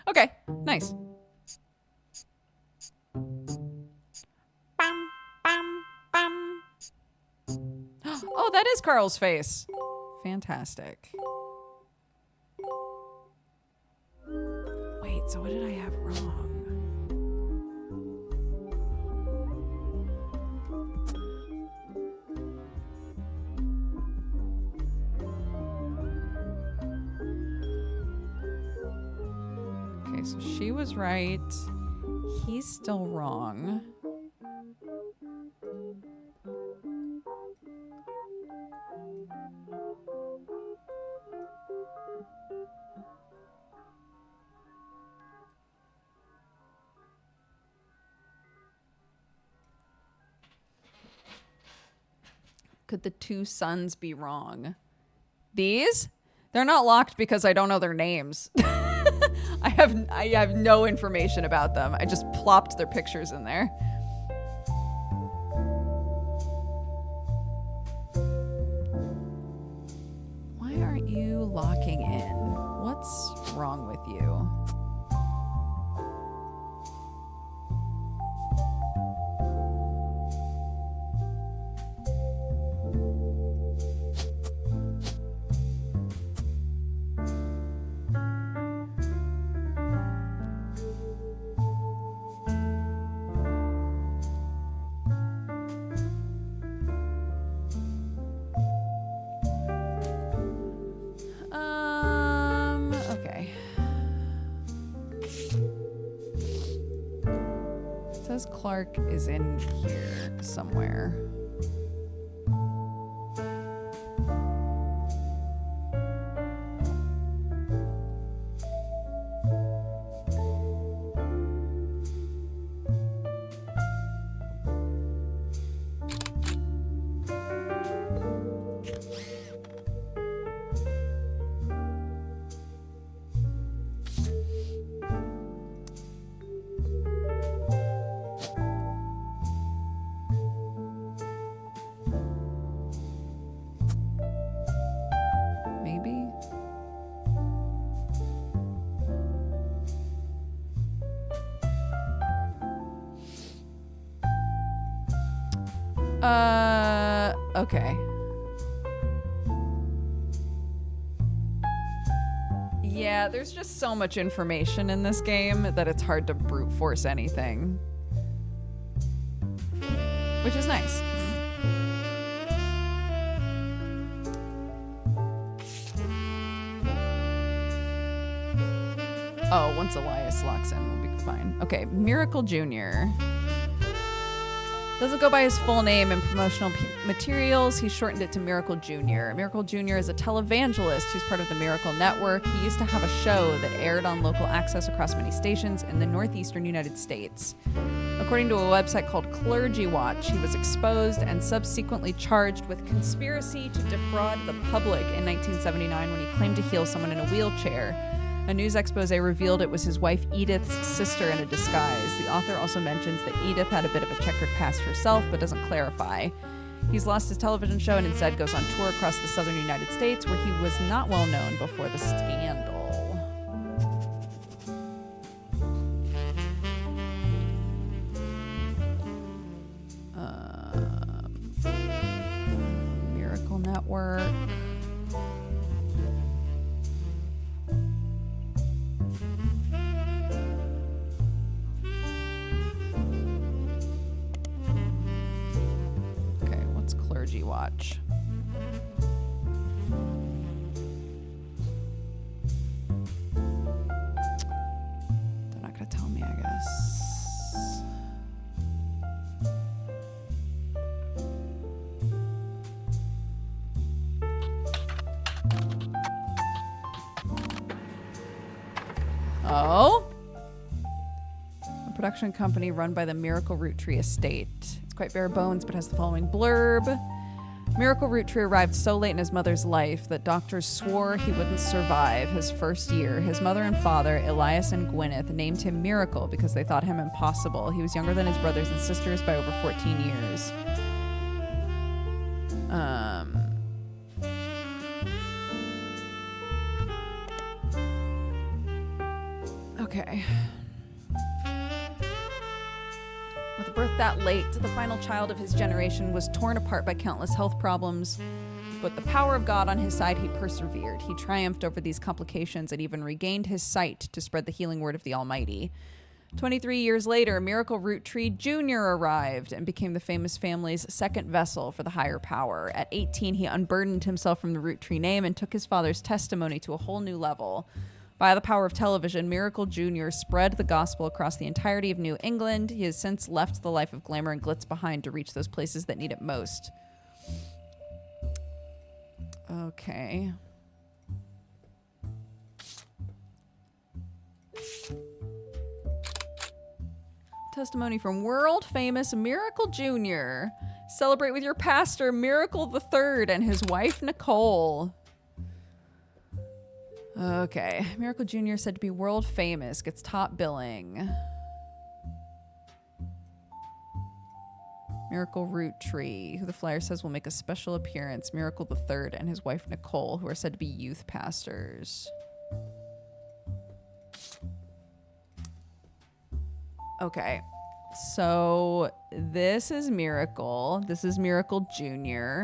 Okay, nice. Bam, bam, bam. Oh, that is Carl's face. Fantastic. Wait, so what did I have wrong? Okay, so she was right. He's still wrong. Could the 2 sons be wrong? These? They're not locked because I don't know their names. I have no information about them. I just plopped their pictures in there. Why aren't you locking in? What's wrong with you? Okay. It says Clark is in here somewhere. Okay. Yeah, there's just so much information in this game that it's hard to brute force anything. Which is nice. Oh, once Elias locks in, we'll be fine. Okay, Miracle Jr. Doesn't go by his full name in promotional materials. He shortened it to Miracle Jr. Miracle Jr. is a televangelist who's part of the Miracle Network. He used to have a show that aired on local access across many stations in the northeastern United States. According to a website called Clergy Watch, he was exposed and subsequently charged with conspiracy to defraud the public in 1979 when he claimed to heal someone in a wheelchair. A news expose revealed it was his wife Edith's sister in a disguise. The author also mentions that Edith had a bit of a checkered past herself, but doesn't clarify. He's lost his television show and instead goes on tour across the southern United States, where he was not well known before the scandal. Miracle Network. Okay, what's Clergy Watch? They're not gonna tell me, I guess. Oh? A production company run by the Miracle Roottrees estate. It's quite bare bones, but has the following blurb. Miracle Roottrees arrived so late in his mother's life that doctors swore he wouldn't survive his first year. His mother and father, Elias and Gwyneth, named him Miracle because they thought him impossible. He was younger than his brothers and sisters by over 14 years. Okay. With a birth that late, the final child of his generation was torn apart by countless health problems. But the power of God on his side, he persevered. He triumphed over these complications and even regained his sight to spread the healing word of the Almighty. 23 years later, Miracle Roottrees Jr. arrived and became the famous family's second vessel for the higher power. At 18, he unburdened himself from the Roottrees name and took his father's testimony to a whole new level. By the power of television, Miracle Jr. spread the gospel across the entirety of New England. He has since left the life of glamour and glitz behind to reach those places that need it most. Okay. Testimony from world famous Miracle Jr. Celebrate with your pastor, Miracle the Third, and his wife, Nicole. Okay. Miracle Jr. said to be world famous, gets top billing. Miracle Roottrees, who the flyer says will make a special appearance. Miracle the Third and his wife Nicole, who are said to be youth pastors. Okay. So this is Miracle. This is Miracle Jr.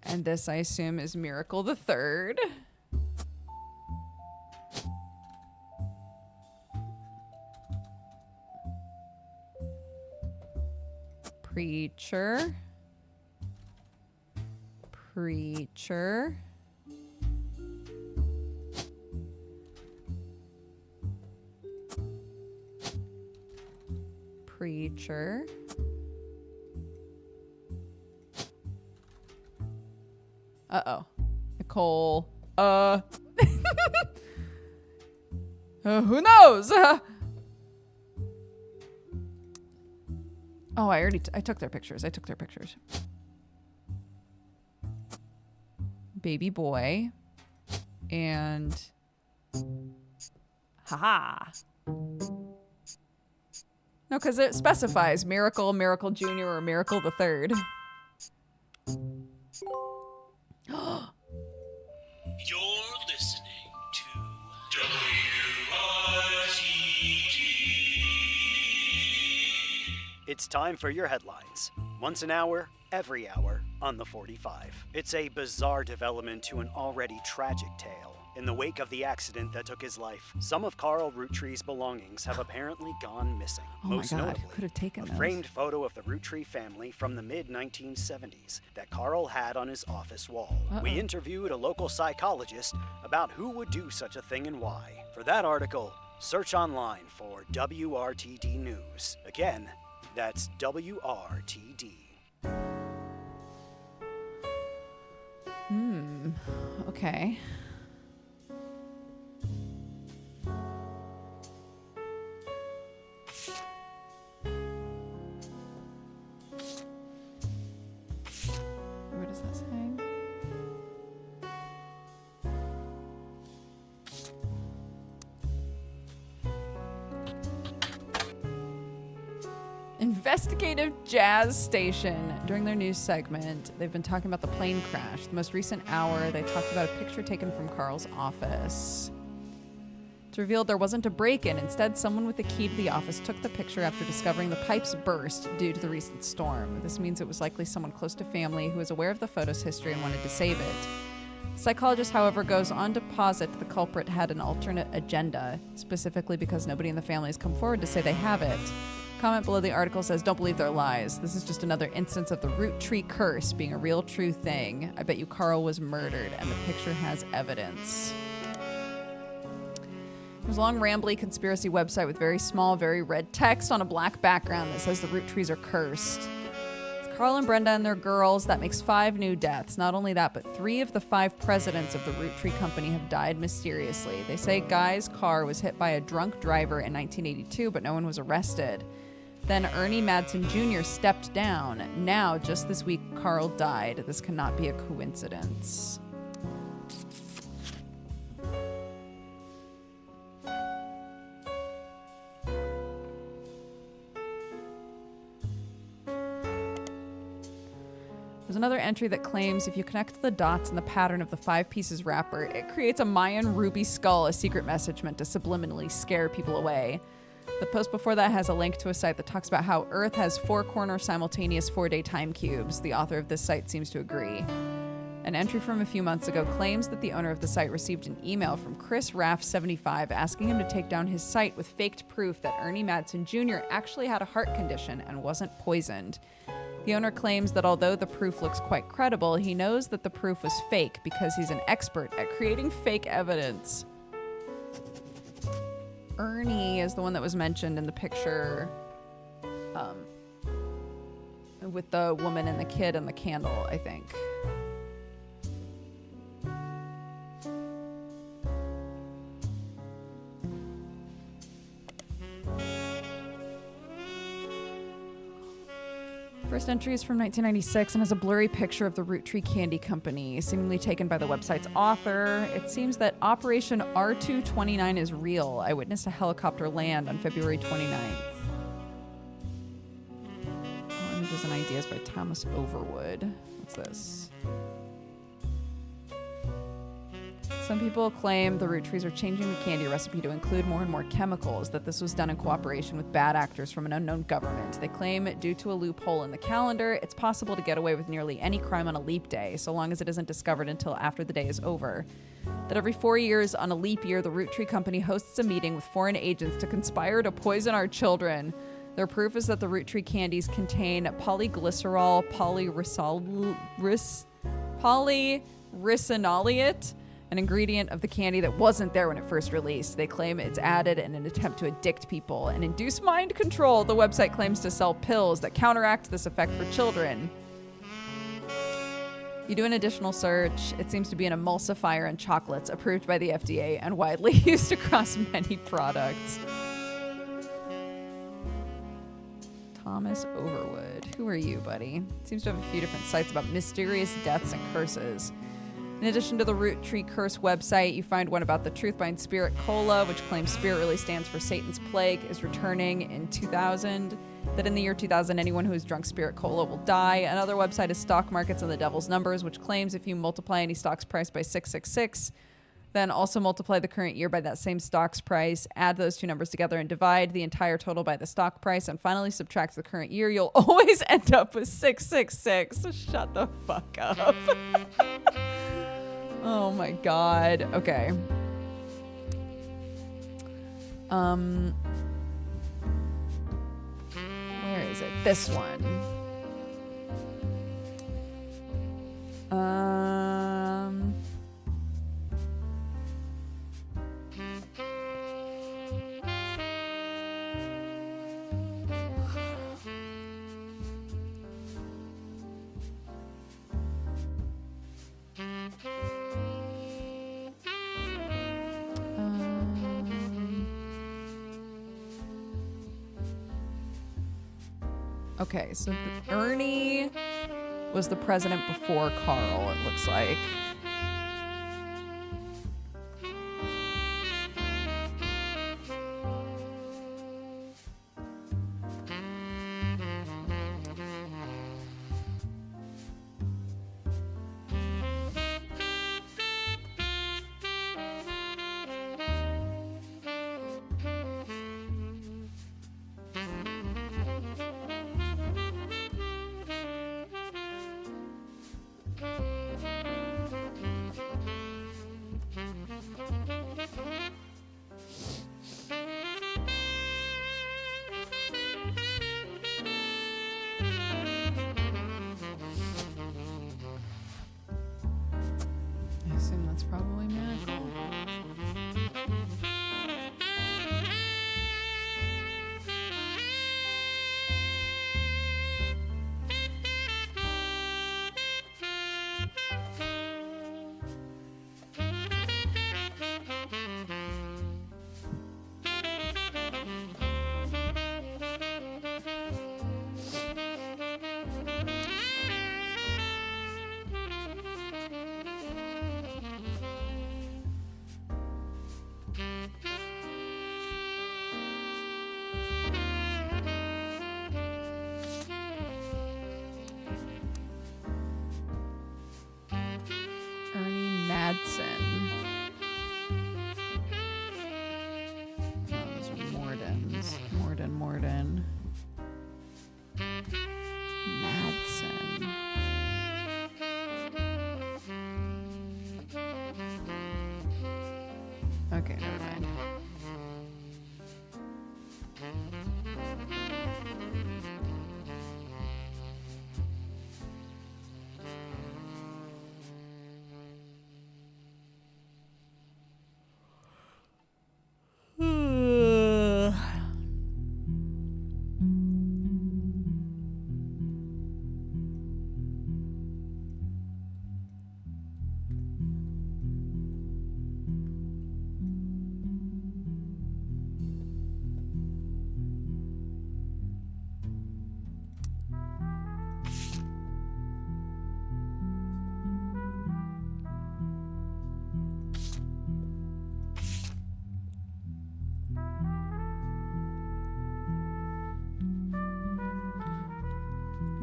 And this, I assume, is Miracle the Third. Preacher. Preacher. Preacher. Uh-oh. Nicole. Who knows? Oh, I took their pictures. Baby boy. And... haha. No, because it specifies Miracle, Miracle Jr., or Miracle the Third. You're listening to WRTD. It's time for your headlines. Once an hour, every hour, on the 45. It's a bizarre development to an already tragic tale. In the wake of the accident that took his life, some of Carl Roottrees' belongings have apparently gone missing. Oh Most my God, notably, who could have taken a those? framed photo of the Roottrees family from the mid-1970s that Carl had on his office wall. We interviewed a local psychologist about who would do such a thing and why. For that article, search online for WRTD News. Again, that's WRTD. Okay. What is that saying? Investigative Jazz Station. During their news segment, they've been talking about the plane crash. The most recent hour, they talked about a picture taken from Carl's office. It's revealed there wasn't a break-in. Instead, someone with the key to the office took the picture after discovering the pipes burst due to the recent storm. This means it was likely someone close to family who was aware of the photo's history and wanted to save it. The psychologist, however, goes on to posit the culprit had an alternate agenda, specifically because nobody in the family has come forward to say they have it. Comment below the article says, "Don't believe their lies. This is just another instance of the root tree curse being a real true thing. I bet you Carl was murdered, and the picture has evidence." There's a long, rambly conspiracy website with very small, very red text on a black background that says the root trees are cursed. It's Carl and Brenda and their girls. That makes 5 new deaths. Not only that, but 3 of the 5 presidents of the root tree company have died mysteriously. They say Guy's car was hit by a drunk driver in 1982, but no one was arrested. Then Ernie Madsen Jr. stepped down. Now, just this week, Carl died. This cannot be a coincidence. There's another entry that claims if you connect the dots in the pattern of the 5 pieces wrapper, it creates a Mayan ruby skull, a secret message meant to subliminally scare people away. The post before that has a link to a site that talks about how Earth has 4-corner simultaneous 4-day time cubes. The author of this site seems to agree. An entry from a few months ago claims that the owner of the site received an email from Chris Raff75 asking him to take down his site with faked proof that Ernie Madsen Jr. actually had a heart condition and wasn't poisoned. The owner claims that although the proof looks quite credible, he knows that the proof was fake because he's an expert at creating fake evidence. Ernie is the one that was mentioned in the picture with the woman and the kid and the candle, I think. First entry is from 1996 and has a blurry picture of the Root Tree Candy Company, seemingly taken by the website's author. It seems that Operation R229 is real. I witnessed a helicopter land on February 29th. All images and ideas by Thomas Overwood. What's this? Some people claim the Root Trees are changing the candy recipe to include more and more chemicals, that this was done in cooperation with bad actors from an unknown government. They claim, due to a loophole in the calendar, it's possible to get away with nearly any crime on a leap day, so long as it isn't discovered until after the day is over. That every 4 years on a leap year, the Root Tree Company hosts a meeting with foreign agents to conspire to poison our children. Their proof is that the Root Tree candies contain polyglycerol, polyricinoleate, an ingredient of the candy that wasn't there when it first released. They claim it's added in an attempt to addict people and induce mind control. The website claims to sell pills that counteract this effect for children. You do an additional search. It seems to be an emulsifier in chocolates approved by the FDA and widely used across many products. Thomas Overwood. Who are you, buddy? Seems to have a few different sites about mysterious deaths and curses. In addition to the Root Tree Curse website, you find one about the Truth Behind Spirit Cola, which claims spirit really stands for Satan's Plague, is returning in 2000. That in the year 2000, anyone who has drunk Spirit Cola will die. Another website is Stock Markets and the Devil's Numbers, which claims if you multiply any stock's price by 666, then also multiply the current year by that same stock's price, add those 2 numbers together and divide the entire total by the stock price, and finally subtract the current year, you'll always end up with 666. Shut the fuck up. Oh my god. Okay. Where is it? This one. Okay, so Ernie was the president before Carl, it looks like. Ernie Madsen. Oh, those are Mordens. Morden. Madsen. Okay, never mind.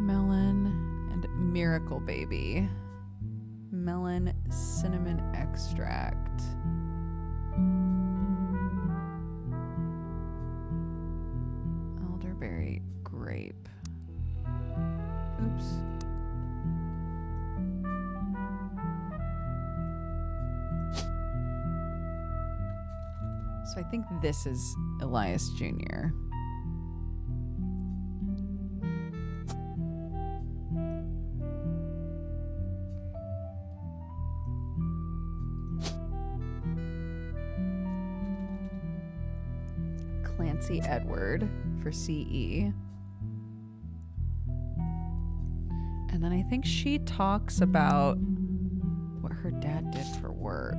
Melon and Miracle Baby. Melon cinnamon extract. Elderberry grape. Oops. So I think this is Elias Jr. Clancy Edward for CE. And then I think she talks about what her dad did for work.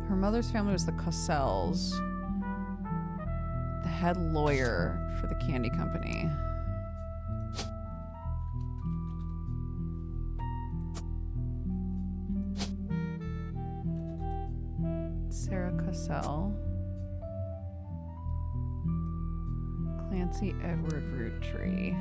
Her mother's family was the Cossels, the head lawyer for the candy company. Sarah Cossell. Clancy Edward Roottrees.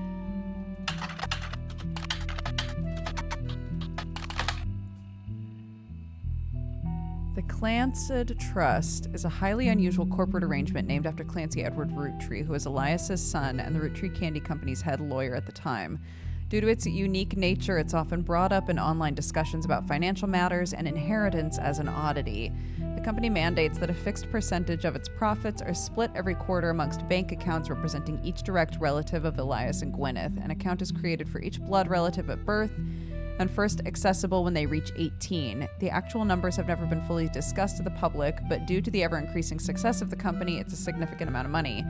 The Clancy Trust is a highly unusual corporate arrangement named after Clancy Edward Roottrees, who was Elias's son and the Roottrees Candy Company's head lawyer at the time. Due to its unique nature, it's often brought up in online discussions about financial matters and inheritance as an oddity. The company mandates that a fixed percentage of its profits are split every quarter amongst bank accounts representing each direct relative of Elias and Gwyneth. An account is created for each blood relative at birth and first accessible when they reach 18. The actual numbers have never been fully discussed to the public, but due to the ever-increasing success of the company, it's a significant amount of money.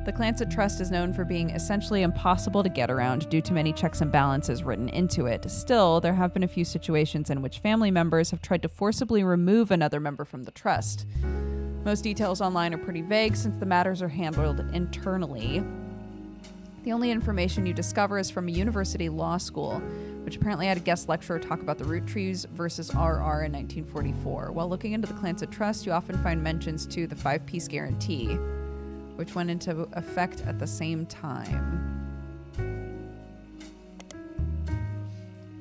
The Clancy Trust is known for being essentially impossible to get around due to many checks and balances written into it. Still, there have been a few situations in which family members have tried to forcibly remove another member from the trust. Most details online are pretty vague since the matters are handled internally. The only information you discover is from a university law school, which apparently had a guest lecturer talk about the Roottrees versus RR in 1944. While looking into the Clancy Trust, you often find mentions to the 5-piece guarantee, which went into effect at the same time.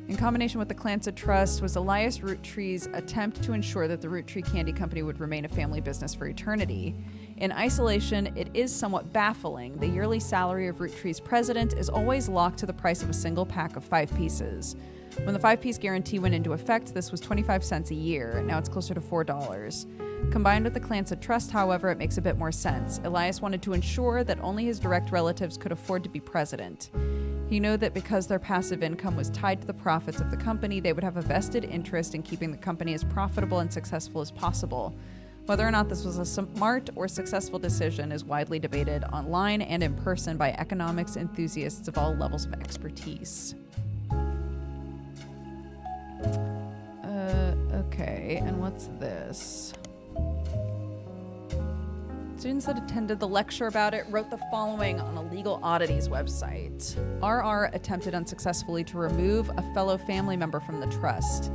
In combination with the Clancy Trust was Elias Roottrees' attempt to ensure that the Roottrees Candy Company would remain a family business for eternity. In isolation, it is somewhat baffling. The yearly salary of Roottrees' president is always locked to the price of a single pack of 5 pieces. When the 5-piece guarantee went into effect, this was 25 cents a year. Now it's closer to $4. Combined with the Clancy Trust, however, it makes a bit more sense. Elias wanted to ensure that only his direct relatives could afford to be president. He knew that because their passive income was tied to the profits of the company, they would have a vested interest in keeping the company as profitable and successful as possible. Whether or not this was a smart or successful decision is widely debated online and in person by economics enthusiasts of all levels of expertise. Okay, and what's this? Students that attended the lecture about it wrote the following on a Legal Oddities website. RR attempted unsuccessfully to remove a fellow family member from the trust.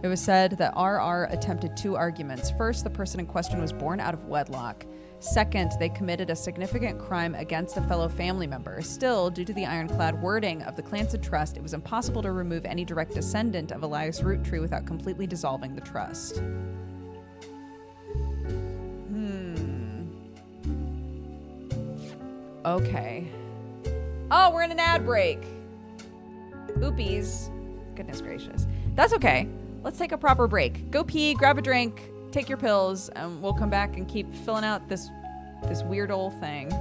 It was said that RR attempted 2 arguments. First, the person in question was born out of wedlock. Second, they committed a significant crime against a fellow family member. Still, due to the ironclad wording of the Clansed Trust, it was impossible to remove any direct descendant of Elias Roottree without completely dissolving the trust. Okay. Oh, we're in an ad break. Oopies. Goodness gracious. That's okay. Let's take a proper break. Go pee, grab a drink, take your pills, and we'll come back and keep filling out this weird old thing.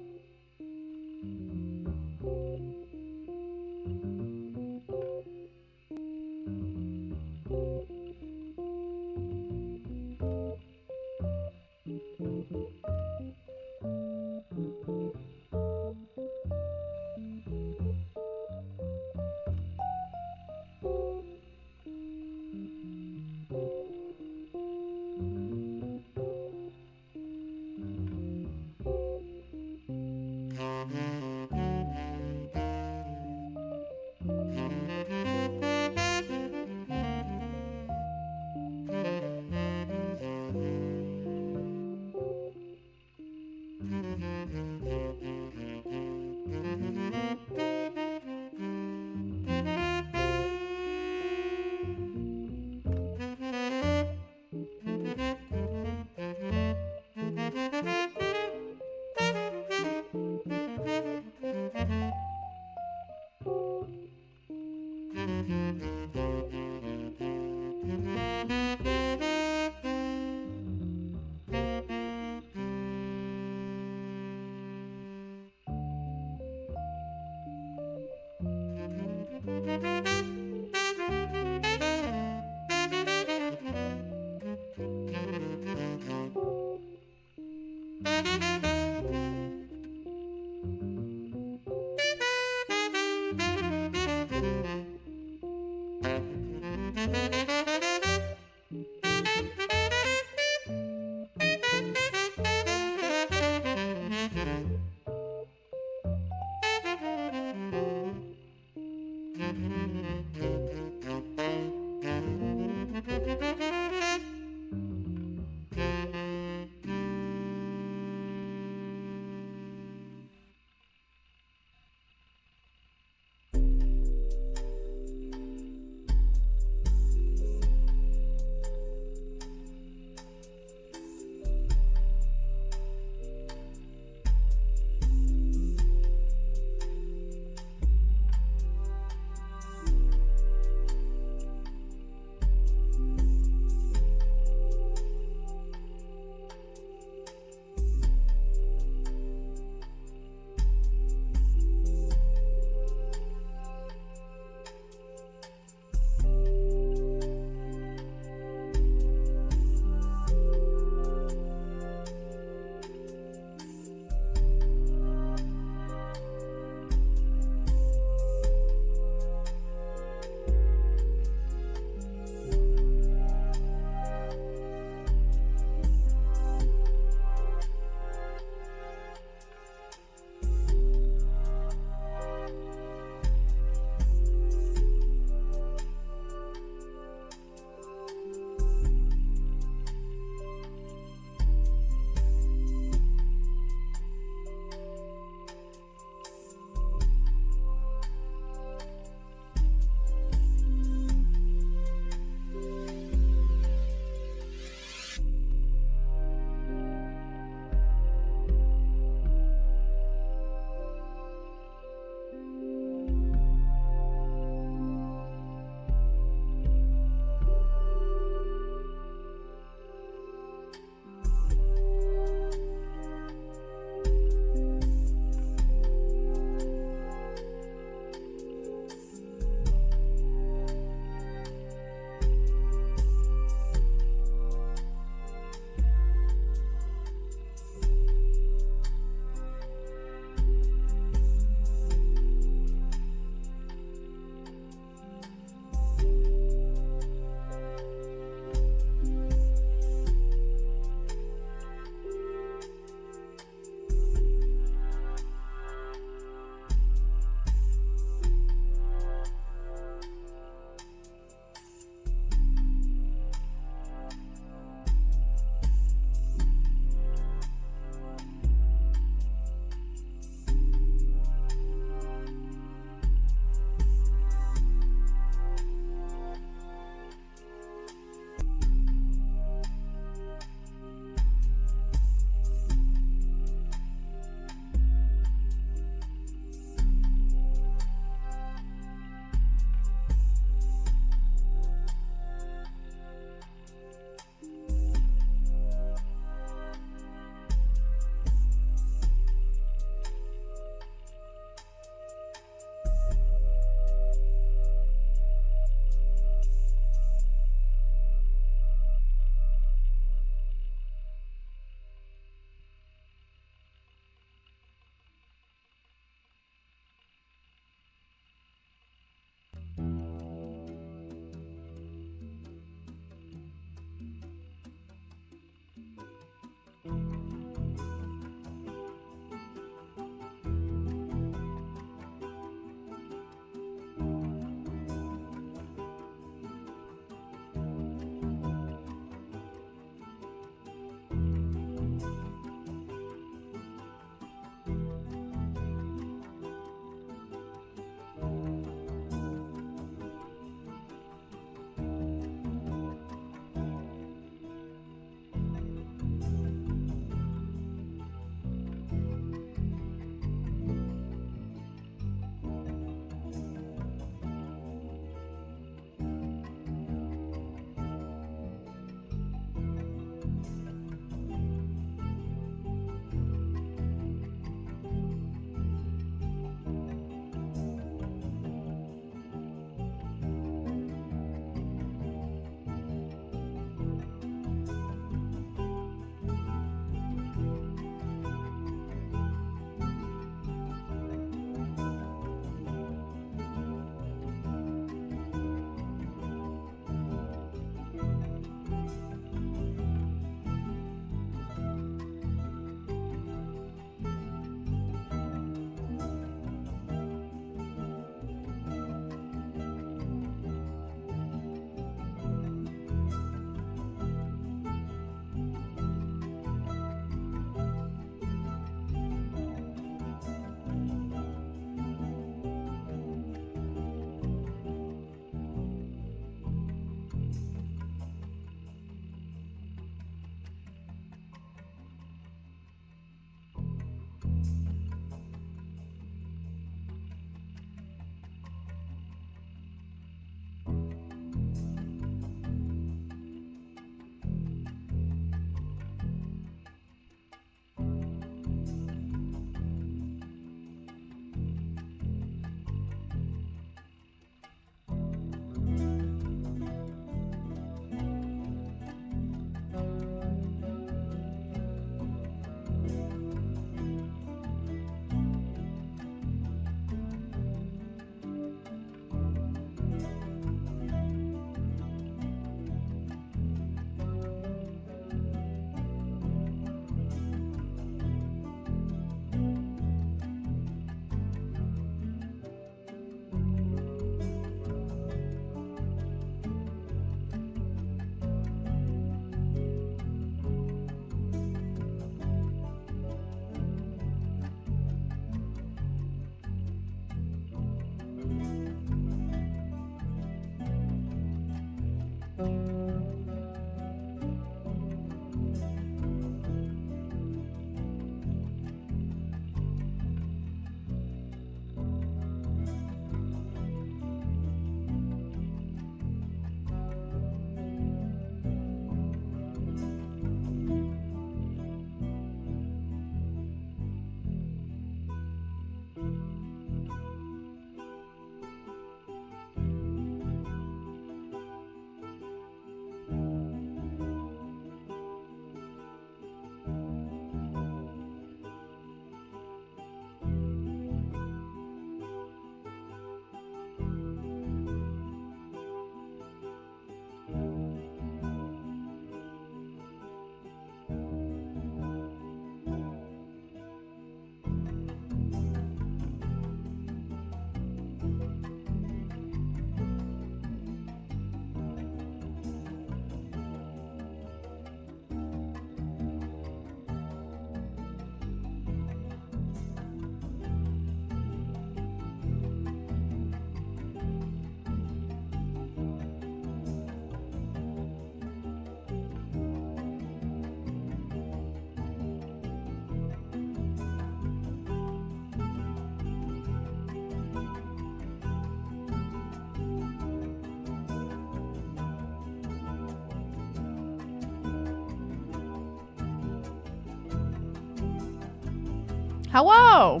Hello.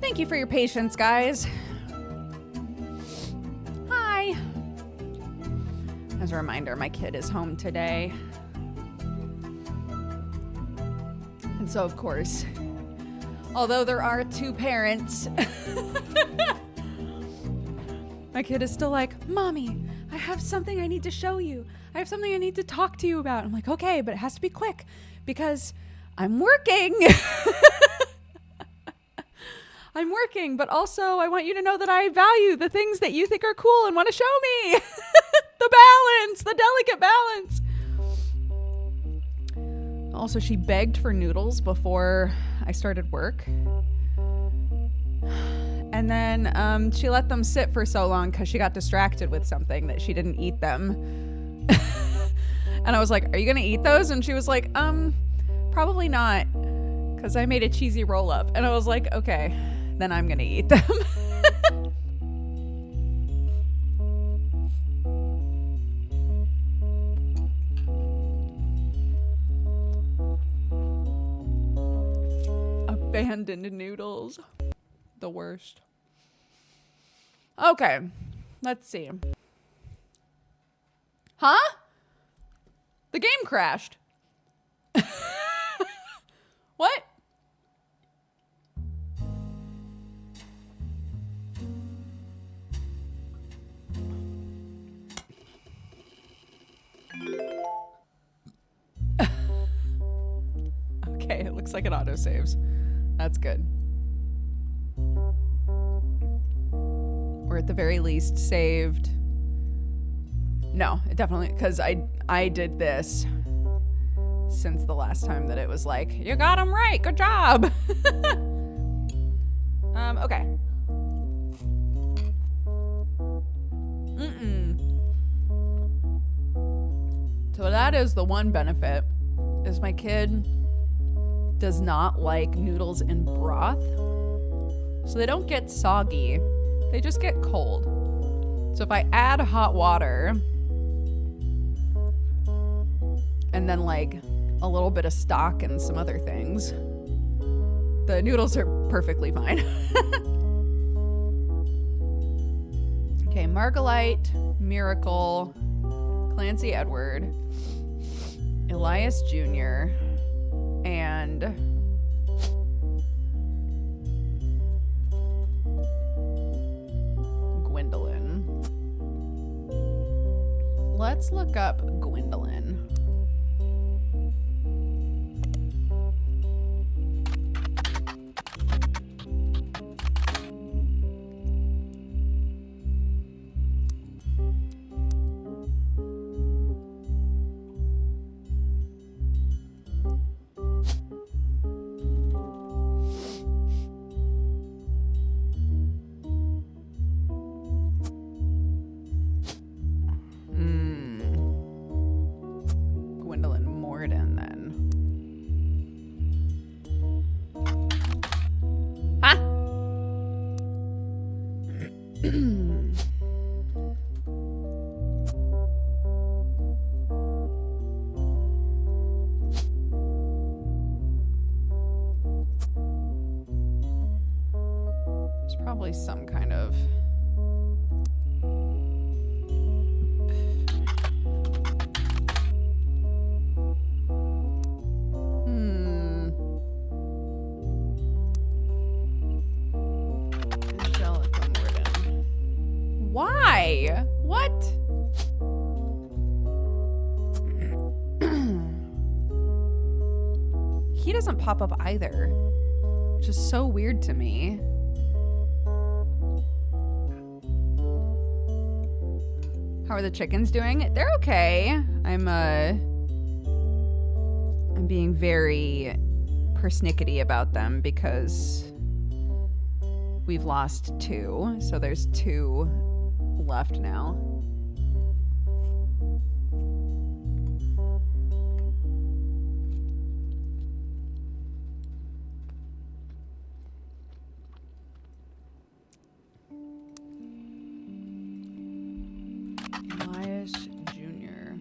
Thank you for your patience, guys. Hi. As a reminder, my kid is home today. And so, of course, although there are two parents, my kid is still like, Mommy, I have something I need to show you. I have something I need to talk to you about. I'm like, okay, but it has to be quick because I'm working. I'm working, but also I want you to know that I value the things that you think are cool and want to show me. The balance, the delicate balance. Also, she begged for noodles before I started work. And then she let them sit for so long because she got distracted with something that she didn't eat them. And I was like, are you going to eat those? And she was like, probably not, because I made a cheesy roll up. And I was like, okay, then I'm going to eat them. Abandoned noodles. The worst. Okay, let's see. Huh? The game crashed. What? Okay, it looks like it autosaves. That's good. Or at the very least saved. No, it definitely, because I did this since the last time that it was like, you got them right, good job. Okay. So that is the one benefit, is my kid does not like noodles in broth. So they don't get soggy, they just get cold. So if I add hot water and then like a little bit of stock and some other things, the noodles are perfectly fine. Okay, Margalite, Miracle, Clancy Edward, Elias Jr., and Gwendolyn. Let's look up Gwendolyn. Gwendolyn Morden, then. Huh? There's probably some kind of Angelica Morden. Why? What? He doesn't pop up either, which is so weird to me. How are the chickens doing? They're okay. I'm being very persnickety about them because we've lost 2, so there's 2 left now. Elias Jr.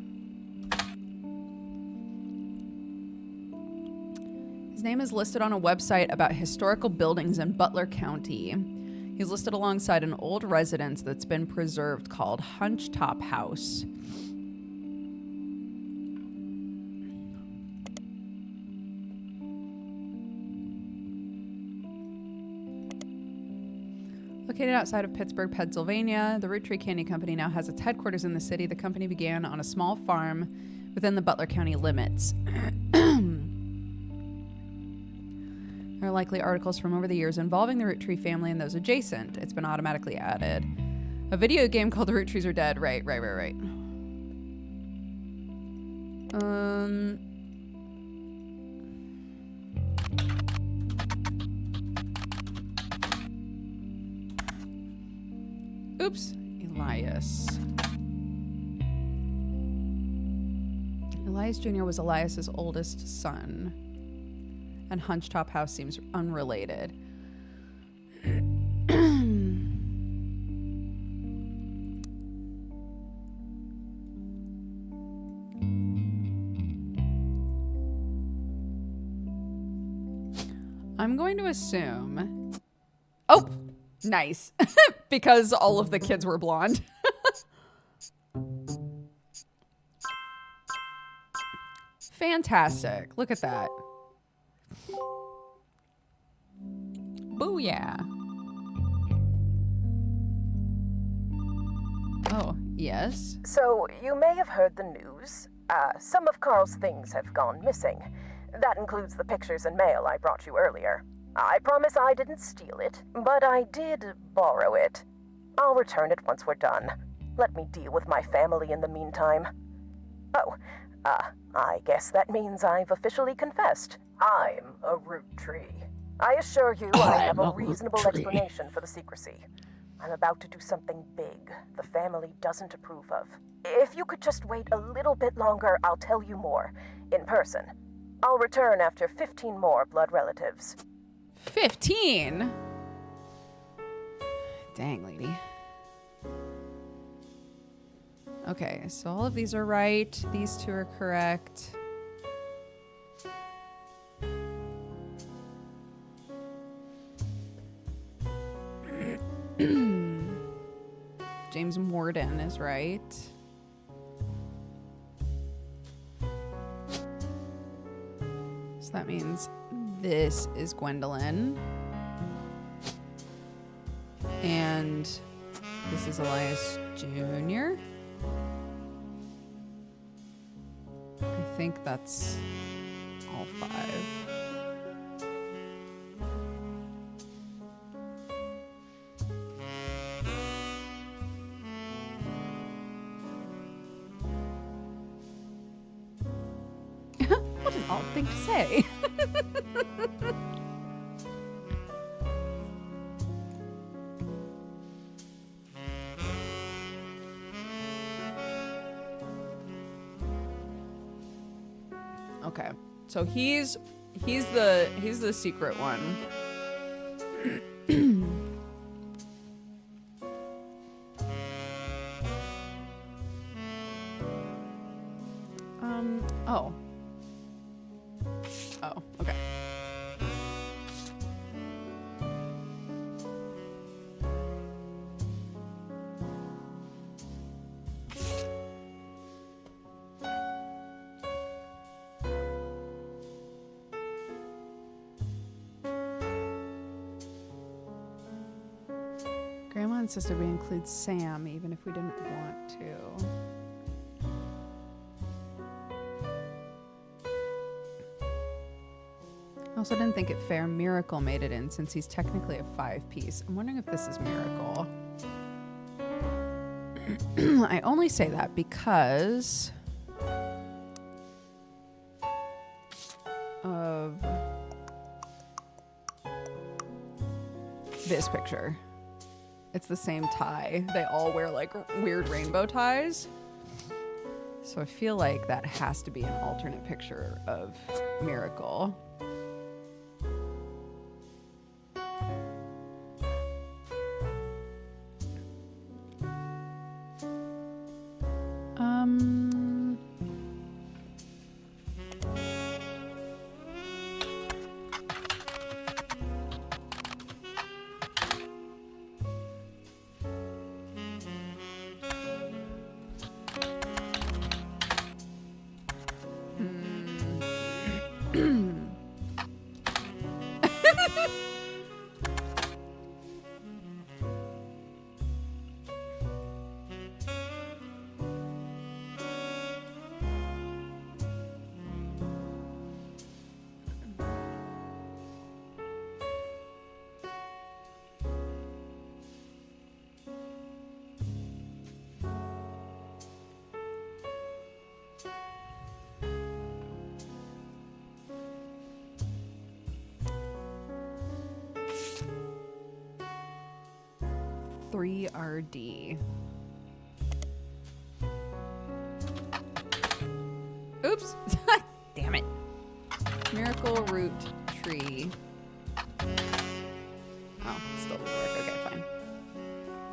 His name is listed on a website about historical buildings in Butler County. He's listed alongside an old residence that's been preserved called Hunchtop House. Located outside of Pittsburgh, Pennsylvania, the Roottrees Candy Company now has its headquarters in the city. The company began on a small farm within the Butler County limits. There are likely articles from over the years involving the Roottrees family and those adjacent. It's been automatically added. A video game called The Roottrees Are Dead. Right. Oops. Elias. Elias Jr. was Elias's oldest son. And Hunchtop House seems unrelated. I'm going to assume... Oh! Nice. Because all of the kids were blonde. Fantastic. Look at that. Booyah. Oh, yes. So, you may have heard the news. Some of Carl's things have gone missing. That includes the pictures and mail I brought you earlier. I promise I didn't steal it, but I did borrow it. I'll return it once we're done. Let me deal with my family in the meantime. Oh, I guess that means I've officially confessed. I'm a Roottrees. I assure you I have a reasonable explanation for the secrecy. I'm about to do something big the family doesn't approve of. If you could just wait a little bit longer, I'll tell you more. In person. I'll return after 15 more blood relatives. 15? Dang, lady. Okay, so all of these are right. These two are correct. James Morden is right. So that means this is Gwendolyn. And this is Elias Jr. I think that's all 5. What an odd thing to say. Okay, so he's the secret one. Oh, okay. Grandma insisted we include Sam even if we didn't want to. I also didn't think it fair Miracle made it in since he's technically a 5-piece. I'm wondering if this is Miracle. I only say that because of this picture. It's the same tie. They all wear like weird rainbow ties. So I feel like that has to be an alternate picture of Miracle. 3RD. Oops. Damn it. Miracle root tree. Oh, still didn't work. Okay, fine.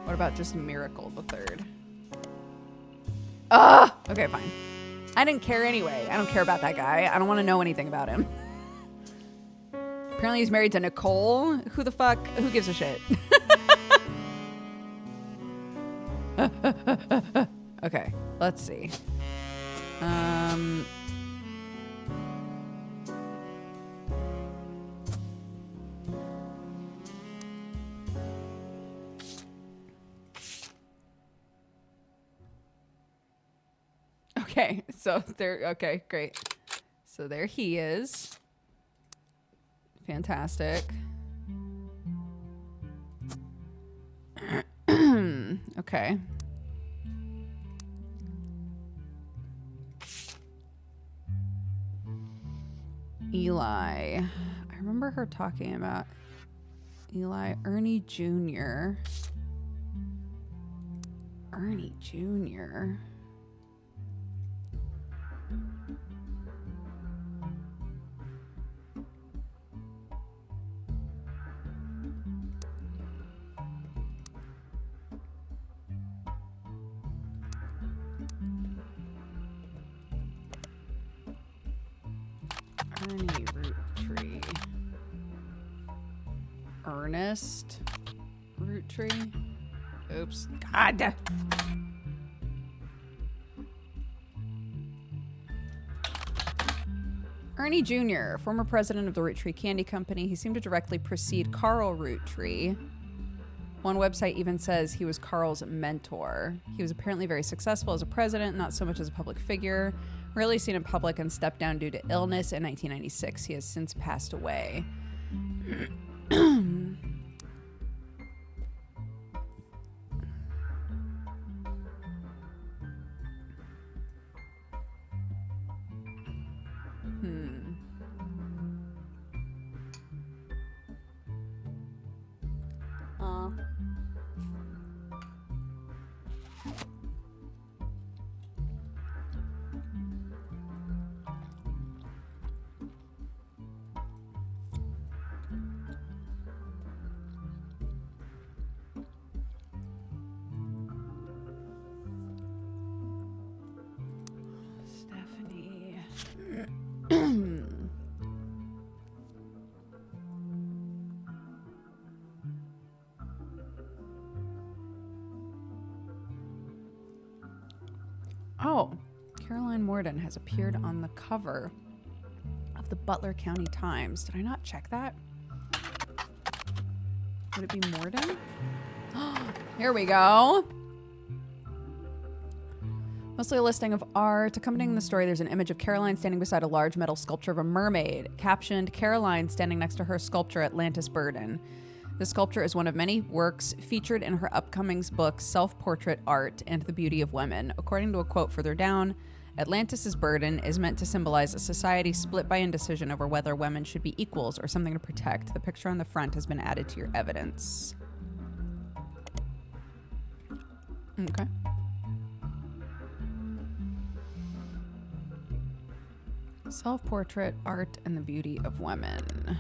What about just Miracle the Third? Ah! Okay, fine. I didn't care anyway. I don't care about that guy. I don't want to know anything about him. Apparently he's married to Nicole. Who the fuck? Who gives a shit? Okay, let's see. Okay, so there, okay, great. So there he is. Fantastic. Okay. Eli. I remember her talking about Eli. Ernie Jr. Ernie Jr. Ernie Roottrees. Ernest Roottrees. Oops. God. Ernie Jr., former president of the Roottrees Candy Company. He seemed to directly precede Carl Roottrees. One website even says he was Carl's mentor. He was apparently very successful as a president, not so much as a public figure. Rarely seen in public and stepped down due to illness in 1996. He has since passed away. Stephanie. Oh, Caroline Morden has appeared on the cover of the Butler County Times. Did I not check that? Would it be Morden? Here we go. Mostly a listing of art. Accompanying the story, there's an image of Caroline standing beside a large metal sculpture of a mermaid, captioned, Caroline standing next to her sculpture, Atlantis Burden. The sculpture is one of many works featured in her upcoming book, Self-Portrait Art and the Beauty of Women. According to a quote further down, Atlantis' burden is meant to symbolize a society split by indecision over whether women should be equals or something to protect. The picture on the front has been added to your evidence. Okay. Self-Portrait Art and the Beauty of Women.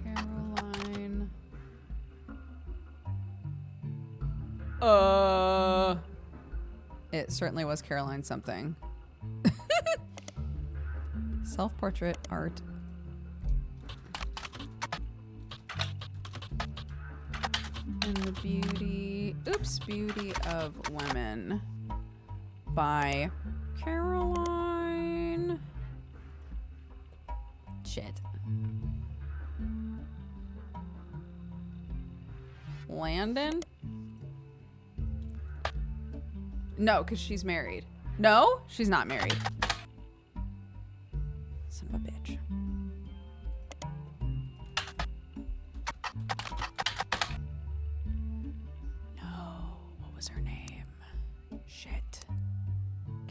Caroline. It certainly was Caroline something. Self-Portrait Art. And the beauty of women by Caroline. Shit. Landon? No, because she's married. No, she's not married. Son of a bitch. No, what was her name? Shit.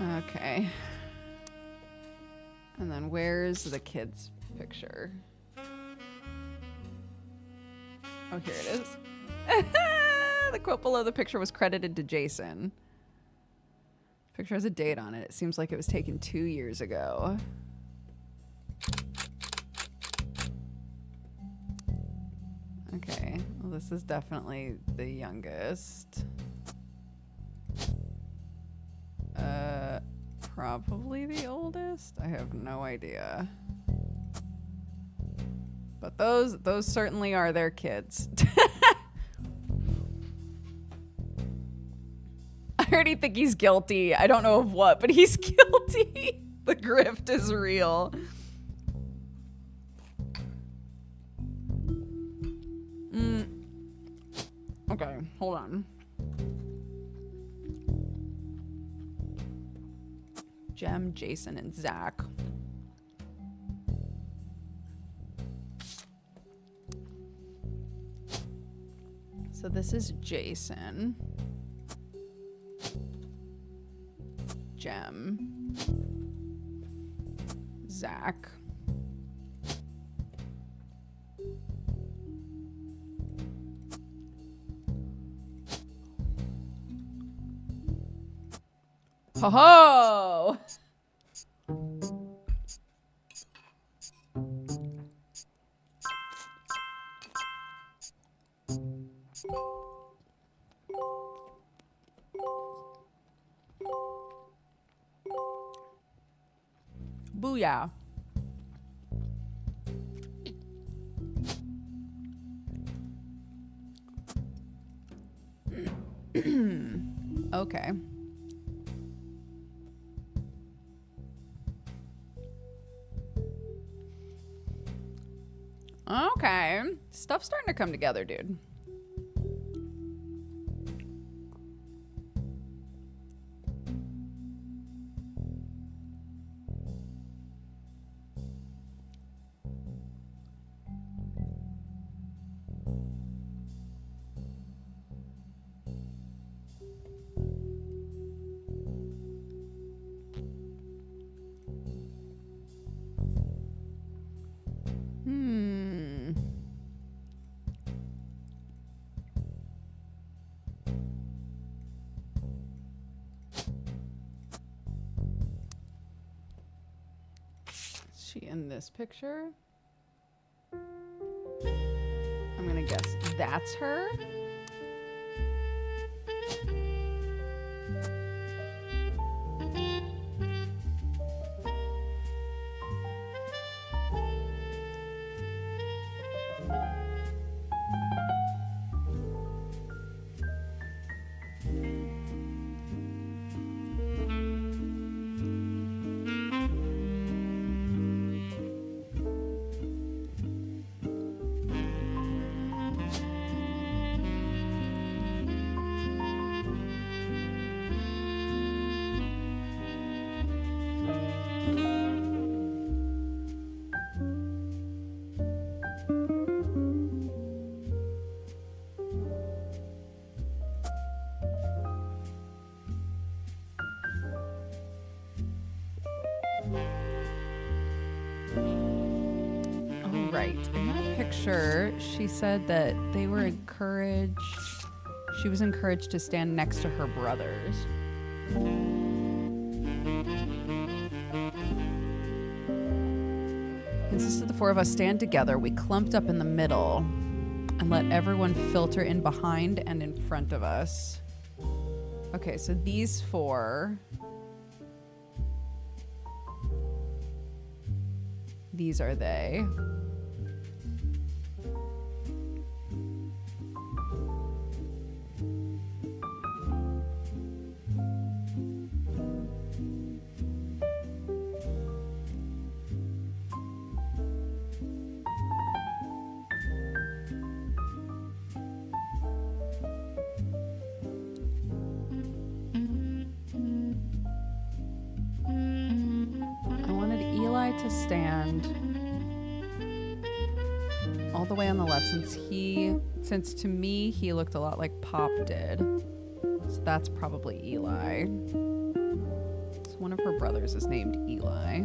Okay. And then where's the kid's picture? Oh, here it is. The quote below the picture was credited to Jason. Picture has a date on it. It seems like it was taken 2 years ago. Okay, well, this is definitely the youngest. Probably the oldest? I have no idea. But those certainly are their kids. I already think he's guilty. I don't know of what, but he's guilty. The grift is real. Okay, hold on. Jem, Jason, and Zach. So this is Jason. Jem. Zach. Ho ho! Booyah. Okay. Okay. Stuff's starting to come together, dude. She in this picture? I'm gonna guess that's her. Right. In that picture, she said that they were encouraged. She was encouraged to stand next to her brothers. Insisted the four of us stand together. We clumped up in the middle and let everyone filter in behind and in front of us. Okay, so these four. These are they. To stand all the way on the left since to me he looked a lot like Pop did, so that's probably Eli. So one of her brothers is named Eli.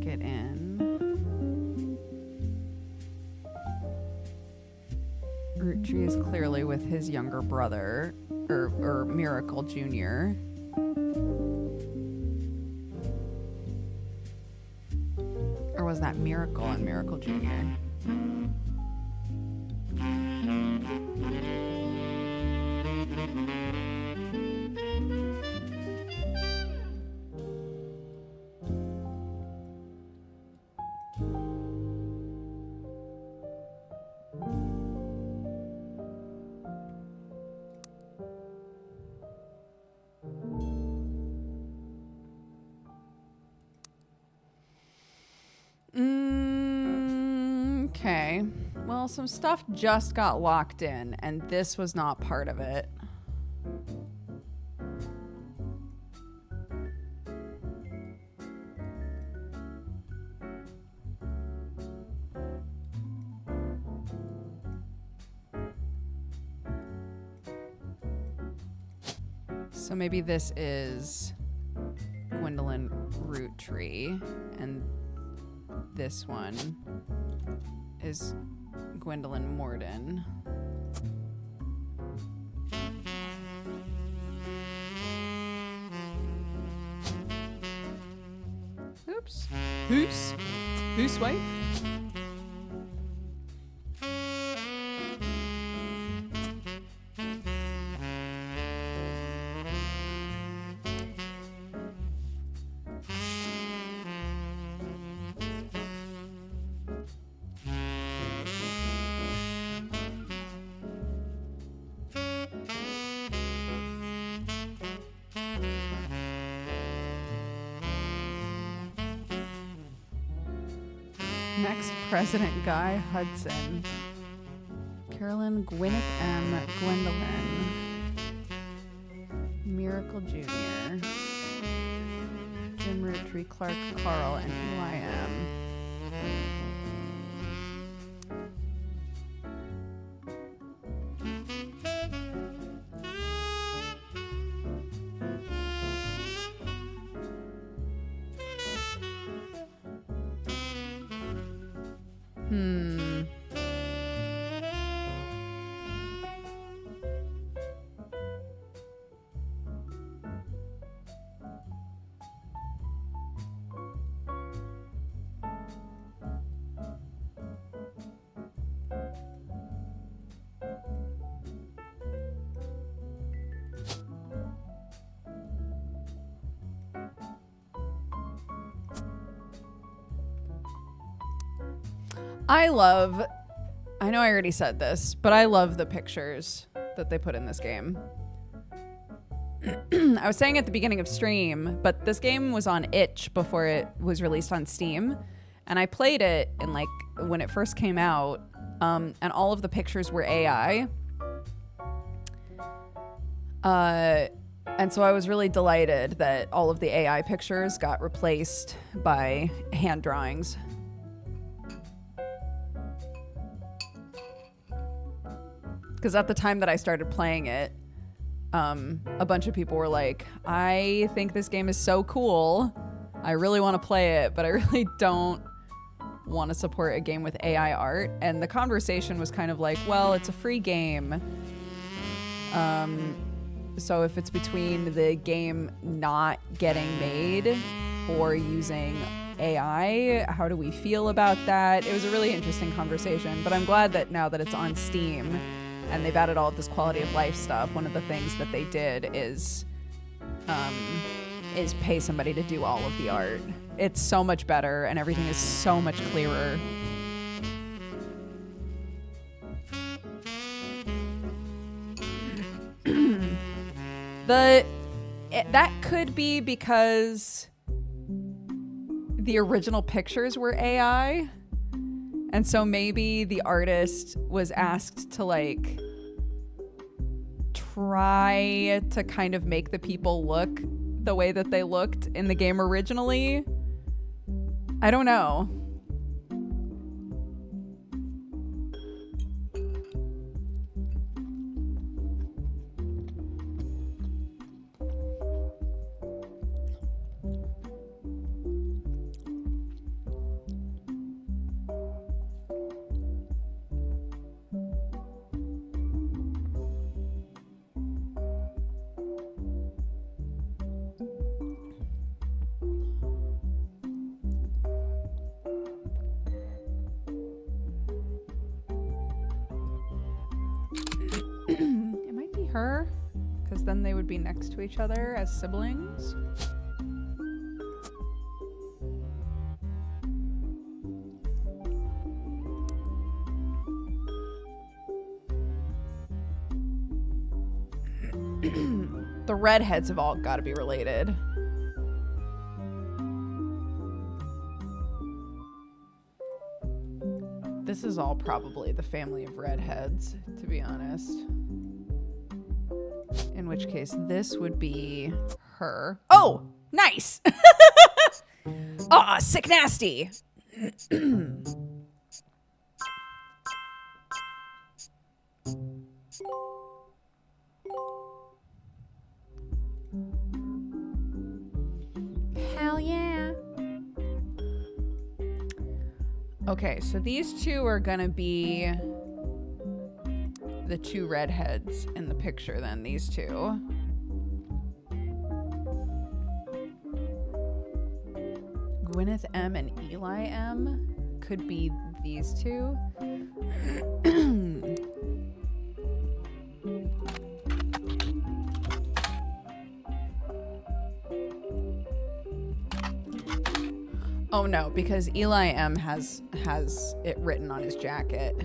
It in. Roottrees is clearly with his younger brother, or Miracle Jr. Or was that Miracle and Miracle Jr.? Okay. Well, some stuff just got locked in, and this was not part of it. So maybe this is Gwendolyn Roottree, and this one is Gwendolyn Morden. Oops. Who's wife? Next President Guy Hudson. Carolyn Gwyneth M. Gwendolyn. Miracle Jr. Jim Roottree, Clark Carl, and Eli M. I know I already said this, but I love the pictures that they put in this game. I was saying at the beginning of stream, but this game was on itch before it was released on Steam. And I played it in like when it first came out, and all of the pictures were AI. And so I was really delighted that all of the AI pictures got replaced by hand drawings. Because at the time that I started playing it, a bunch of people were like, I think this game is so cool. I really want to play it, but I really don't want to support a game with AI art. And the conversation was kind of like, well, it's a free game. So if it's between the game not getting made or using AI? How do we feel about that? It was a really interesting conversation, but I'm glad that now that it's on Steam and they've added all of this quality of life stuff, one of the things that they did is pay somebody to do all of the art. It's so much better and everything is so much clearer. That could be because the original pictures were AI, and so maybe the artist was asked to like try to kind of make the people look the way that they looked in the game originally. I don't know. It might be her, because then they would be next to each other as siblings. The redheads have all got to be related. This is all probably the family of redheads, to be honest. In which case, this would be her. Oh, nice! Aw, sick nasty! Hell yeah! Okay, so these two are gonna be the two redheads in the picture then, these two. Gwyneth M and Eli M could be these two. Oh no, because Eli M has it written on his jacket.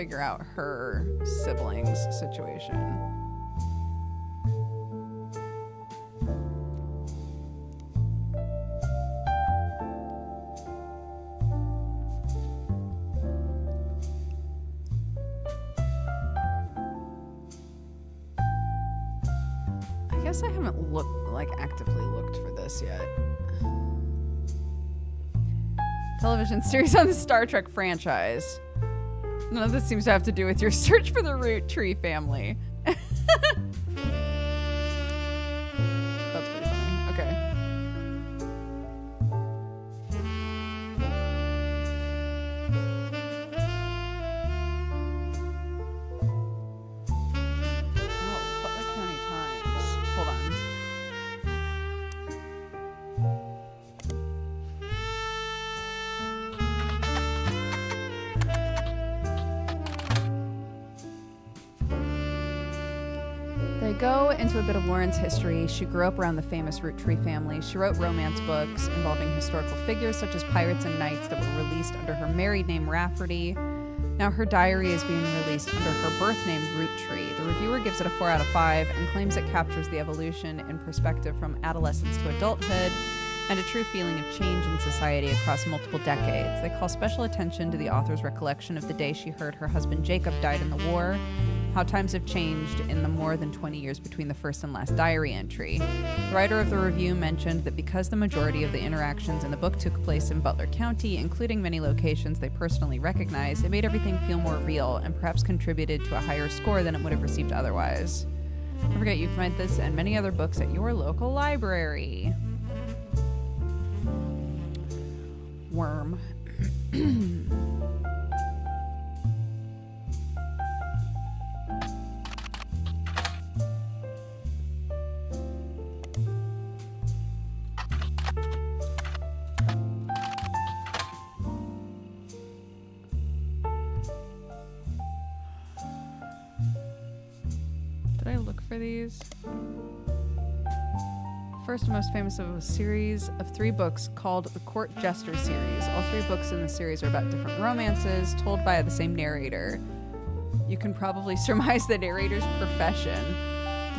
figure out her siblings' situation. I guess I haven't actively looked for this yet. Television series on the Star Trek franchise. None of this seems to have to do with your search for the Roottrees family. That's pretty funny. Okay. Oh, Butler County Times. Hold on. They go into a bit of Lauren's history. She grew up around the famous Roottrees family. She wrote romance books involving historical figures such as pirates and knights that were released under her married name Rafferty. Now her diary is being released under her birth name Roottrees. The reviewer gives it a 4 out of 5 and claims it captures the evolution in perspective from adolescence to adulthood and a true feeling of change in society across multiple decades. They call special attention to the author's recollection of the day she heard her husband Jacob died in the war, how times have changed in the more than 20 years between the first and last diary entry. The writer of the review mentioned that because the majority of the interactions in the book took place in Butler County, including many locations they personally recognized, it made everything feel more real and perhaps contributed to a higher score than it would have received otherwise. Don't forget you can find this and many other books at your local library. Worm. Did I look for these? First and most famous of a series of 3 books called the Court Jester series. All 3 books in the series are about different romances told via the same narrator. You can probably surmise the narrator's profession.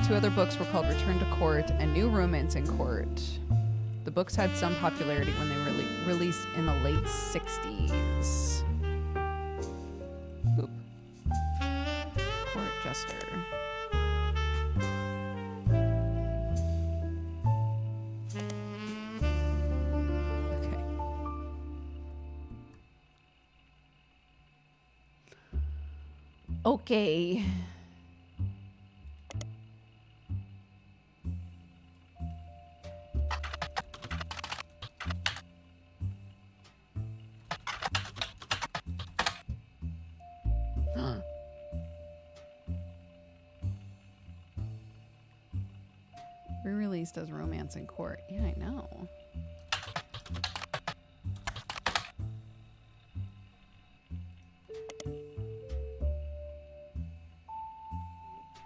The 2 other books were called Return to Court and New Romance in Court. The books had some popularity when they were released in the late 60s. Oop. Court Jester. Okay. Re-released as Romance in Court. Yeah, I know.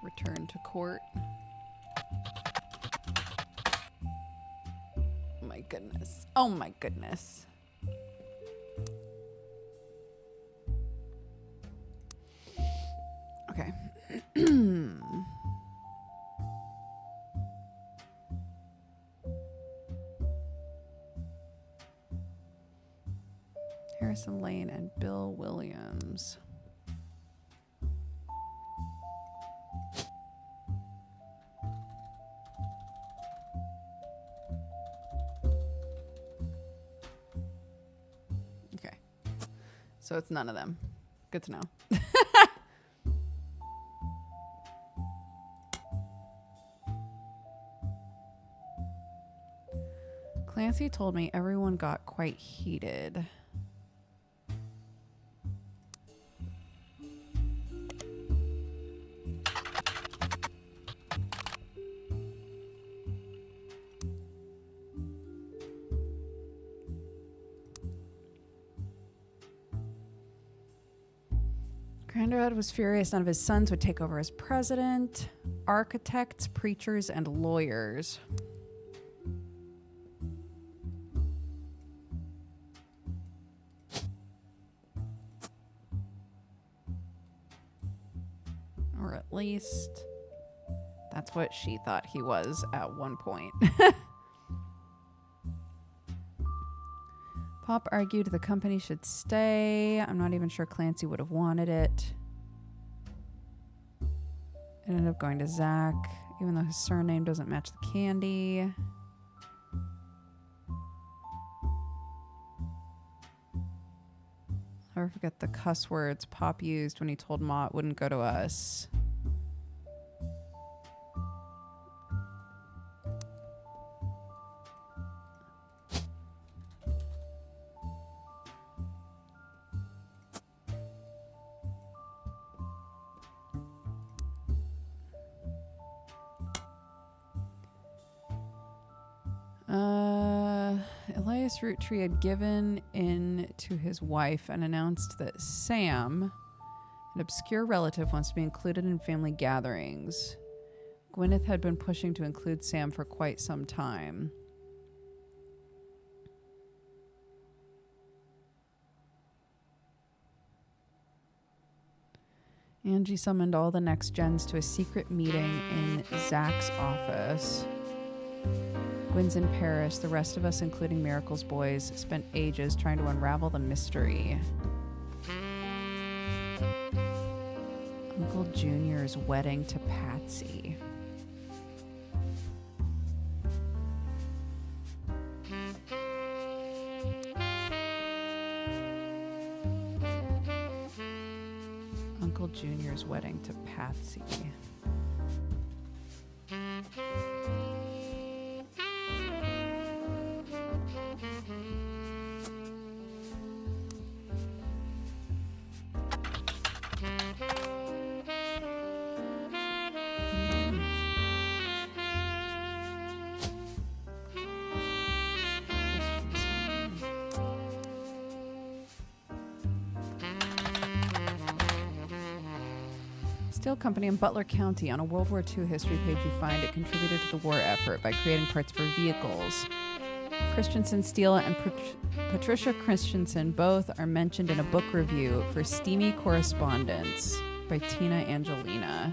Return to Court. Oh my goodness. Oh my goodness. Okay. Harrison Lane and Bill Williams. Okay. So it's none of them. Good to know. Clancy told me everyone got quite heated. Granddad was furious none of his sons would take over as president. Architects, preachers, and lawyers. least that's what she thought he was at one point. Pop argued the company should stay. I'm not even sure Clancy would have wanted it. It ended up going to Zach, even though his surname doesn't match the candy. I'll never forget the cuss words Pop used when he told Ma it wouldn't go to us. Elias Roottree had given in to his wife and announced that Sam, an obscure relative, wants to be included in family gatherings. Gwyneth had been pushing to include Sam for quite some time. Angie summoned all the next gens to a secret meeting in Zach's office. Gwen's in Paris. The rest of us, including Miracle's boys, spent ages trying to unravel the mystery. Uncle Junior's wedding to Patsy. Uncle Junior's wedding to Patsy. Steel Company in Butler County. On a World War II history page you find it contributed to the war effort by creating parts for vehicles. Christensen Steel and Patricia Christensen both are mentioned in a book review for Steamy Correspondence by Tina Angelina.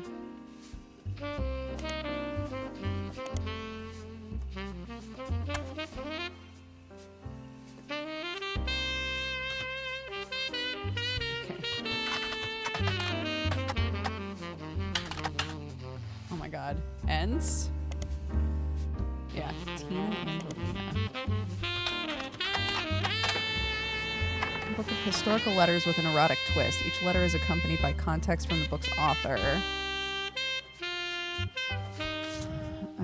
Ends? Yeah, Tina Angelina. A book of historical letters with an erotic twist. Each letter is accompanied by context from the book's author.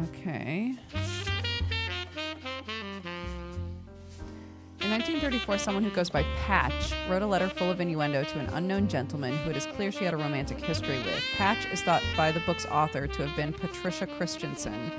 Okay. In 1934, someone who goes by Patch wrote a letter full of innuendo to an unknown gentleman who it is clear she had a romantic history with. Patch is thought by the book's author to have been Patricia Christensen,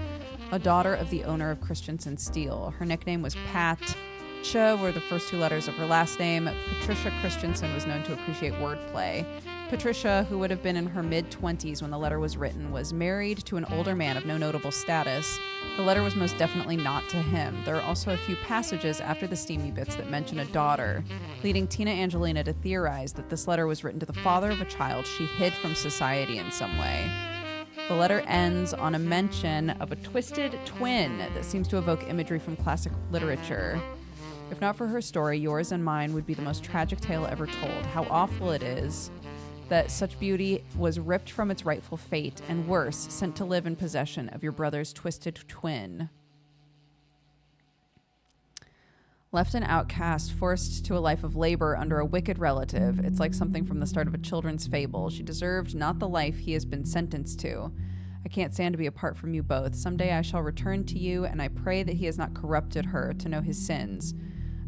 a daughter of the owner of Christensen Steel. Her nickname was Pat. Cha were the first two letters of her last name. Patricia Christensen was known to appreciate wordplay. Patricia, who would have been in her mid-20s when the letter was written, was married to an older man of no notable status. The letter was most definitely not to him. There are also a few passages after the steamy bits that mention a daughter, leading Tina Angelina to theorize that this letter was written to the father of a child she hid from society in some way. The letter ends on a mention of a twisted twin that seems to evoke imagery from classic literature. If not for her story, yours and mine would be the most tragic tale ever told. How awful it is that such beauty was ripped from its rightful fate, and worse, sent to live in possession of your brother's twisted twin. Left an outcast, forced to a life of labor under a wicked relative, it's like something from the start of a children's fable. She deserved not the life he has been sentenced to. I can't stand to be apart from you both. Someday I shall return to you, and I pray that he has not corrupted her to know his sins.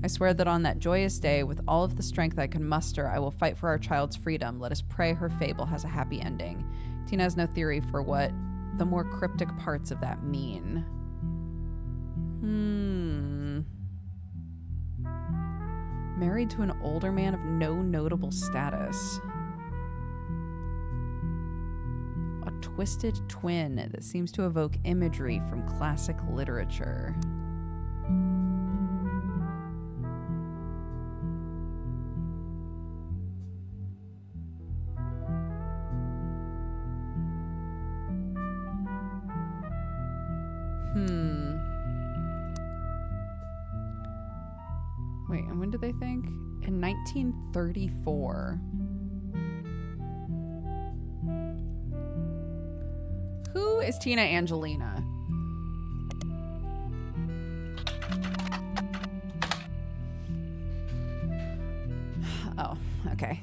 I swear that on that joyous day, with all of the strength I can muster, I will fight for our child's freedom. Let us pray her fable has a happy ending. Tina has no theory for what the more cryptic parts of that mean. Married to an older man of no notable status. A twisted twin that seems to evoke imagery from classic literature. Wait, and when did they think? In 1934. Who is Tina Angelina? Oh, okay.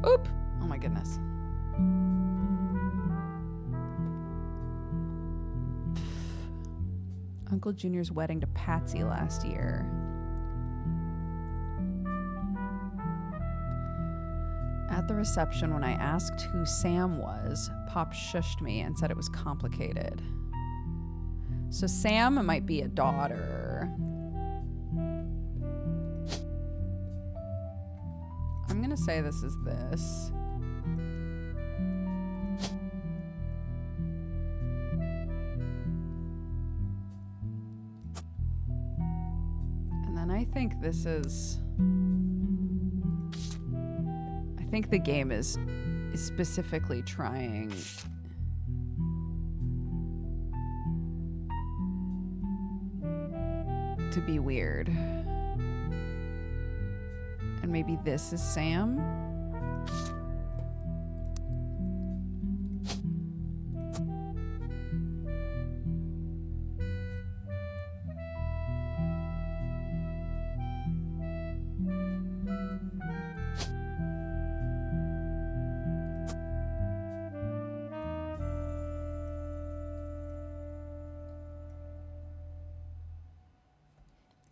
Oop! Oh my goodness. Uncle Junior's wedding to Patsy last year. At the reception, when I asked who Sam was, Pop shushed me and said it was complicated. So Sam might be a daughter. I'm gonna say this is this. And then I think this is... I think the game is specifically trying to be weird. And maybe this is Sam?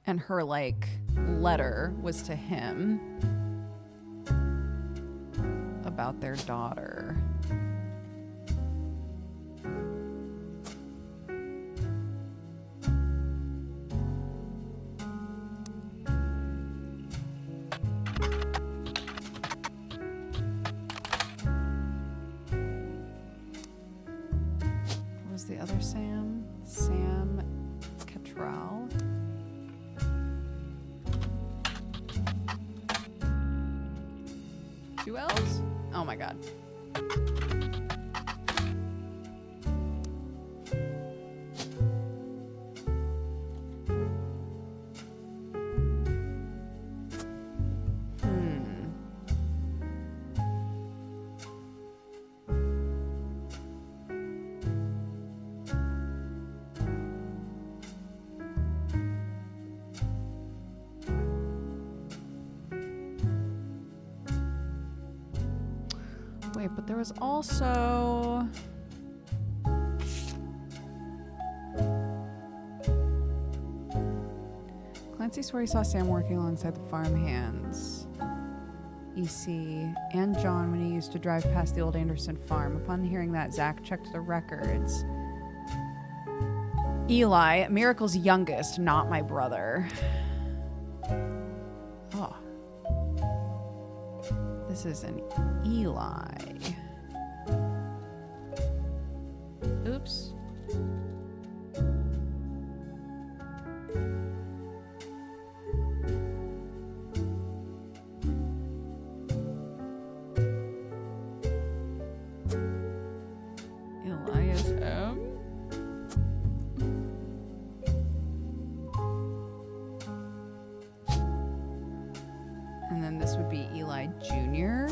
And her, like, letter was to him about their daughter. What was the other Sam? Sam Cattrall. Two L's? Oh my god. Wait, but there was also... Clancy swore he saw Sam working alongside the farmhands. EC and John when he used to drive past the old Anderson farm. Upon hearing that, Zach checked the records. Eli, Miracle's youngest, not my brother. Oh. This is an Eli. Oops. Elias M. And then this would be Eli Jr.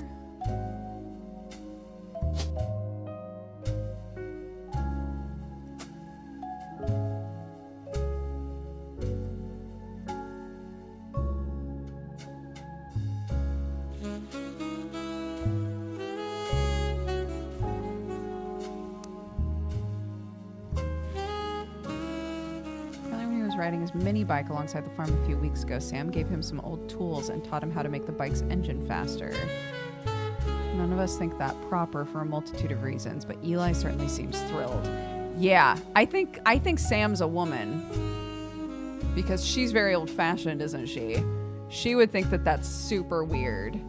Riding his mini bike alongside the farm a few weeks ago, Sam gave him some old tools and taught him how to make the bike's engine faster. None of us think that proper for a multitude of reasons, but Eli certainly seems thrilled. Yeah, I think Sam's a woman because she's very old-fashioned, isn't she? She would think that that's super weird.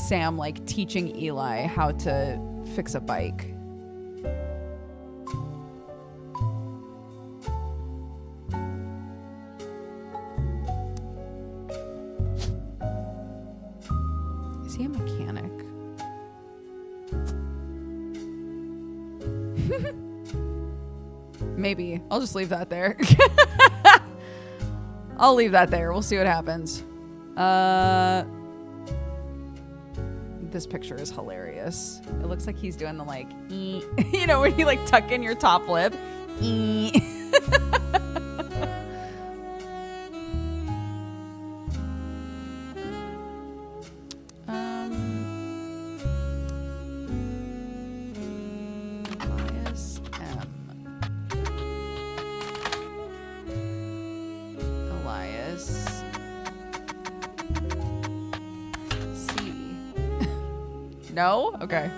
Sam, like, teaching Eli how to fix a bike. Maybe. I'll just leave that there. I'll leave that there. We'll see what happens. This picture is hilarious. It looks like he's doing the like, you know, when you like tuck in your top lip. Elias M. Elias C. No? Okay.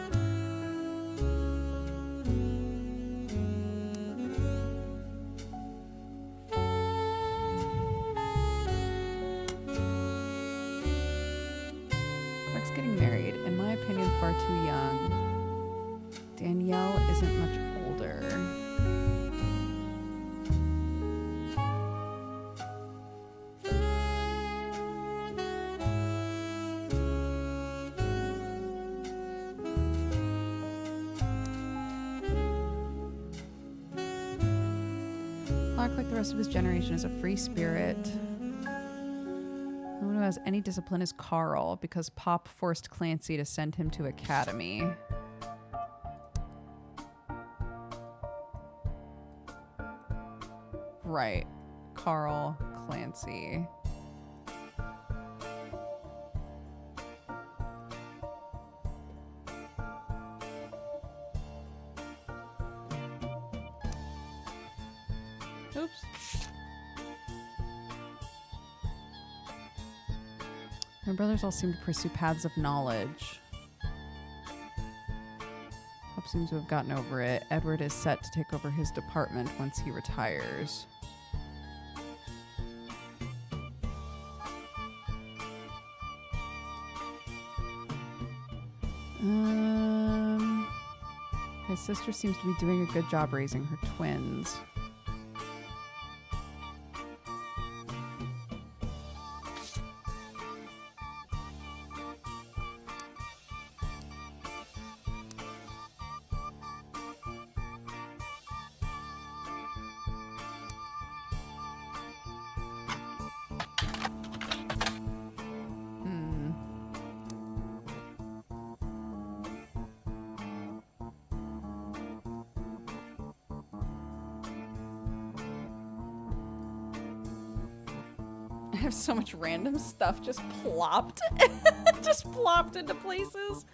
Clark's getting married. In my opinion, far too young. Danielle isn't much older. Clark, like the rest of his generation, is a free spirit. No one who has any discipline is Carl, because Pop forced Clancy to send him to academy. Right. Carl, Clancy. Oops. My brothers all seem to pursue paths of knowledge. Pop seems to have gotten over it. Edward is set to take over his department once he retires. His sister seems to be doing a good job raising her twins. I have so much random stuff just plopped. Just plopped into places.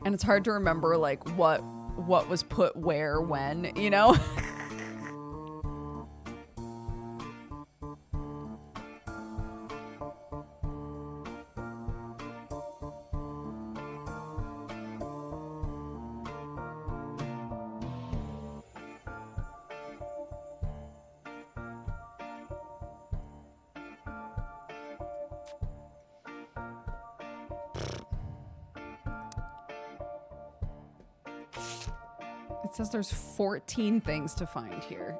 And it's hard to remember like what was put where when, you know? It says there's 14 things to find here.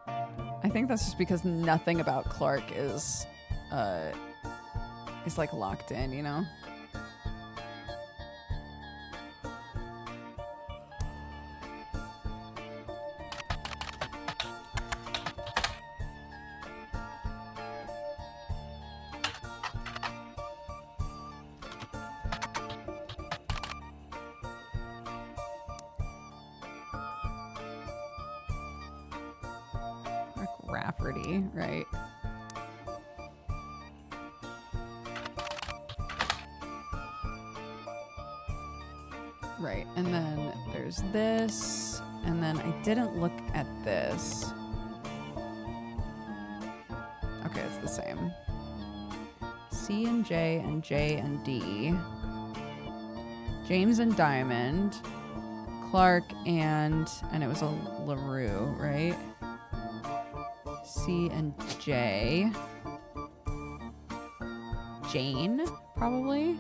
I think that's just because nothing about Clark is like locked in, you know? Rafferty, right? Right, and then there's this, and then I didn't look at this. Okay, it's the same. C and J and D. James and Diamond. Clark and it was a LaRue, right? C and J. Jane, probably.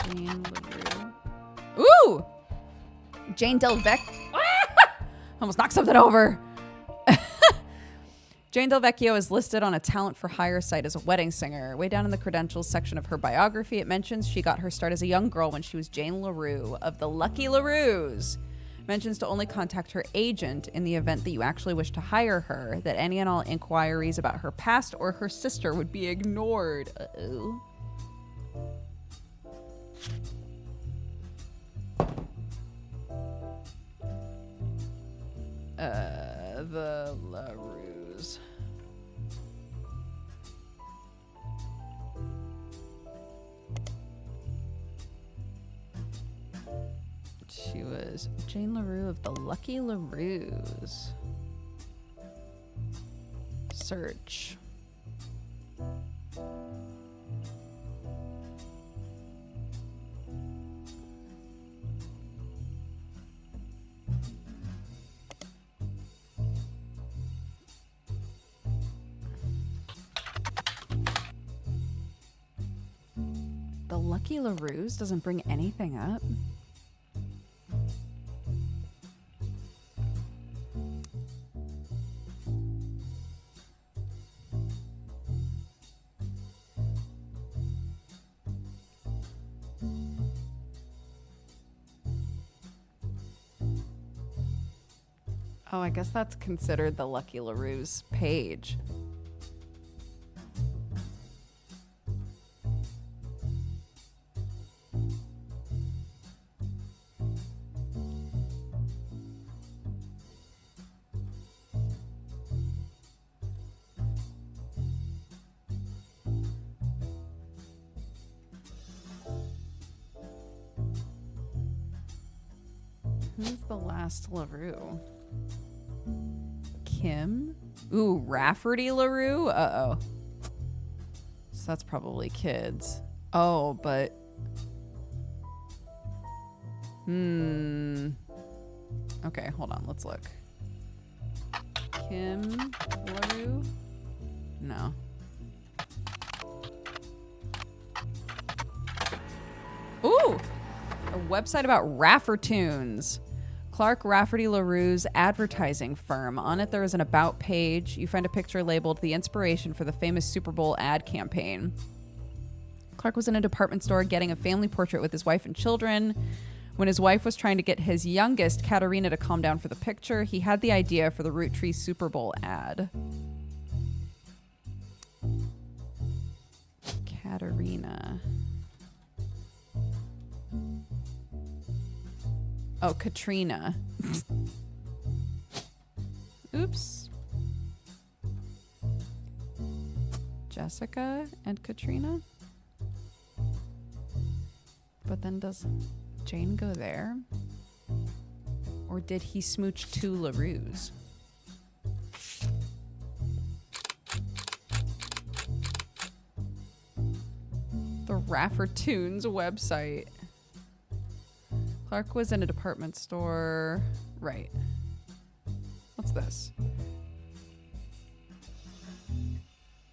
Jane LaRue. Ooh! Jane Delvecchio. Almost knocked something over. Jane Delvecchio is listed on a talent for hire site as a wedding singer. Way down in the credentials section of her biography, it mentions she got her start as a young girl when she was Jane LaRue of the Lucky LaRues. Mentions to only contact her agent in the event that you actually wish to hire her, that any and all inquiries about her past or her sister would be ignored. Uh-oh. The LaRues. She was Jane LaRue of the Lucky LaRues. Search. The Lucky LaRues doesn't bring anything up. Oh, I guess that's considered the Lucky LaRue's page. Who's the last LaRue? Kim? Ooh, Rafferty LaRue? Uh-oh. So that's probably kids. Oh, but... Okay, hold on. Let's look. Kim LaRue? No. Ooh! A website about Raffertunes. Clark Rafferty LaRue's advertising firm. On it, there is an about page. You find a picture labeled "The Inspiration for the Famous Super Bowl Ad Campaign." Clark was in a department store getting a family portrait with his wife and children. When his wife was trying to get his youngest, Katerina, to calm down for the picture, he had the idea for the Roottrees Super Bowl ad. Katerina. Oh, Katrina. Oops. Jessica and Katrina? But then does Jane go there? Or did he smooch two LaRues? The Raffertunes website. Clark was in a department store. Right. What's this?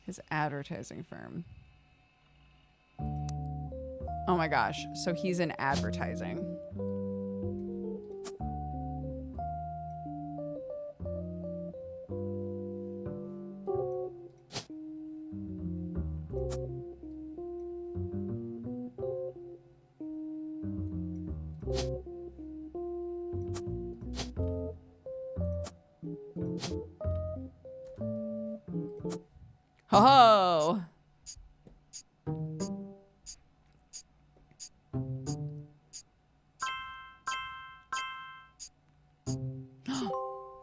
His advertising firm. Oh my gosh. So he's in advertising. Oh,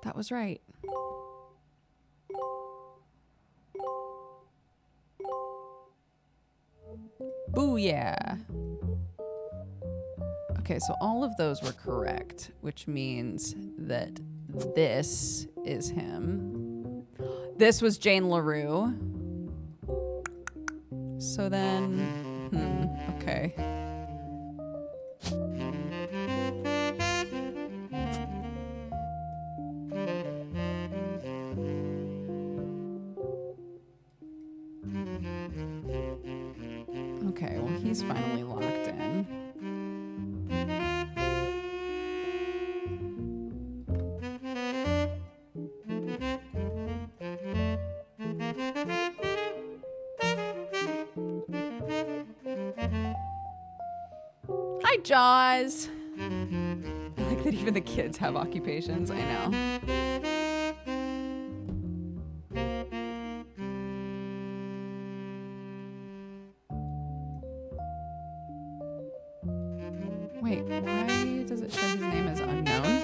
that was right. Booyah. Okay, so all of those were correct, which means that this is him. This was Jane LaRue. So then, okay. Okay, well, he's finally locked in. Hi, Jaws. I like that even the kids have occupations. I know. Wait, why does it show his name as unknown?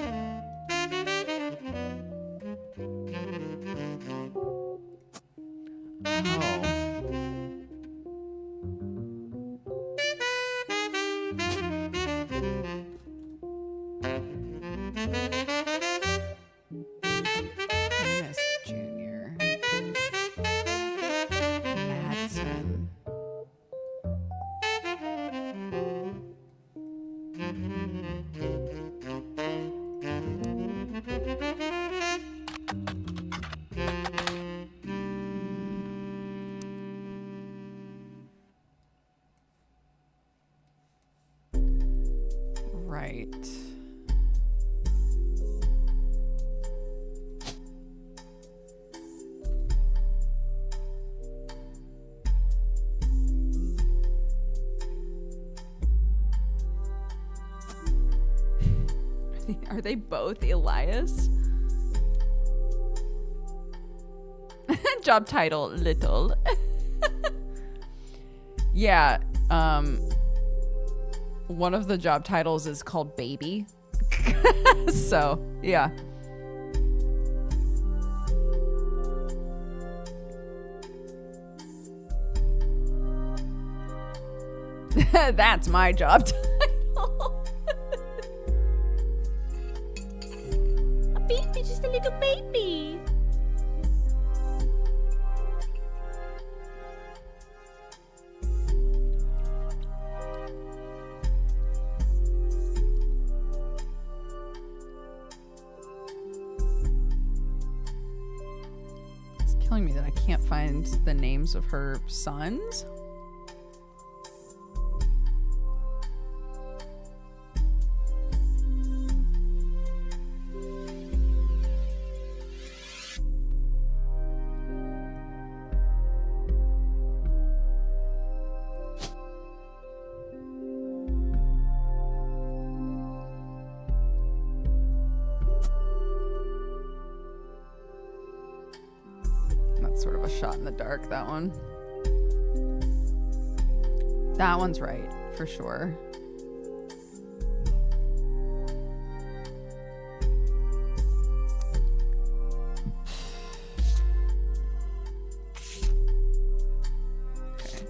Ernest Jr. Madsen. Right. Are they both Elias? Job title, little. Yeah, one of the job titles is called baby. So, yeah. That's my job title. A baby, just a little baby. It's killing me that I can't find the names of her sons. That's sort of a shot in the dark, that one. That one's right, for sure. Okay.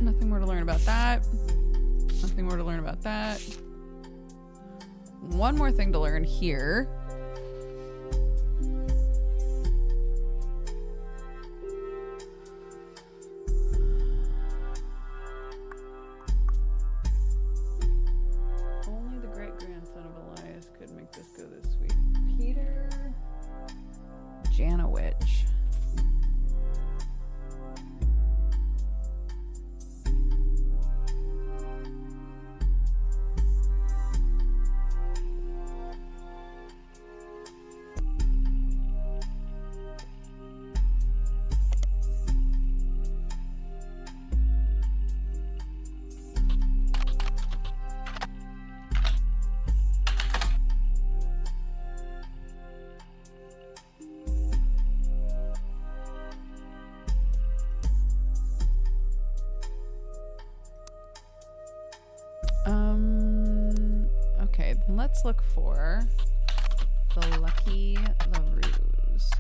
Nothing more to learn about that. Nothing more to learn about that. One more thing to learn here. Only the great-grandson of Elias could make this go this sweet. Peter Janowich. Okay, then let's look for the Lucky LaRues.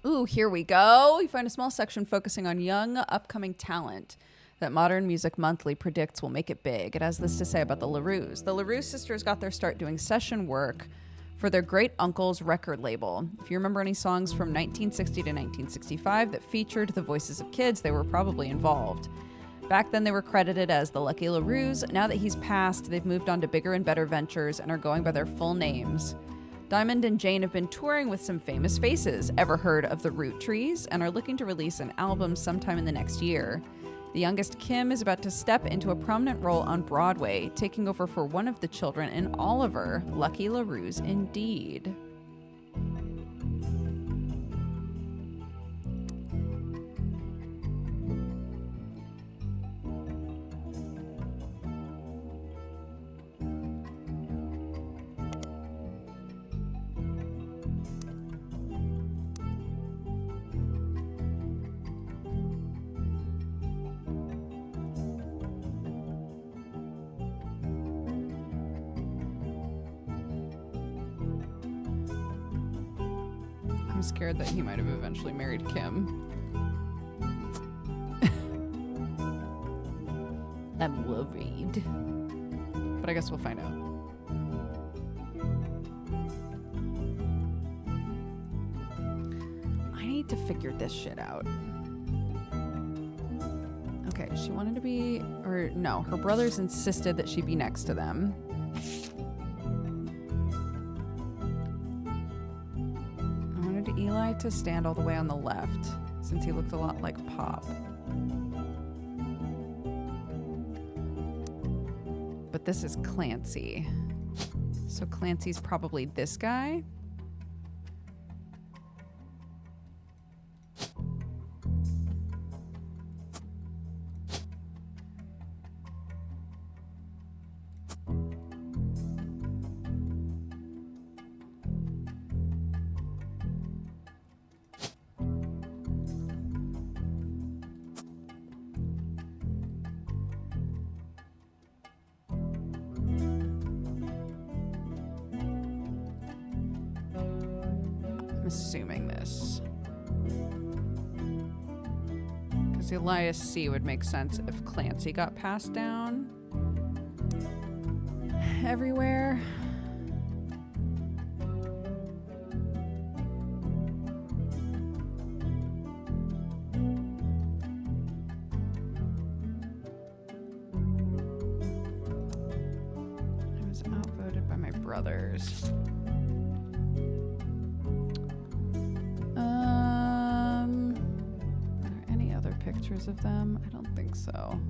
Ooh, here we go. You find a small section focusing on young, upcoming talent that Modern Music Monthly predicts will make it big. It has this to say about the LaRues. The LaRue sisters got their start doing session work for their great uncle's record label. If you remember any songs from 1960 to 1965 that featured the voices of kids, they were probably involved. Back then, they were credited as the Lucky LaRues. Now that he's passed, they've moved on to bigger and better ventures and are going by their full names. Diamond and Jane have been touring with some famous faces. Ever heard of the Roottrees? And are looking to release an album sometime in the next year. The youngest, Kim, is about to step into a prominent role on Broadway, taking over for one of the children in Oliver. Lucky LaRues indeed. I'm scared that he might have eventually married Kim. I'm worried. But I guess we'll find out. I need to figure this shit out. Okay, she wanted to be, or no, her brothers insisted that she be next to them. I wanted Eli to stand all the way on the left, since he looked a lot like Pop. But this is Clancy. So Clancy's probably this guy. Assuming this. Because Elias C would make sense if Clancy got passed down everywhere. I was outvoted by my brothers. Pictures of them? I don't think so.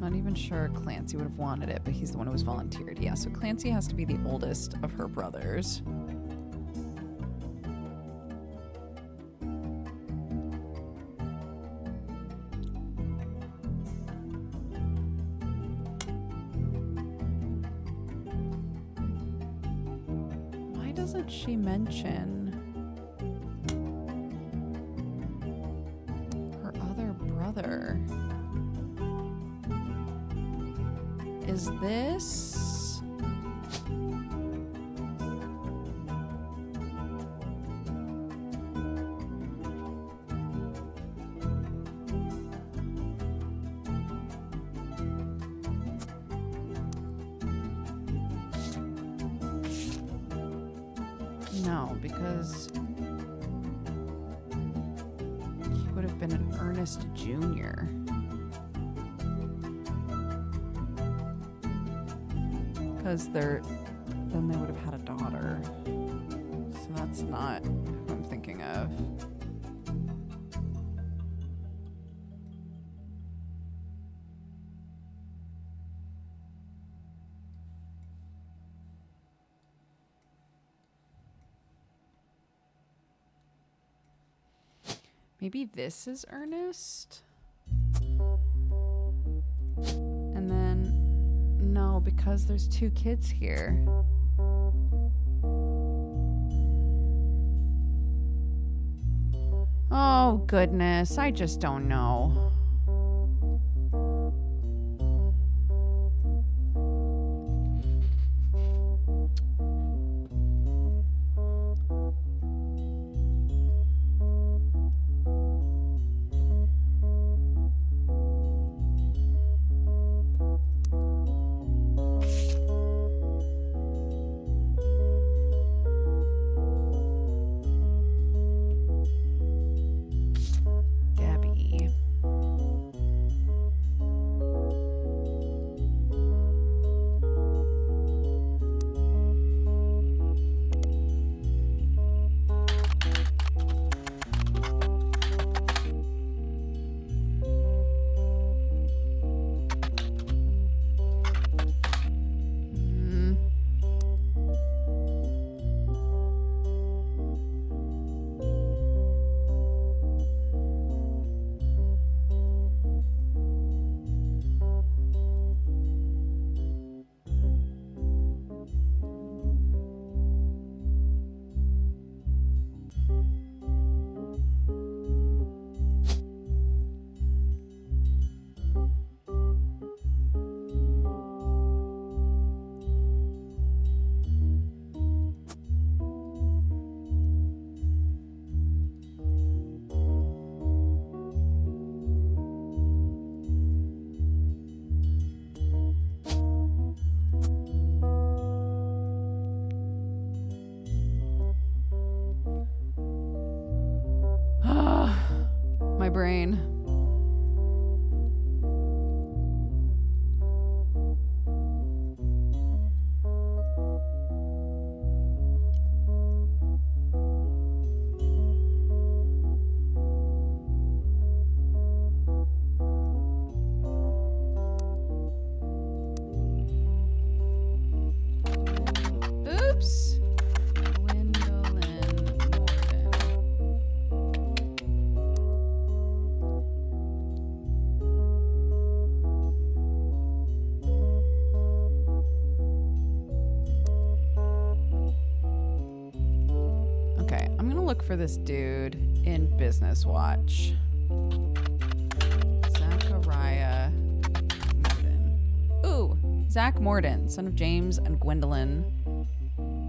Not even sure Clancy would have wanted it, but he's the one who was volunteered. Yeah, so Clancy has to be the oldest of her brothers. Why doesn't she mention her other brother? Is this? No, because he would have been an Ernest Jr. Because then they would have had a daughter. So that's not who I'm thinking of. Maybe this is Ernest? And then no, because there's two kids here. Oh, goodness. I just don't know. my brain. Oops. Gwendolyn Morden. Okay, I'm gonna look for this dude in Business Watch. Zachariah Morden. Ooh, Zach Morden, son of James and Gwendolyn,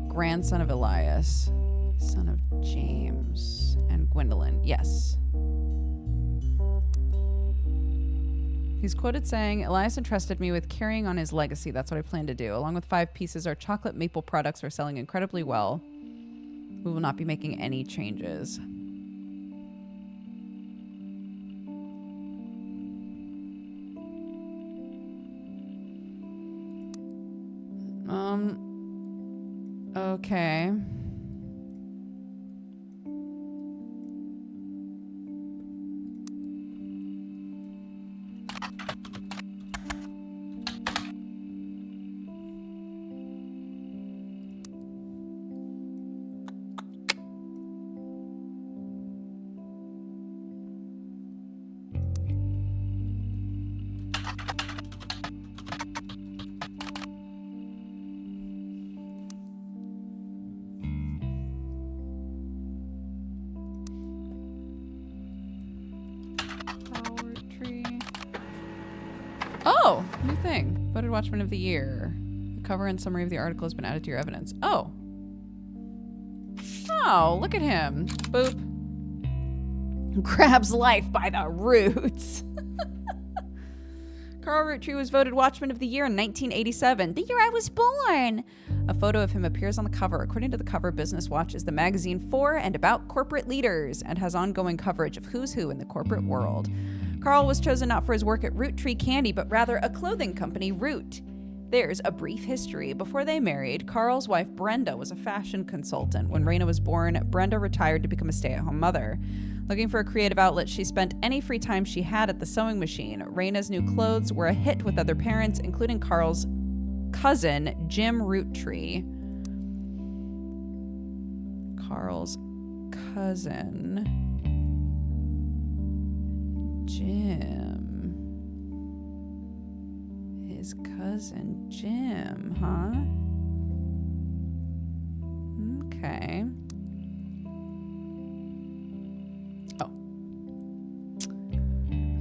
grandson of Elias, son of James and Gwendolyn. Yes. He's quoted saying, Elias entrusted me with carrying on his legacy. That's what I plan to do. Along with 5 pieces, our chocolate maple products are selling incredibly well. We will not be making any changes. Okay. Oh, new thing. Voted Watchman of the Year. The cover and summary of the article has been added to your evidence. Oh. Oh, look at him. Boop. Grabs life by the roots. Carl Roottrees was voted Watchman of the Year in 1987, the year I was born. A photo of him appears on the cover. According to the cover, Business Watch is the magazine for and about corporate leaders and has ongoing coverage of who's who in the corporate world. Carl was chosen not for his work at Roottree Candy, but rather a clothing company, Root. There's a brief history. Before they married, Carl's wife Brenda was a fashion consultant. When Raina was born, Brenda retired to become a stay-at-home mother. Looking for a creative outlet, she spent any free time she had at the sewing machine. Raina's new clothes were a hit with other parents, including Carl's cousin, Jim Roottree. Carl's cousin, Jim. His cousin, Jim, huh? Okay.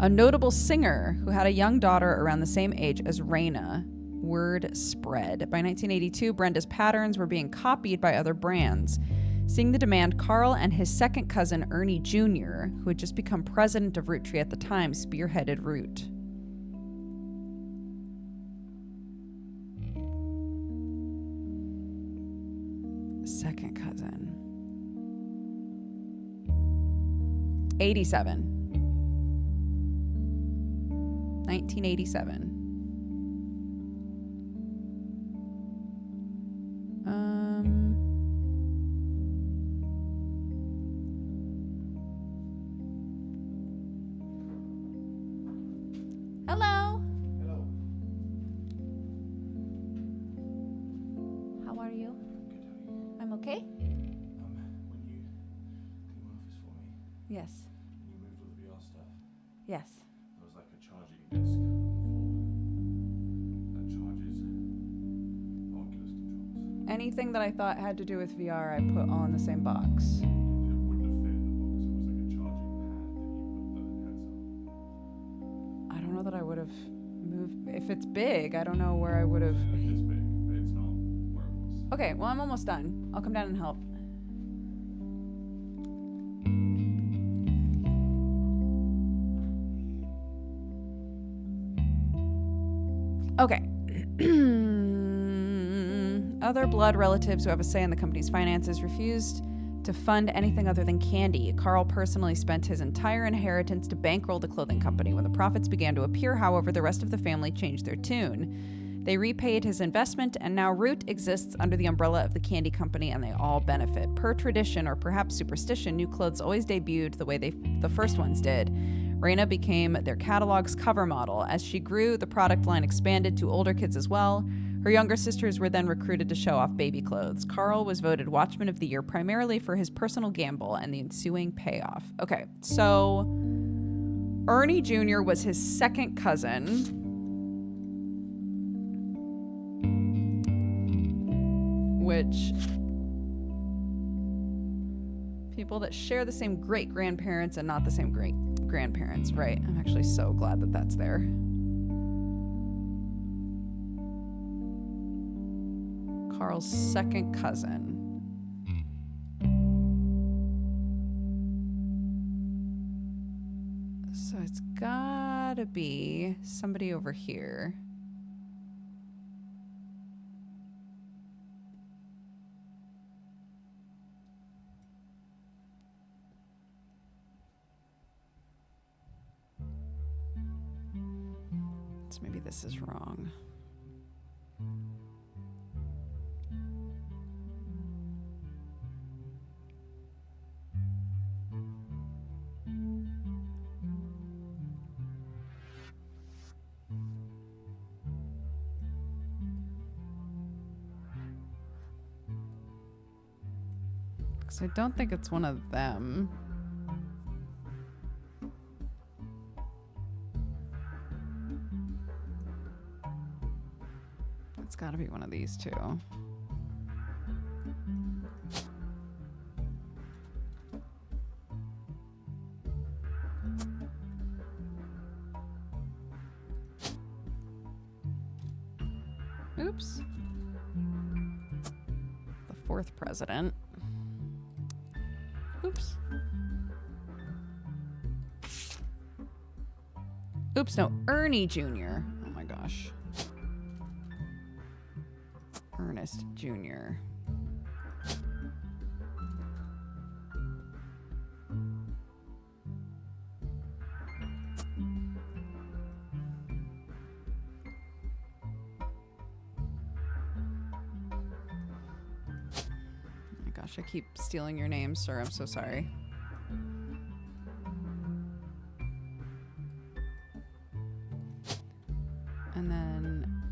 A notable singer who had a young daughter around the same age as Raina. Word spread. By 1982, Brenda's patterns were being copied by other brands. Seeing the demand, Carl and his second cousin, Ernie Jr., who had just become president of Roottree at the time, spearheaded Root. Second cousin. 87. 1987. Hello. Hello. How are you? Good, I'm okay? when you clean my office for me, Yes. and you moved all the VR stuff, Yes. there was like a charging disc on the floor that charges Oculus controllers. Anything that I thought had to do with VR, I put all in the same box. It wouldn't have fit in the box. It was like a charging pad that you put the headset on. I don't know that I would have moved. If it's big, I don't know where I would have. It's big, but it's not where it was. Okay, well, I'm almost done. I'll come down and help. Okay. Other blood relatives who have a say in the company's finances refused to to fund anything other than candy. Carl personally spent his entire inheritance to bankroll the clothing company. When the profits began to appear, however, the rest of the family changed their tune. They repaid his investment, and now Root exists under the umbrella of the candy company, and they all benefit. Per tradition, or perhaps superstition, new clothes always debuted the way the first ones did. Raina became their catalog's cover model. As she grew, the product line expanded to older kids as well. Her younger sisters were then recruited to show off baby clothes. Carl was voted Watchman of the Year primarily for his personal gamble and the ensuing payoff. Okay, so Ernie Jr. was his second cousin. Which, people that share the same great-grandparents and not the same great-grandparents, right? I'm actually so glad that that's there. Carl's second cousin. So it's gotta be somebody over here. So maybe this is wrong. So I don't think it's one of them. It's got to be one of these two. Oops. The fourth president. Oops. Oops, no, Ernie Jr. Oh my gosh. Ernest Jr. I keep stealing your name, sir. I'm so sorry. And then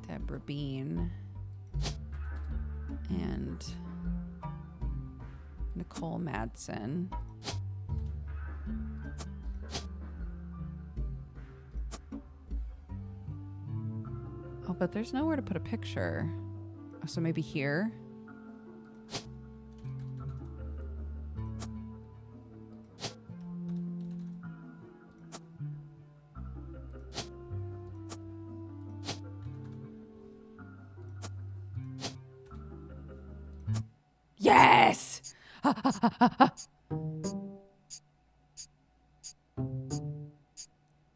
Deborah Bean and Nicole Madsen. Oh, but there's nowhere to put a picture. So maybe here. Yes!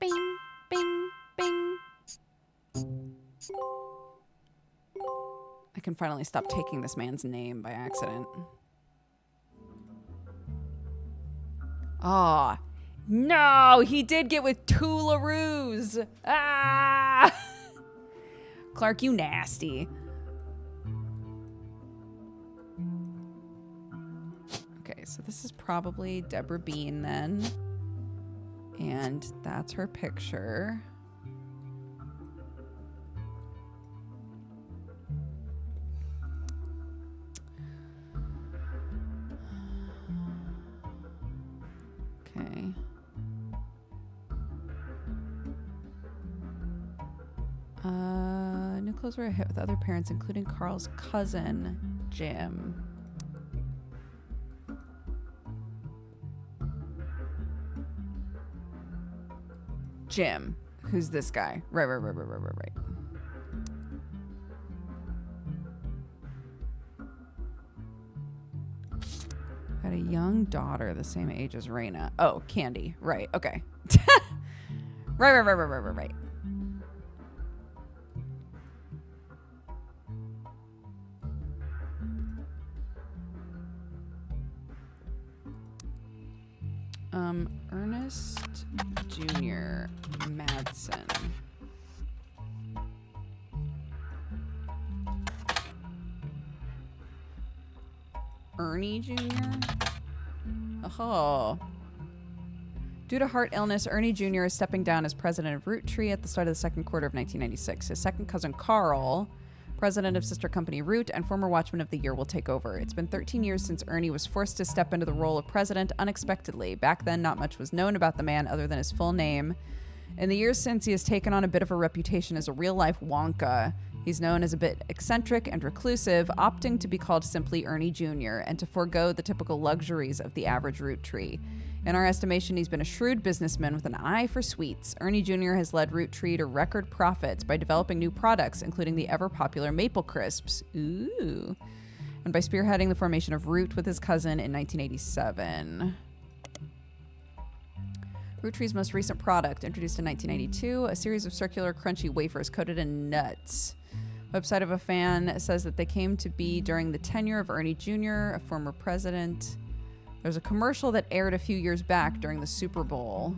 Bing, bing, bing. I can finally stop taking this man's name by accident. Ah, oh, no, he did get with two Laroos. Ah, Clark, you nasty. Okay, so this is probably Deborah Bean then, and that's her picture. Okay. New clothes were a hit with other parents, including Carl's cousin, Jim. Jim, who's this guy? Right. Got a young daughter the same age as Raina. Oh, Candy. Right. Okay. Right. Ernest Jr. Madsen. Ernie Jr.? Oh. Due to heart illness, Ernie Jr. is stepping down as president of Roottrees at the start of the second quarter of 1996. His second cousin, Carl, president of sister company Root and former Watchman of the Year, will take over. It's been 13 years since Ernie was forced to step into the role of president unexpectedly. Back then, not much was known about the man other than his full name. In the years since, he has taken on a bit of a reputation as a real-life Wonka. He's known as a bit eccentric and reclusive, opting to be called simply Ernie Jr. and to forego the typical luxuries of the average Roottrees. In our estimation, he's been a shrewd businessman with an eye for sweets. Ernie Jr. has led Roottrees to record profits by developing new products, including the ever-popular Maple Crisps. Ooh. And by spearheading the formation of Root with his cousin in 1987. Roottrees' most recent product, introduced in 1992, a series of circular, crunchy wafers coated in nuts. Website of a fan says that they came to be during the tenure of Ernie Jr., a former president. There's a commercial that aired a few years back during the Super Bowl.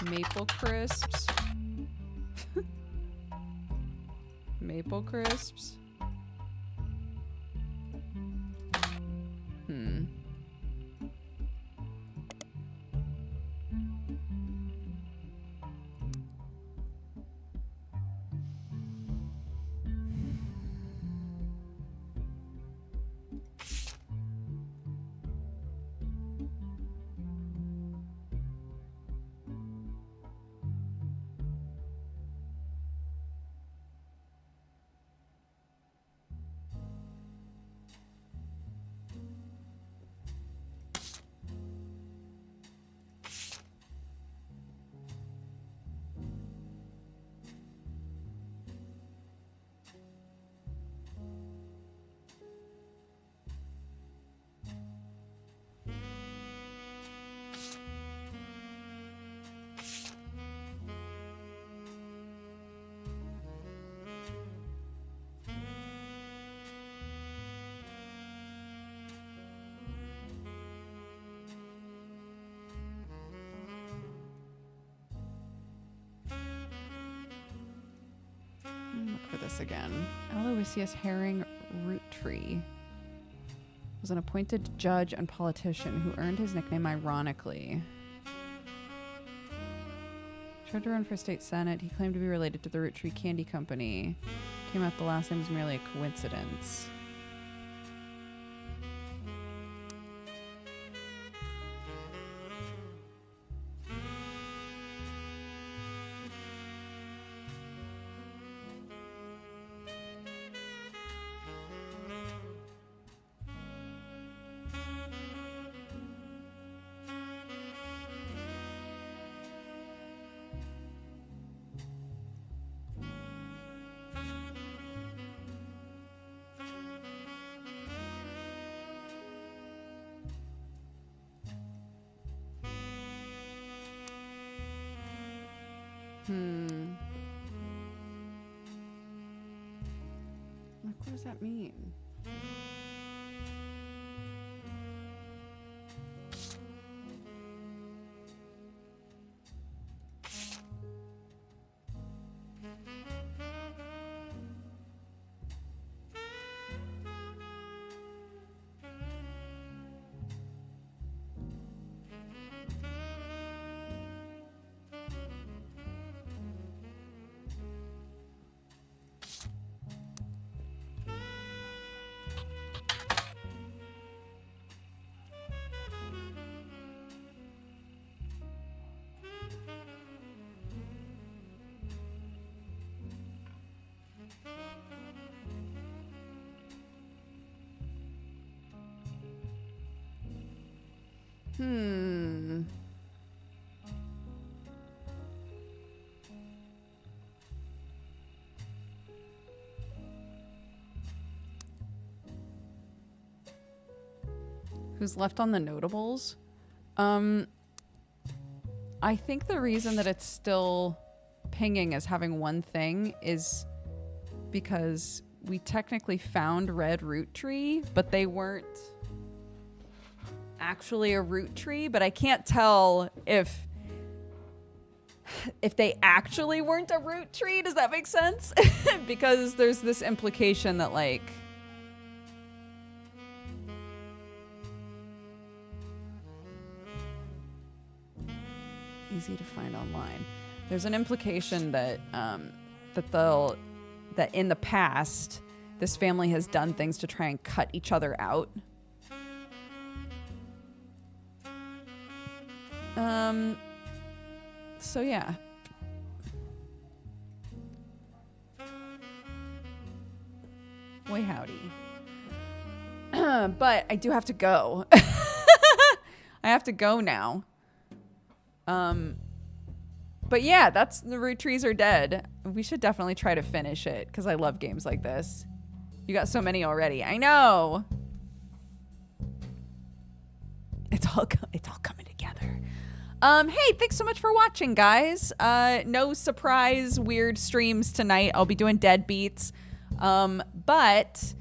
Maple Crisps. Maple Crisps. Look for this again. Aloysius Herring Roottrees was an appointed judge and politician who earned his nickname ironically. Tried to run for state senate. He claimed to be related to the Roottrees Candy Company. Came out the last name was merely a coincidence. Like, what does that mean? Who's left on the notables? I think the reason that it's still pinging as having one thing is because we technically found red root tree, but they weren't actually a root tree. But I can't tell if they actually weren't a root tree. Does that make sense? Because there's this implication that like easy to find online. There's an implication that that in the past this family has done things to try and cut each other out. So yeah. Boy howdy. But I do have to go. I have to go now. But yeah, that's the Roottrees are dead. We should definitely try to finish it because I love games like this. You got so many already. I know. It's all coming together. Hey, thanks so much for watching, guys. No surprise weird streams tonight. I'll be doing deadbeats. But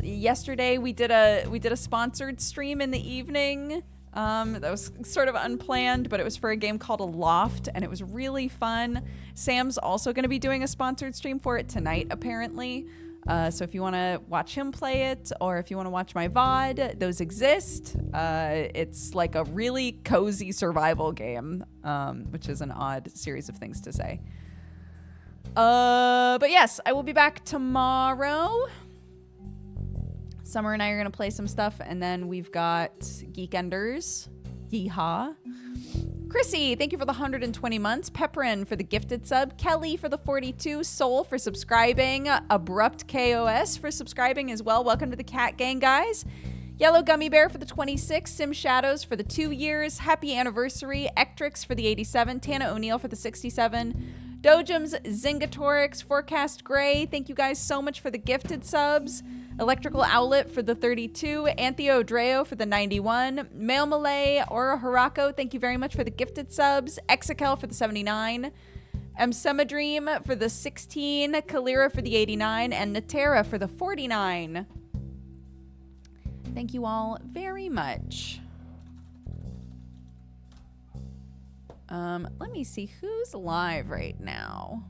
yesterday we did a sponsored stream in the evening. That was sort of unplanned, but it was for a game called Aloft, and it was really fun. Sam's also going to be doing a sponsored stream for it tonight, apparently. So if you want to watch him play it, or if you want to watch my VOD, those exist. It's like a really cozy survival game, which is an odd series of things to say. But yes, I will be back tomorrow. Summer and I are going to play some stuff, and then we've got Geekenders. Yeehaw. Chrissy, thank you for the 120 months. Pepperin for the gifted sub. Kelly for the 42. Soul for subscribing. Abrupt KOS for subscribing as well. Welcome to the Cat Gang, guys. Yellow Gummy Bear for the 26. Sim Shadows for the 2 years. Happy Anniversary. Ectrix for the 87. Tana O'Neill for the 67. Dojum's Zingatorix. Forecast Gray, thank you guys so much for the gifted subs. Electrical Owlet for the 32. Antheo Dreo for the 91. Male Malay, Aura Harako, thank you very much for the gifted subs. Exakel for the 79. Emsemadream for the 16. Kalira for the 89. And Natera for the 49. Thank you all very much. Let me see who's live right now.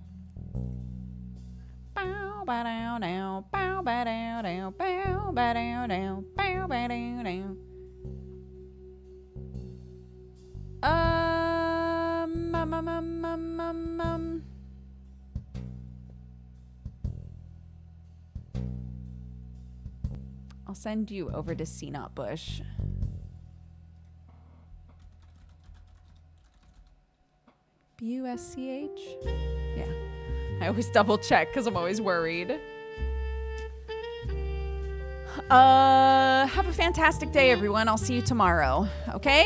Bow ba dow dow, bow ba dow dow, bow ba dow dow, bow ba dow dow. I'll send you over to CNOT Bush. B-U-S-C-H? Yeah. I always double check because I'm always worried. Have a fantastic day, everyone. I'll see you tomorrow. Okay?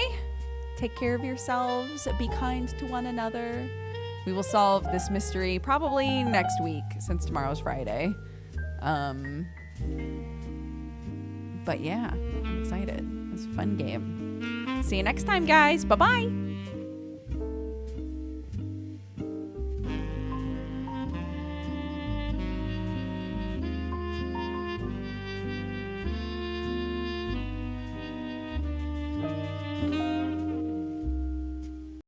Take care of yourselves. Be kind to one another. We will solve this mystery probably next week since tomorrow's Friday. But yeah, I'm excited. It was a fun game. See you next time, guys. Bye-bye.